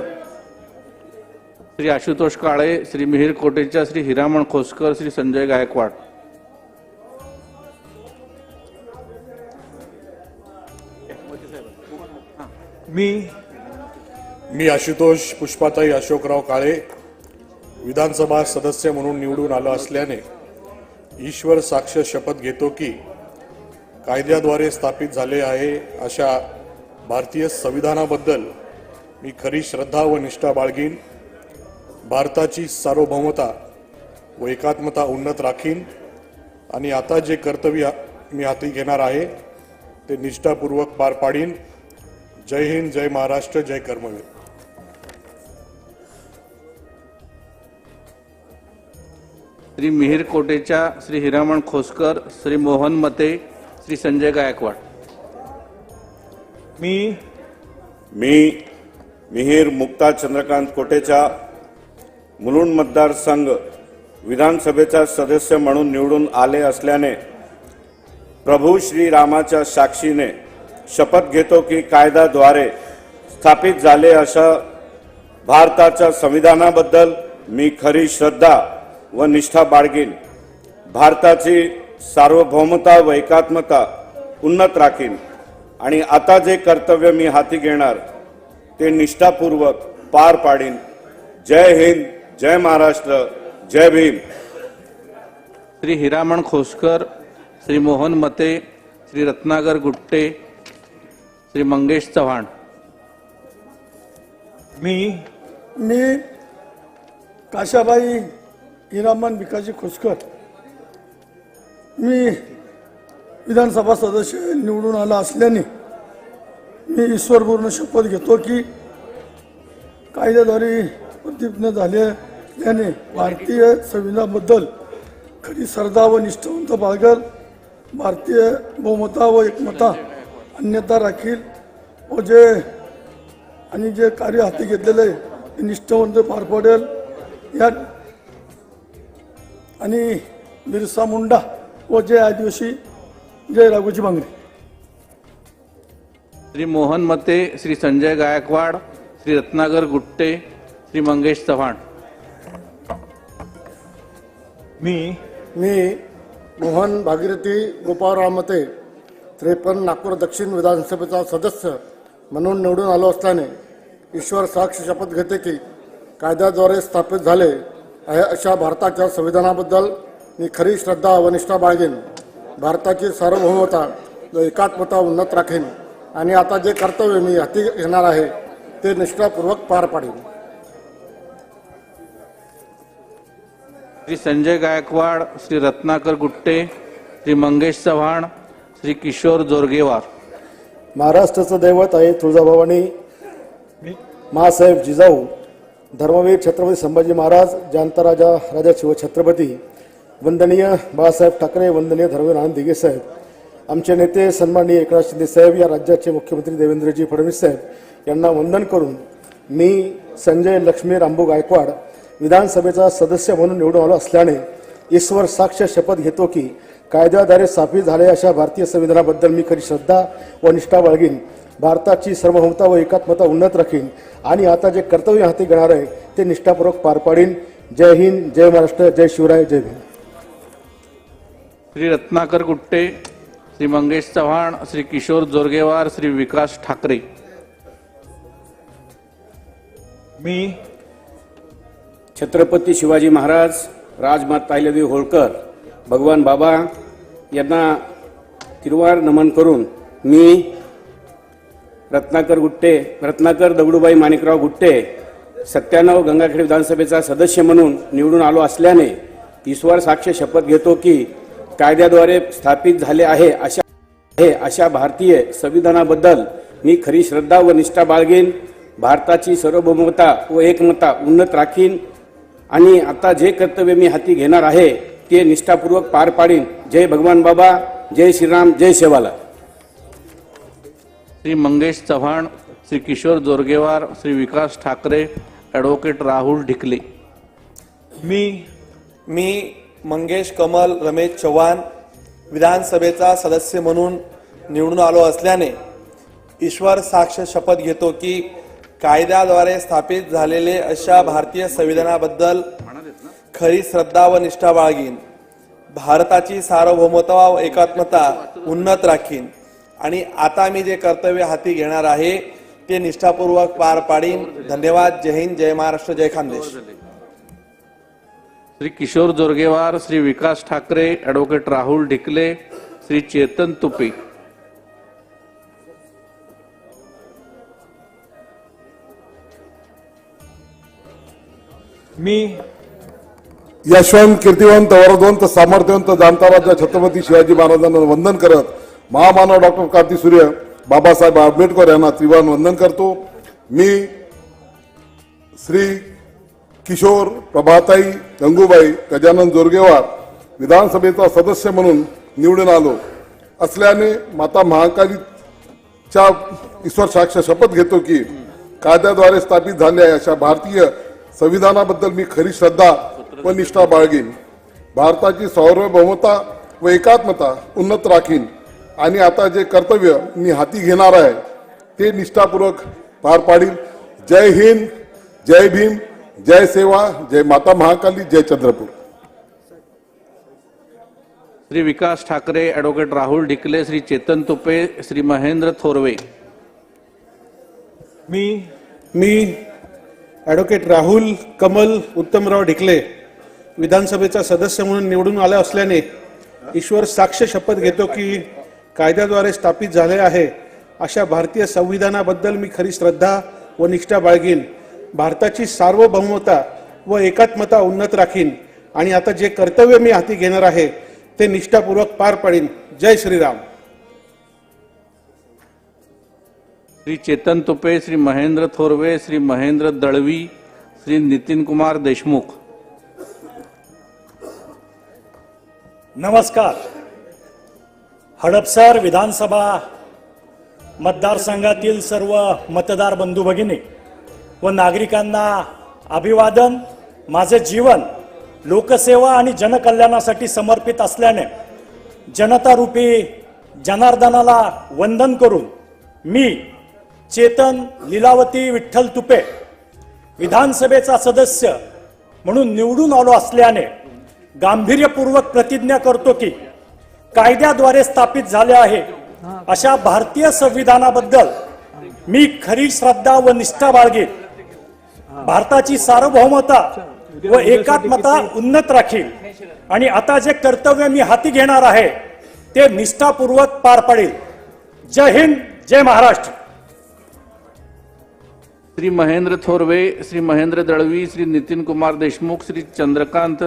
श्री आशुतोष काळे, श्री मिहिर कोटेचा, श्री हिरामण खोसकर, श्री संजय गायकवाड। मी आशुतोष पुष्पाताई अशोकराव काळे विधानसभा सदस्य म्हणून निवडून आलो असल्याने ईश्वर साक्ष शपथ घेतो की कायद्याद्वारे स्थापित झाले आहे अशा भारतीय संविधानाबद्दल मी खरी श्रद्धा व निष्ठा बाळगीन, भारताची सार्वभौमता व एकात्मता उन्नत राखीन आणि आता जे कर्तव्य मी हाती घेणार आहे ते निष्ठापूर्वक पार पाडीन। जय हिंद, जय महाराष्ट्र, जय कर्मवीर। श्री मिहिर कोटेचा, श्री हिरामण खोसकर, श्री मोहन मते, श्री संजय गायकवाड। मी मिहिर मुक्ता चंद्रकांत कोटेचा मुलुंड मतदारसंघ विधानसभेचा सदस्य म्हणून निवडून आले असल्याने प्रभू श्री रामाच्या साक्षीने शपथ घेतो की कायद्याद्वारे स्थापित झाले अशा भारताच्या संविधानाबद्दल मी खरी श्रद्धा व निष्ठा बाळगीन, भारताची सार्वभौमता व एकात्मता उन्नत राखीन आणि आता जे कर्तव्य मी हाती घेणार ते निष्ठापूर्वक पार पाडीन. जय हिंद, जय महाराष्ट्र, जय भीम. श्री हिरामण खोसकर, श्री मोहन मते, श्री रत्नाकर गुट्टे, श्री मंगेश चव्हाण. मी काशाबाई हिरामण भिकाजी खोसकर, मी विधानसभा सदस्य निवडून आला असल्याने मी ईश्वरपूर्ण शपथ घेतो की कायद्याद्वारे प्रतिज्ञा झाल्याने भारतीय संविधानाबद्दल खरी श्रद्धा व निष्ठावंत बाळगल, भारतीय बहुमता व एकमता अन्यथा राखील व जे कार्य हाती घेतलेलं आहे ते निष्ठावंत पार पडेल. यात आणि बिरसा मुंडा व जय आदिवासी, जय राघोजी भांगरे. श्री मोहन मते, श्री संजय गायकवाड, श्री रत्नाकर गुट्टे, श्री मंगेश चव्हाण. मी मोहन भागीरथी गोपाळराव मते 53 नागपूर दक्षिण विधानसभेचा सदस्य म्हणून निवडून आलो असल्याने ईश्वर साक्ष शपथ घेते की कायद्याद्वारे स्थापित झाले आहे अशा भारताच्या संविधानाबद्दल मी खरी श्रद्धा व निष्ठा बाळगेन, भारताची सार्वभौमता व एकात्मता उन्नत राखेन आणि आता जे कर्तव्य मी हाती घेणार आहे ते निष्ठापूर्वक पार पाडेन. श्री संजय गायकवाड, श्री रत्नाकर गुट्टे, श्री मंगेश चव्हाण, श्री किशोर जोरगेवार. महाराष्ट्राचं दैवत आहे तुळजाभवानी मासाहेब जिजाऊ, धर्मवीर छत्रपती संभाजी महाराज, जांताराजा राजा शिवछत्रपती, वंदनीय बाळासाहेब ठाकरे, वंदनीय धर्मवीर आनंद दिघे साहेब, आमचे नेते सन्माननीय एकनाथ शिंदे साहेब, या राज्याचे मुख्यमंत्री देवेंद्रजी फडणवीस साहेब यांना वंदन करून मी संजय लक्ष्मी रामबू गायकवाड विधानसभेचा सदस्य म्हणून निवडून आलो असल्याने ईश्वर साक्ष शपथ घेतो की कायद्याद्वारे स्थापित झालेल्या अशा भारतीय संविधानाबद्दल मी खरी श्रद्धा व निष्ठा बाळगीन, भारताची सार्वभौमता व एकात्मता उन्नत राखीन आणि आता जे कर्तव्य हाती घेणार आहे ते निष्ठापूर्वक पार पाडीन. जय हिंद, जय महाराष्ट्र, जय शिवराय, जय भीम. श्री रत्नाकर गुट्टे, श्री मंगेश चव्हाण, श्री किशोर जोरगेवार, श्री विकास ठाकरे. मी छत्रपती शिवाजी महाराज, राजमाता अहिल्यादेवी होळकर, भगवान बाबा यांना तिरवार नमन करून मी रत्नाकर दगडूबाई माणिकराव गुट्टे 97 गंगाखेड विधानसभेचा सदस्य म्हणून निवडून आलो असल्याने ईश्वर साक्ष शपथ घेतो की कायद्याद्वारे स्थापित झाले आहे अशा भारतीय संविधानाबद्दल मी खरी श्रद्धा व निष्ठा बाळगेन, भारताची सार्वभौमता व एकमता उन्नत राखीन आणि आता जे कर्तव्य मी हाती घेणार आहे ते निष्ठापूर्वक पार पाडीन. जय भगवान बाबा, जय श्रीराम, जय सेवाला. श्री मंगेश चव्हाण, श्री किशोर जोरगेवार, श्री विकास ठाकरे, ॲडव्होकेट राहुल ढिकले. मी मंगेश कमल रमेश चव्हाण विधानसभेचा सदस्य म्हणून निवडून आलो असल्याने ईश्वर साक्ष शपथ घेतो की कायद्याद्वारे स्थापित झालेले अशा भारतीय संविधानाबद्दल खरी श्रद्धा व निष्ठा बाळगीन, भारताची सार्वभौमता व एकात्मता उन्नत राखीन आणि आता मी जे कर्तव्य हाती घेणार आहे ते निष्ठापूर्वक पार पाडीन. धन्यवाद. जय हिंद, जय महाराष्ट्र, जय खानदेश. श्री किशोर जोरगेवार, श्री विकास ठाकरे, ॲडव्होकेट राहुल ढिकले, श्री चेतन तुपे. मी यशवंत, कीर्तिवंत, वरदवंत, सामर्थ्यवंत जांताराजा छत्रपती शिवाजी महाराजांना वंदन करत महामानव डॉक्टर कार्तिसूर्य बाबासाहेब आंबेडकर यांना त्रिवार वंदन करतो. मी श्री किशोर प्रभाताई गंगूबाई गजानन जोरगेवार विधानसभेचा सदस्य म्हणून निवडून आलो असल्याने माता महाकालीच्या ईश्वर साक्ष शपथ घेतो की कायद्याद्वारे स्थापित झालेल्या अशा भारतीय संविधानाबद्दल मी खरी श्रद्धा व निष्ठा बाळगीन, भारताची सार्वभौमता व एकात्मता उन्नत राखीन आणि आता जे कर्तव्य मी हाती घेणार आहे ते निष्ठापूर्वक पार पाडील. जय हिंद, जय भीम, जय सेवा, जय माता महाकाली, जय चंद्रपूर. श्री विकास ठाकरे, ॲडव्होकेट राहुल ढिकले, श्री चेतन तुपे, श्री महेंद्र थोरवे. मी ॲडव्होकेट राहुल कमल उत्तमराव ढिकले विधानसभेचा सदस्य म्हणून निवडून आले असल्याने ईश्वर साक्ष शपथ घेतो की कायद्याद्वारे स्थापित झाले आहे अशा भारतीय संविधानाबद्दल मी खरी श्रद्धा व निष्ठा बाळगीन. भारताची सार्वभौमता व एकात्मता उन्नत राखीन आणि आता जे कर्तव्य मी हाती घेणार आहे ते निष्ठापूर्वक पार पाडीन. जय श्रीराम. श्री चेतन तुपे, श्री महेंद्र थोरवे, श्री महेंद्र दळवी, श्री नितीन कुमार देशमुख. नमस्कार. हडपसर विधानसभा मतदारसंघातील सर्व मतदार बंधू भगिनी व नागरिकांना अभिवादन. माझे जीवन लोकसेवा आणि जनकल्याणासाठी समर्पित असल्याने जनता रूपी जनार्दनाला वंदन करून मी चेतन लीलावती विठ्ठल तुपे विधानसभेचा सदस्य म्हणून निवडून आलो असल्याने गांभीर्यपूर्वक प्रतिज्ञा करतो की कायद्याद्वारे स्थापित झाले आहे अशा भारतीय संविधानाबद्दल मी खरी श्रद्धा व निष्ठा बाळगीन. भारताची सार्वभौमता व एकात्मता उन्नत राखील आणि आता जे कर्तव्य मी हाती घेणार आहे ते निष्ठापूर्वक पार पाडील. जय हिंद, जय महाराष्ट्र. श्री महेंद्र थोरवे, श्री महेंद्र दळवी, श्री नितीन कुमार देशमुख, श्री चंद्रकांत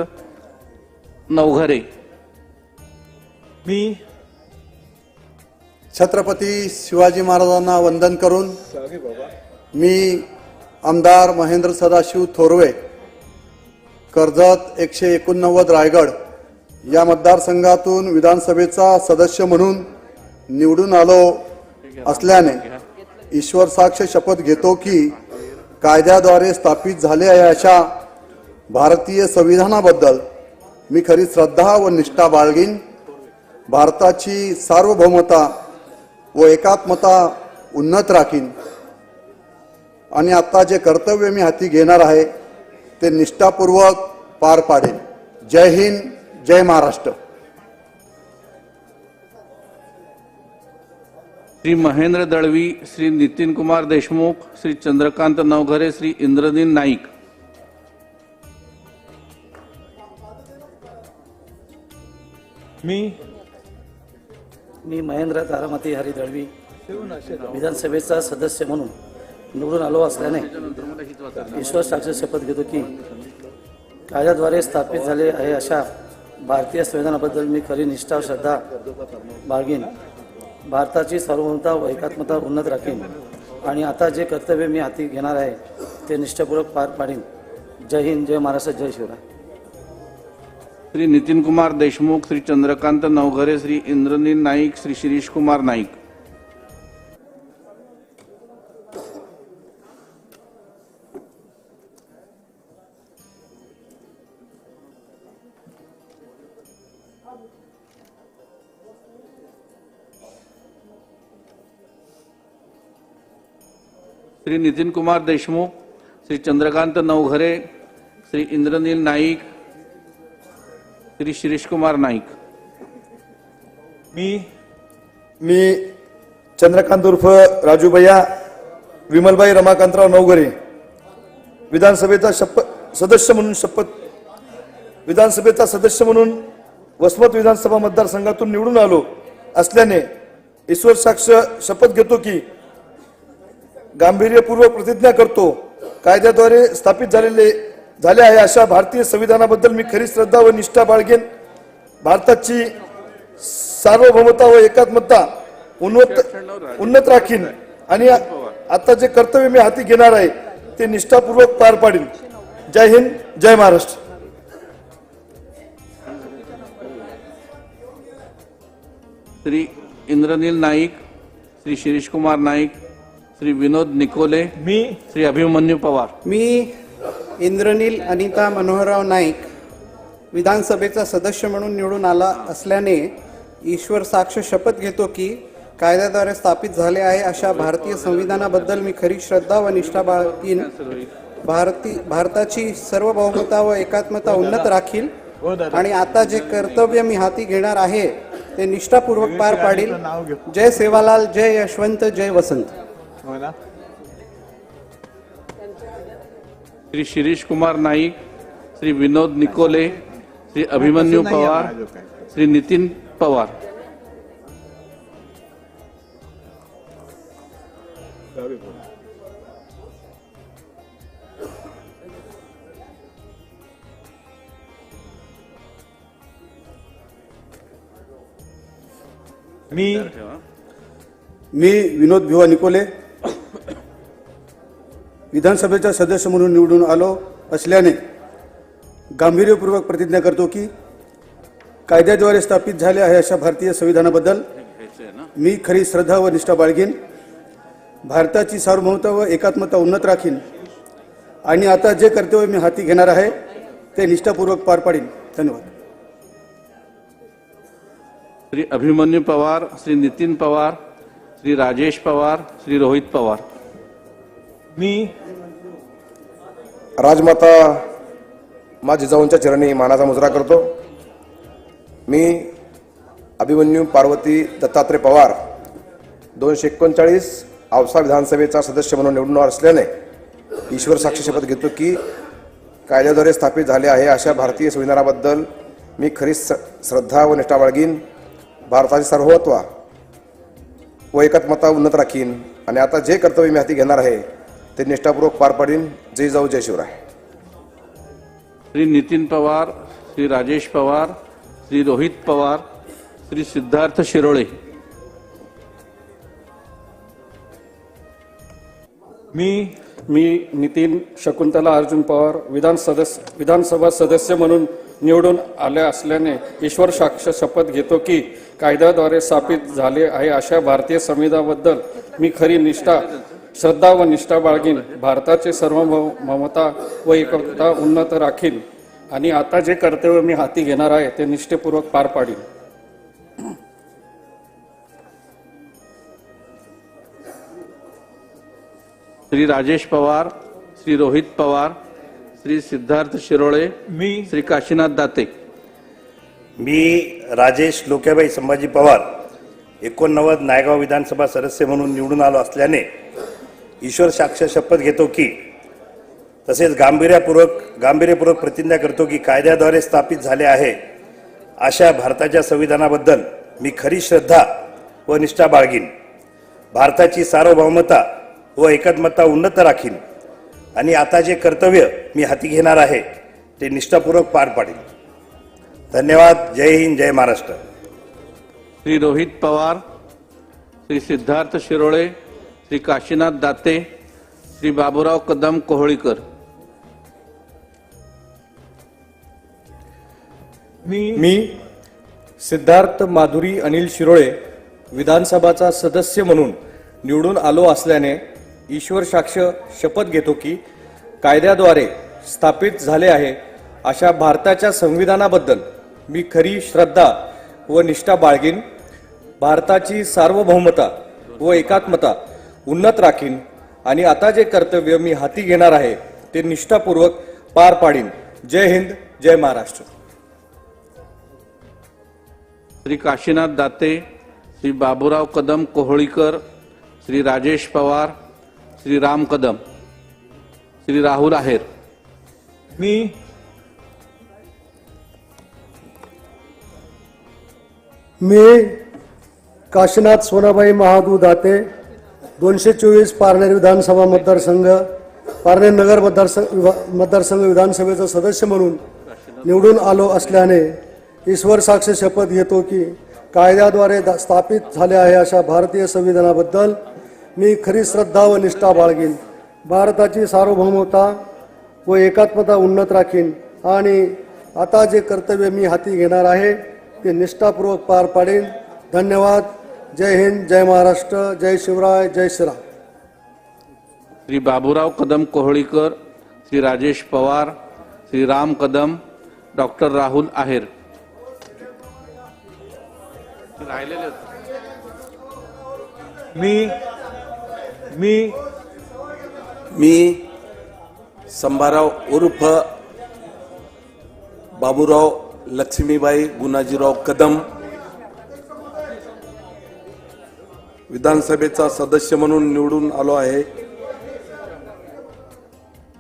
नवघरे. मी छत्रपती शिवाजी महाराजांना वंदन करून मी आमदार महेंद्र सदाशिव थोरवे, कर्जत 189 रायगड या मतदारसंघातून विधानसभेचा सदस्य म्हणून निवडून आलो असल्याने ईश्वर साक्ष शपथ घेतो की कायद्याद्वारे स्थापित झाले आहे अशा भारतीय संविधानाबद्दल मी खरी श्रद्धा व निष्ठा बाळगीन. भारताची सार्वभौमता व एकात्मता उन्नत राखीन आणि आता जे कर्तव्य मी हाती घेणार आहे ते निष्ठापूर्वक पार पाडेन. जय हिंद, जय महाराष्ट्र. श्री महेंद्र दळवी, श्री नितीन कुमार देशमुख, श्री चंद्रकांत नवघरे, श्री इंद्रनील नाईक. मी महेंद्र तारामती हरी दळवी विधानसभेचा सदस्य म्हणून निवडून आलो असल्याने ईश्वर साक्ष शपथ घेतो की कायद्याद्वारे स्थापित झाले आहे अशा भारतीय संविधानाबद्दल मी खरी निष्ठा व श्रद्धा बाळगीन. भारताची सार्वभौमता व एकात्मता उन्नत राखीन आणि आता जे कर्तव्य मी हाती घेणार आहे ते निष्ठापूर्वक पार पाडीन. जय हिंद, जय महाराष्ट्र, जय शिवराय. श्री नितीन कुमार देशमुख, श्री चंद्रकांत नवघरे, श्री इंद्रनील नाईक, श्री शिरीष कुमार नाईक. श्री नितीन कुमार देशमुख, श्री चंद्रकांत नवघरे, श्री इंद्रनील नाईक, श्री शिरीष कुमार नाईक. मी चंद्रकांत उर्फ राजूभैया विमलबाई रमाकांतराव नवघरे विधानसभेचा सदस्य म्हणून वसमत विधानसभा मतदारसंघातून निवडून आलो असल्याने ईश्वर साक्ष शपथ घेतो की गांभीर्यपूर्वक प्रतिज्ञा करतो कायद्याद्वारे स्थापित झाले आहे अशा भारतीय संविधानाबद्दल मी खरी श्रद्धा व निष्ठा बाळगेन. भारताची सार्वभौमता व एकात्मता उन्नत राखीन आणि आता जे कर्तव्य मी हाती घेणार आहे ते निष्ठापूर्वक पार पाडीन. जय हिंद, जय महाराष्ट्र. श्री इंद्रनील नाईक, श्री शिरीष कुमार नाईक, श्री विनोद निकोले, श्री अभिमन्यू पवार. मी इंद्रनील अनिता मनोहरराव नाईक विधानसभेचा सदस्य म्हणून निवडून आला असल्याने ईश्वर साक्ष शपथ घेतो की कायद्याद्वारे स्थापित झाले आहे अशा भारतीय संविधानाबद्दल मी खरी श्रद्धा व निष्ठा बाळगीन. भारताची सार्वभौमता व एकात्मता उन्नत राखील आणि आता जे कर्तव्य मी हाती घेणार आहे ते निष्ठापूर्वक पार पाडील. जय सेवालाल, जय यशवंत, जय वसंत. श्री शिरीष कुमार नाईक, श्री विनोद निकोले, श्री अभिमन्यू पवार, श्री नितीन पवार. मी विनोद भिवा निकोले विधानसभेचा सदस्य म्हणून निवडून आलो असल्याने गांभीर्यपूर्वक प्रतिज्ञा करतो की कायद्याद्वारे स्थापित झाले आहे अशा भारतीय संविधानाबद्दल मी खरी श्रद्धा व निष्ठा बाळगीन. भारताची सार्वभौमता व एकात्मता उन्नत राखीन आणि आता जे कर्तव्य मी हाती घेणार आहे ते निष्ठापूर्वक पार पाडीन. धन्यवाद. श्री अभिमन्यू पवार, श्री नितीन पवार, श्री राजेश पवार, श्री रोहित पवार. मी राजमाता मा जिजाऊंच्या चरणी मानाचा मुजरा करतो. मी अभिमन्यू पार्वती दत्तात्रय पवार 239 औसा विधानसभेचा सदस्य म्हणून निवडून असल्याने ईश्वर साक्षी शपथ घेतो की कायद्याद्वारे स्थापित झाले आहे अशा भारतीय संविधानाबद्दल मी खरी श्रद्धा व निष्ठा बाळगीन. भारताचे सार्वभौमत्व व एकात्मता उन्नत राखीन आणि आता जे कर्तव्य मी हाती घेणार आहे ते निष्ठापूर्वक पार पाडीन. जय जाऊ, जय शिवराय. श्री नितीन पवार, श्री राजेश पवार, श्री रोहित पवार, श्री सिद्धार्थ शिरोळे. मी नितीन शकुंतला अर्जुन पवार विधानसभा सदस्य म्हणून निवडून आले असल्याने ईश्वर साक्ष शपथ घेतो की कायद्याद्वारे स्थापित झाले आहे अशा भारतीय संविधानाबद्दल मी खरी श्रद्धा व निष्ठा बाळगीन. भारताचे सार्वभौमता व एकता उन्नत राखीन आणि आता जे कर्तव्य मी हाती घेणार आहे ते निष्ठेपूर्वक पार पाडीन. श्री राजेश पवार, श्री रोहित पवार, श्री सिद्धार्थ शिरोळे, श्री काशीनाथ दाते. मी राजेश लोक्याबाई संभाजी पवार 89 नायगाव विधानसभा सदस्य म्हणून निवडून आलो असल्याने ईश्वर साक्ष शपथ घेतो की तसेच गांभीर्यपूर्वक प्रतिज्ञा करतो की कायद्याद्वारे स्थापित झाले आहे अशा भारताच्या संविधानाबद्दल मी खरी श्रद्धा व निष्ठा बाळगीन. भारताची सार्वभौमता व एकात्मता उन्नत राखीन आणि आता जे कर्तव्य मी हाती घेणार आहे ते निष्ठापूर्वक पार पाडीन. धन्यवाद. जय हिंद, जय महाराष्ट्र. श्री रोहित पवार, श्री सिद्धार्थ शिरोळे, श्री काशीनाथ दाते, श्री बाबूराव कदम कोहळीकर. मी सिद्धार्थ माधुरी अनिल शिरोळे विधानसभाचा सदस्य म्हणून निवडून आलो असल्याने ईश्वर साक्ष शपथ घेतो की कायद्याद्वारे स्थापित झाले आहे अशा भारताच्या संविधानाबद्दल मी खरी श्रद्धा व निष्ठा बाळगीन. भारताची सार्वभौमता व एकात्मता उन्नत राखीन आणि आता जे कर्तव्य मी हाती घेणार आहे ते निष्ठापूर्वक पार पाडीन. जय हिंद, जय महाराष्ट्र. श्री काशीनाथ दाते, श्री बाबूराव कदम कोहळीकर, श्री राजेश पवार, श्री राम कदम, श्री राहुल आहेर. मी काशीनाथ सोनाबाई महादू दाते 224 पारनेर विधानसभा मतदारसंघ पारनेर नगर मतदारसंघ विधानसभेचा सदस्य म्हणून निवडून आलो असल्याने ईश्वर साक्ष शपथ घेतो की कायद्याद्वारे स्थापित झाले आहे अशा भारतीय संविधानाबद्दल मी खरी श्रद्धा व निष्ठा बाळगीन. भारताची सार्वभौमता व एकात्मता उन्नत राखीन आणि आता जे कर्तव्य मी हाती घेणार आहे ते निष्ठापूर्वक पार पाडीन. धन्यवाद. जय हिंद, जय महाराष्ट्र, जय शिवराय, जय श्रीराम. श्री बाबूराव कदम कोहळीकर, श्री राजेश पवार, श्री राम कदम, डॉक्टर राहुल आहेर. मी संभाराव उर्फ बाबूराव लक्ष्मीबाई गुणाजीराव कदम विधानसभेचा सदस्य म्हणून निवडून आलो आहे.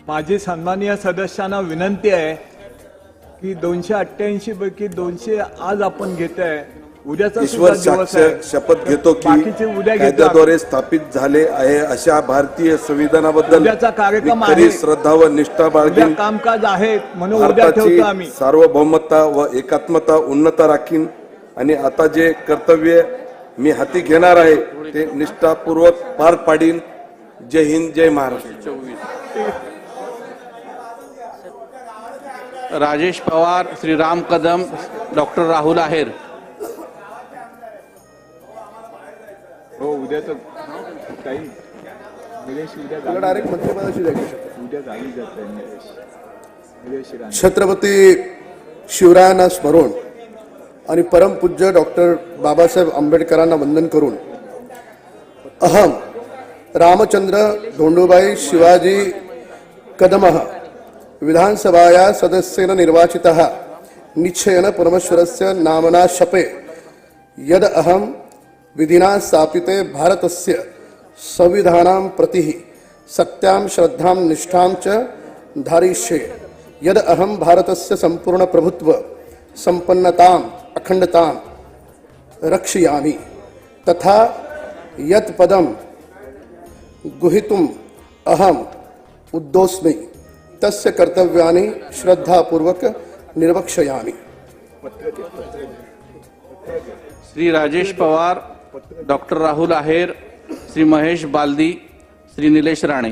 माझी सन्माननीय सदस्यांना विनंती आहे की 288 पैकी 200 आज आपण घेतोय. उद्याचा ईश्वर सुद्धा दिवस साक्ष आहे. शपथ घेतो की बाकीचे उद्या घेतो. कायद्याद्वारे स्थापित झाले आहे अशा भारतीय संविधानाबद्दल उद्याचा कार्यक्रम मी खरी आहे. श्रद्धा व निष्ठा उद्या बाळगीन. कामकाज आहे म्हणून उद्या भारताची ठेवतो आम्ही. सार्वभौमता व एकात्मता उन्नत राखीन आणि आता जे कर्तव्य मी हाती घेणार आहे ते निष्ठापूर्वक पार पाडीन. जय हिंद, जय महाराष्ट्र. राजेश पवार, श्री राम कदम, डॉक्टर राहुल आहेर. हो उद्या तर काही डायरेक्ट मंत्रिपदाची जागी उद्या झाली जाते. छत्रपती शिवरायांना स्मरून आणि परमपूज्य डॉक्टर बाबासाहेब आंबेडकरांना वंदन करून अहम रामचंद्र धोंडूबाई शिवाजी कदमः विधानसभाया सदस्येन निर्वाचितः निश्चयेन परमेश्वरस्य नामना शपे यद अहम विधिना स्थापिते भारतस्य संविधानां प्रति सत्यां श्रद्धां निष्ठां च धारयिष्ये यद अहम भारतस्य संपूर्ण प्रभुत्व संपन्नतां अखंडतां रक्षयामि तथा यत् पदं गुहितुम् अहम उद्योस्मि तस्य कर्तव्यानि श्रद्धापूर्वक निर्वक्ष्यामि. श्री राजेश पवार, डॉक्टर राहुल आहेर, श्री महेश बालदी, श्री निलेश राणे.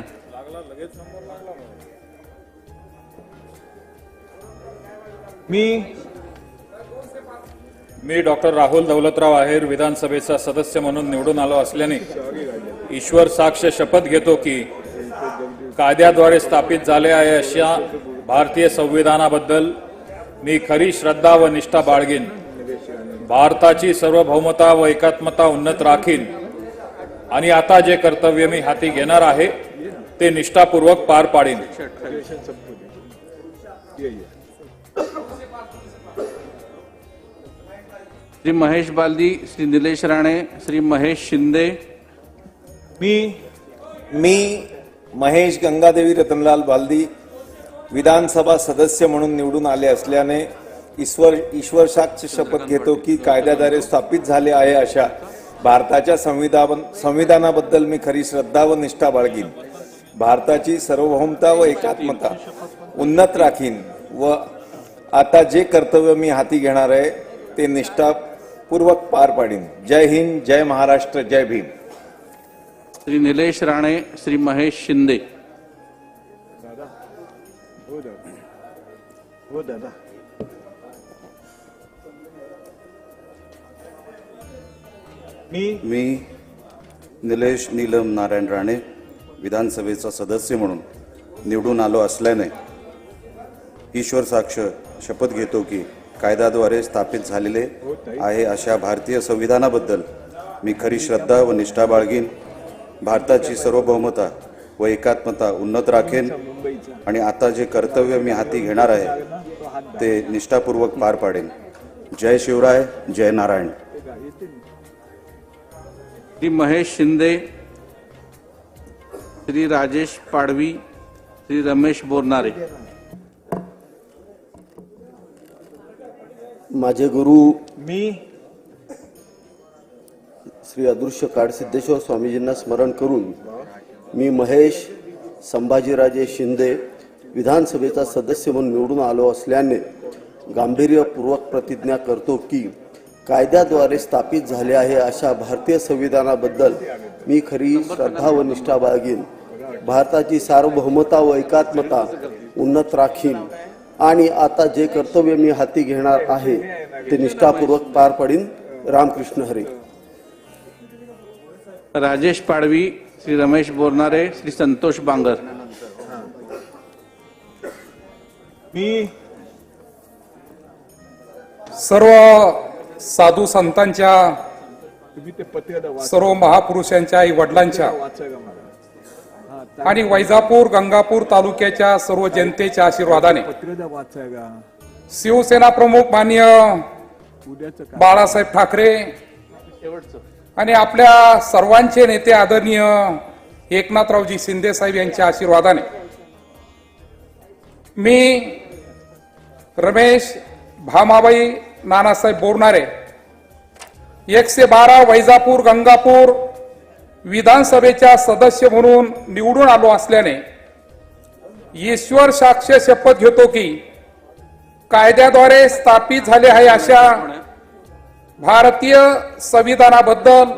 मी डॉक्टर राहुल दौलतराव आहेर विधानसभेचा सदस्य म्हणून निवडून आलो असल्याने ईश्वर साक्ष शपथ घेतो की कायद्याद्वारे स्थापित झाले आहे अशा भारतीय संविधानाबद्दल मी खरी श्रद्धा व निष्ठा बाळगीन. भारताची सार्वभौमता व एकात्मता उन्नत राखीन आणि आता जे कर्तव्य मी हाती घेणार आहे ते निष्ठापूर्वक पार पाडीन. श्री महेश बालदी, श्री निलेश राणे, श्री महेश शिंदे. मी महेश गंगादेवी रतनलाल बालदी विधानसभा सदस्य म्हणून निवडून आले असल्याने ईश्वर साक्ष शपथ घेतो की कायद्याद्वारे स्थापित झाले आहे अशा भारताच्या संविधानाबद्दल मी खरी श्रद्धा व निष्ठा बाळगीन. भारताची सार्वभौमता व एकात्मता उन्नत राखीन व आता जे कर्तव्य मी हाती घेणार आहे ते निष्ठापूर्वक पार पाडीन. जय हिंद, जय महाराष्ट्र, जय भीम. श्री निलेश राणे, श्री महेश शिंदे. हो दादा. मी निलेश नीलम नारायण राणे विधानसभेचा सदस्य म्हणून निवडून आलो असल्याने ईश्वर साक्ष शपथ घेतो की कायद्याद्वारे स्थापित झालेले आहे अशा भारतीय संविधानाबद्दल मी खरी श्रद्धा व निष्ठा बाळगीन. भारताची सार्वभौमता व एकात्मता उन्नत राखेन आणि आता जे कर्तव्य मी हाती घेणार आहे ते निष्ठापूर्वक पार पाडेन. जय शिवराय, जय नारायण. श्री महेश शिंदे, श्री राजेश पाडवी, श्री रमेश बोरनारे. माझे गुरु श्री अदृश्य काडसिद्धेश्वर स्वामीजींना स्मरण करून मी महेश संभाजीराजे शिंदे विधानसभेचा सदस्य म्हणून निवडून आलो असल्याने गांभीर्यपूर्वक प्रतिज्ञा करतो की कायद्याद्वारे स्थापित झाले आहे अशा भारतीय संविधानाबद्दल मी खरी श्रद्धा व निष्ठा बाळगीन. भारताची सार्वभौमता व एकात्मता उन्नत राखीन आणि आता जे कर्तव्य मी हाती घेणार आहे ते निष्ठापूर्वक पार पाडीन. रामकृष्ण हरी. राजेश पाडवी, श्री रमेश बोरनारे, श्री संतोष बांगर. सर्व साधू संतांच्या, सर्व महापुरुषांच्या आई वडिलांच्या आणि वैजापूर गंगापूर तालुक्याच्या सर्व जनतेच्या आशीर्वादाने शिवसेना प्रमुख माननीय बाळासाहेब ठाकरे आणि आपल्या सर्वांचे नेते आदरणीय एकनाथरावजी शिंदे साहेब यांच्या आशीर्वादाने मी रमेश भामाबाई नानासाहेब बोरणारे 112 वैजापूर गंगापूर विधानसभेच्या सदस्य म्हणून निवडून आलो असल्याने ईश्वर साक्ष शपथ घेतो की कायद्याद्वारे स्थापित झाले आहे अशा भारतीय संविधानाबद्दल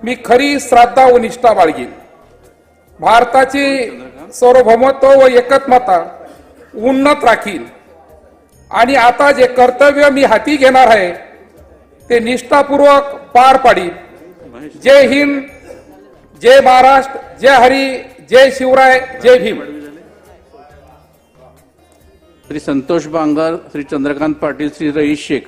मी खरी श्रद्धा व निष्ठा बाळगीन. भारताची सार्वभौमत्व व एकत्मता उन्नत राखील आणि आता जे कर्तव्य मी हाती घेणार आहे ते निष्ठापूर्वक पार पाडील. जय हिंद, जय महाराष्ट्र, जय हरी, जय शिवराय, जय भीम. श्री संतोष बांगर, श्री चंद्रकांत पाटील, श्री रईस शेख.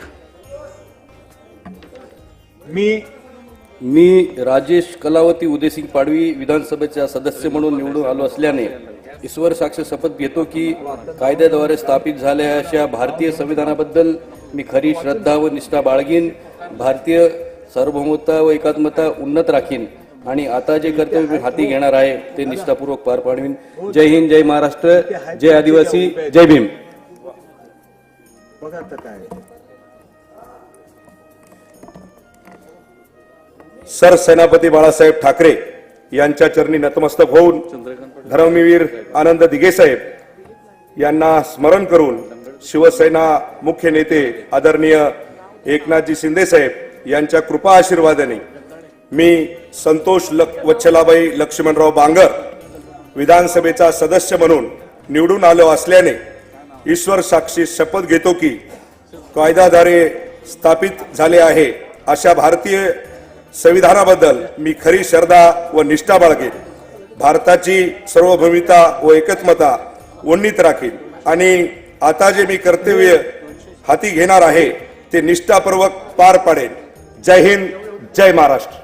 मी राजेश कलावती उदयसिंग पाडवी विधानसभेचा सदस्य म्हणून निवडून आलो असल्याने ईश्वर साक्ष शपथ घेतो की कायद्याद्वारे स्थापित झालेल्या अशा भारतीय संविधानाबद्दल मी खरी श्रद्धा व निष्ठा बाळगीन. भारतीय सार्वभौमता व एकात्मता उन्नत राखीन आणि आता जे कर्तव्य मी हाती घेणार आहे ते निष्ठापूर्वक पार पाडवीन. जय हिंद, जय महाराष्ट्र, जय आदिवासी, जय भीम. सरसेनापती बाळासाहेब ठाकरे यांच्या चरणी नतमस्तक होऊन धर्मवीर आनंद दिघे साहेब यांना स्मरण करून शिवसेना मुख्य नेते आदरणीय एकनाथजी शिंदे साहेब यांच्या कृपा आशीर्वादाने मी संतोष वच्छलाबाई लक्ष्मणराव बांगर विधानसभेचा सदस्य म्हणून निवडून आलो असल्याने ईश्वर साक्षी शपथ घेतो की कायद्याद्वारे स्थापित झाले आहे अशा भारतीय संविधानाबद्दल मी खरी श्रद्धा व निष्ठा बाळगेन. भारताची सार्वभौमता व एकत्मता उन्नीत राखीन आणि आता जे मी कर्तव्य हाती घेणार आहे ते निष्ठापूर्वक पार पाडेन. जय हिंद, जय महाराष्ट्र.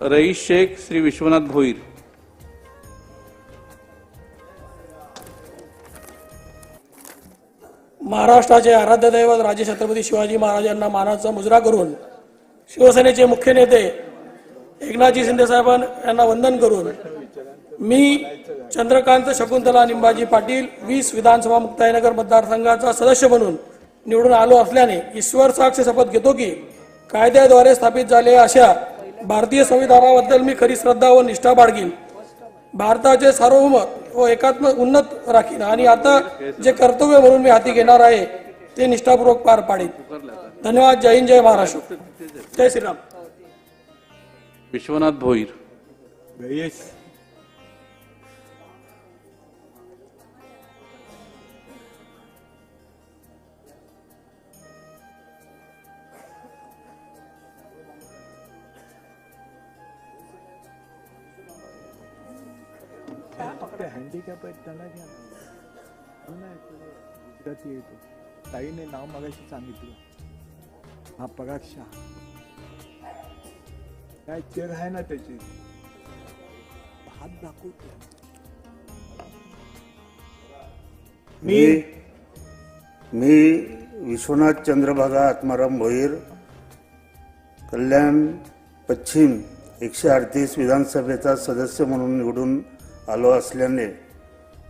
रईस शेख, श्री विश्वनाथ भोईर. महाराष्ट्राचे आराध्य दैवत राजे छत्रपती शिवाजी महाराजांना मानाचा मुजरा करून शिवसेनेचे मुख्य नेते एकनाथजी शिंदे साहेबांना यांना वंदन करून मी चंद्रकांत शकुंतला निंबाजी पाटील 20 विधानसभा मुक्ताईनगर मतदारसंघाचा सदस्य म्हणून निवडून आलो असल्याने ईश्वर साक्ष शपथ घेतो की कायद्याद्वारे स्थापित झालेल्या अशा भारतीय संविधानाबद्दल मी खरी श्रद्धा व निष्ठा बाळगीन. भारताचे सार्वभौम व एकात्म उन्नत राखीन आणि आता जे कर्तव्य म्हणून मी हाती घेणार आहे ते निष्ठापूर्वक पार पाडेन. धन्यवाद. जय हिंद, जय महाराष्ट्र, जय श्रीराम. विश्वनाथ भोईर. हँडिकॅप आहेत त्याला घ्या. गुजराती येतो. ताईने नाव मगाशी सांगितलं. हा पराग शाह काय चेर आहे ना त्याची हात दाखवतो. मी विश्वनाथ चंद्रभागा आत्माराम भोईर कल्याण पश्चिम 138 विधानसभेचा सदस्य म्हणून निवडून आलो असल्याने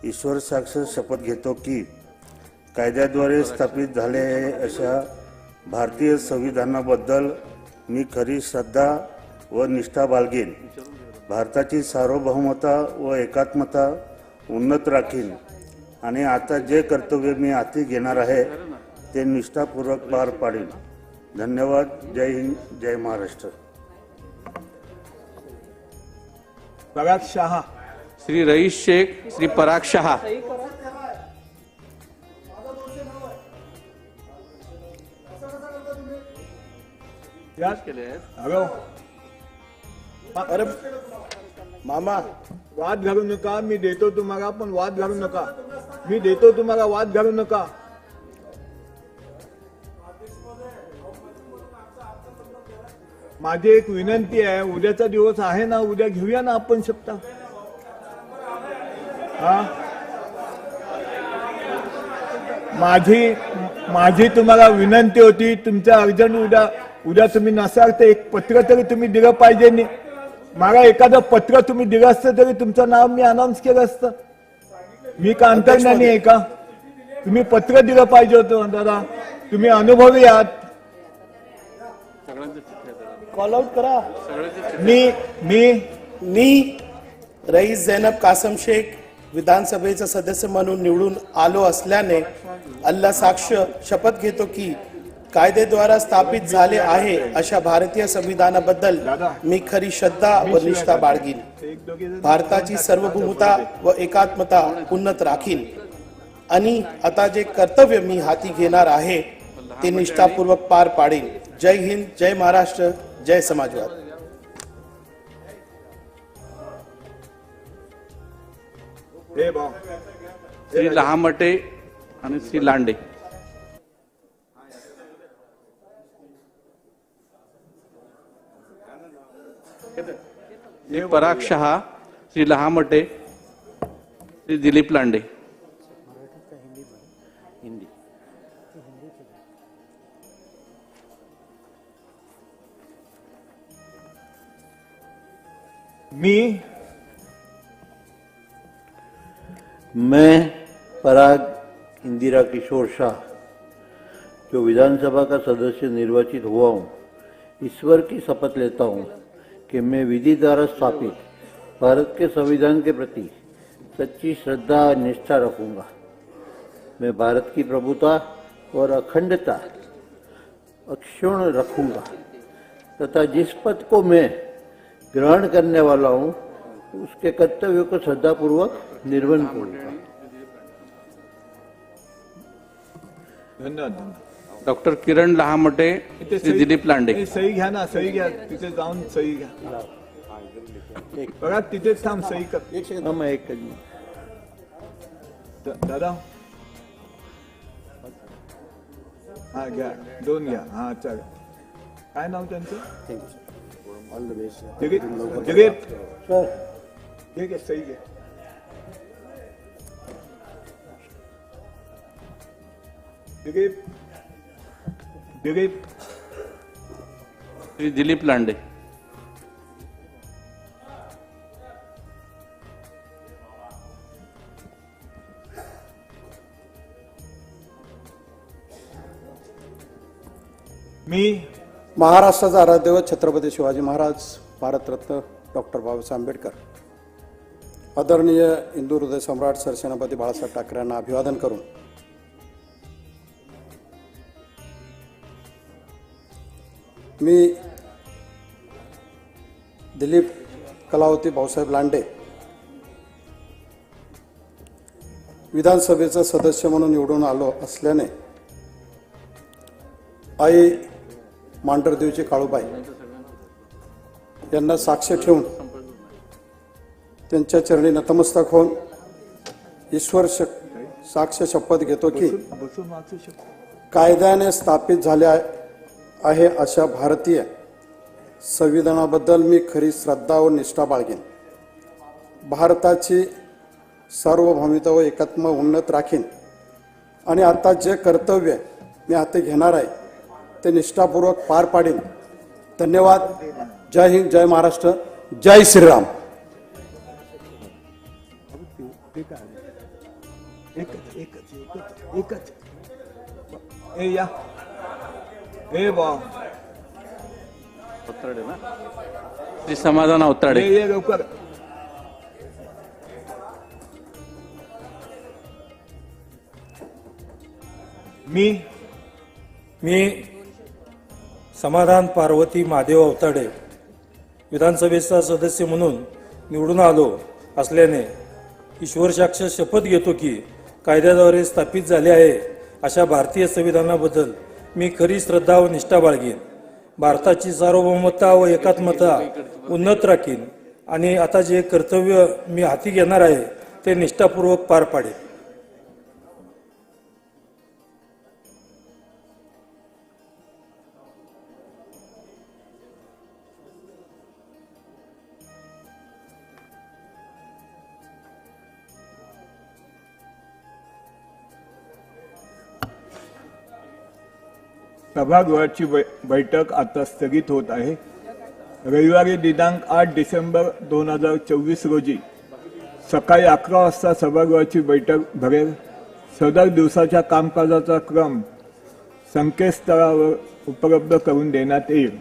ईश्वर साक्ष शपथ घेतो की कायद्याद्वारे स्थापित झाले अशा भारतीय संविधानाबद्दल मी खरी श्रद्धा व निष्ठा बाळगीन. भारताची सार्वभौमता व एकात्मता उन्नत राखीन आणि आता जे कर्तव्य मी हाती घेणार आहे ते निष्ठापूर्वक पार पाडीन. धन्यवाद. जय हिंद, जय महाराष्ट्र. पराग शाह. श्री रईस शेख, श्री पराग शाह. अरे मामा वाद घालू नका. मी देतो तुम्हाला, पण वाद घालू नका. मी देतो तुम्हाला, वाद घालू नका. माझी एक विनंती आहे. उद्याचा दिवस आहे ना, उद्या घेऊया ना आपण सप्ताह. हा माझी तुम्हाला विनंती होती, तुमचं अर्जंट उद्या तुम्ही नसाल तर एक पत्र तरी तुम्ही दिलं पाहिजे. मला एखादं पत्र तुम्ही दिलं असतं तरी तुमचं नाव मी अनाऊन्स केलं असतं. मी का अंतर्ज्ञानी आहे का? तुम्ही पत्र दिलं पाहिजे होतं दादा. तुम्ही अनुभवी आहात. कॉल आउट करा. मी रईस जैनब कासम शेख विधानसभेचा सदस्य म्हणून निवडून आलो असल्याने अल्लाह साक्ष शपथ घेतो की कायद्याद्वारे स्थापित झाले आहे अशा भारतीय संविधानाबद्दल मी खरी श्रद्धा व निष्ठा बाळगीन. भारताची सार्वभौमता व एकात्मता उन्नत राखीन आणि आता जे कर्तव्य मी हाती घेणार आहे ते निष्ठापूर्वक पार पाडेन. जय हिंद, जय महाराष्ट्र, जय समाजवाद. श्री लहामटे आणि श्री लांडे. श्री पराग शहा, श्री लहामटे, श्री दिलीप लांडे. मैं पराग इंदिरा किशोर शाह जो विधानसभा का सदस्य निर्वाचित हुआ हूँ, ईश्वर की शपथ लेता हूँ कि मैं विधि द्वारा स्थापित भारत के संविधान के प्रति सच्ची श्रद्धा और निष्ठा रखूंगा. मैं भारत की प्रभुता और अखंडता अक्षुण्ण रखूंगा तथा जिस पद को मैं ग्रहण करने वाला हूँ उसके कर्तव्यों को श्रद्धापूर्वक निर्वहन करूंगा. धन्यवाद. डॉक्टर किरण लहामटे, श्री दिलीप लांडे. सही घ्या ना, सही घ्या. तिथे जाऊन सही घ्या. बघा तिथेच थांब, सही कर. दादा हा घ्या, दोन घ्या. हा चालेल. काय नाव त्यांचं? All the best. दिलीप ठीक आहे, सही घ्या. दिलीप श्री दिलीप लांडे. मी महाराष्ट्राचा आराध्यदैवत छत्रपती शिवाजी महाराज, भारतरत्न डॉक्टर बाबासाहेब आंबेडकर, आदरणीय हिंदू हृदय सम्राट सरसेनापती बाळासाहेब ठाकरे यांना अभिवादन करून मी दिलीप कलावती भाऊसाहेब लांडे विधानसभेचा सदस्य म्हणून निवडून आलो असल्याने आई मांढरदेवची काळूबाई यांना साक्ष ठेवून त्यांच्या चरणी नतमस्तक होऊन ईश्वर साक्ष शपथ घेतो की कायद्याने स्थापित झाले आहे अशा भारतीय संविधानाबद्दल मी खरी श्रद्धा व निष्ठा बाळगेन. भारताची सार्वभौमता व एकात्म उन्नत राखीन आणि आता जे कर्तव्य मी हाती घेणार आहे ते निष्ठापूर्वक पार पाडेन. धन्यवाद. जय हिंद, जय महाराष्ट्र, जय श्रीराम. एकच या ए बा अवताडे ना, श्री समाधान अवताडे. ये लवकर. मी समाधान पार्वती महादेव अवताडे विधानसभेचा सदस्य म्हणून निवडून आलो असल्याने ईश्वर साक्ष शपथ घेतो की कायद्याद्वारे स्थापित झाले आहे अशा भारतीय संविधानाबद्दल मी खरी श्रद्धा व निष्ठा बाळगेन. भारताची सार्वभौमता व एकात्मता उन्नत राखीन आणि आता जे कर्तव्य मी हाती घेणार आहे ते निष्ठापूर्वक पार पाडेन. सभागृहाची बैठक आता स्थगित होत आहे. रविवारी दिनांक 8 डिसेंबर 2024 रोजी सकाळी 11 वाजता सभागृहाची बैठक भरेल. सदर दिवसाच्या कामकाजाचा क्रम संकेतस्थळावर उपलब्ध करून देण्यात येईल.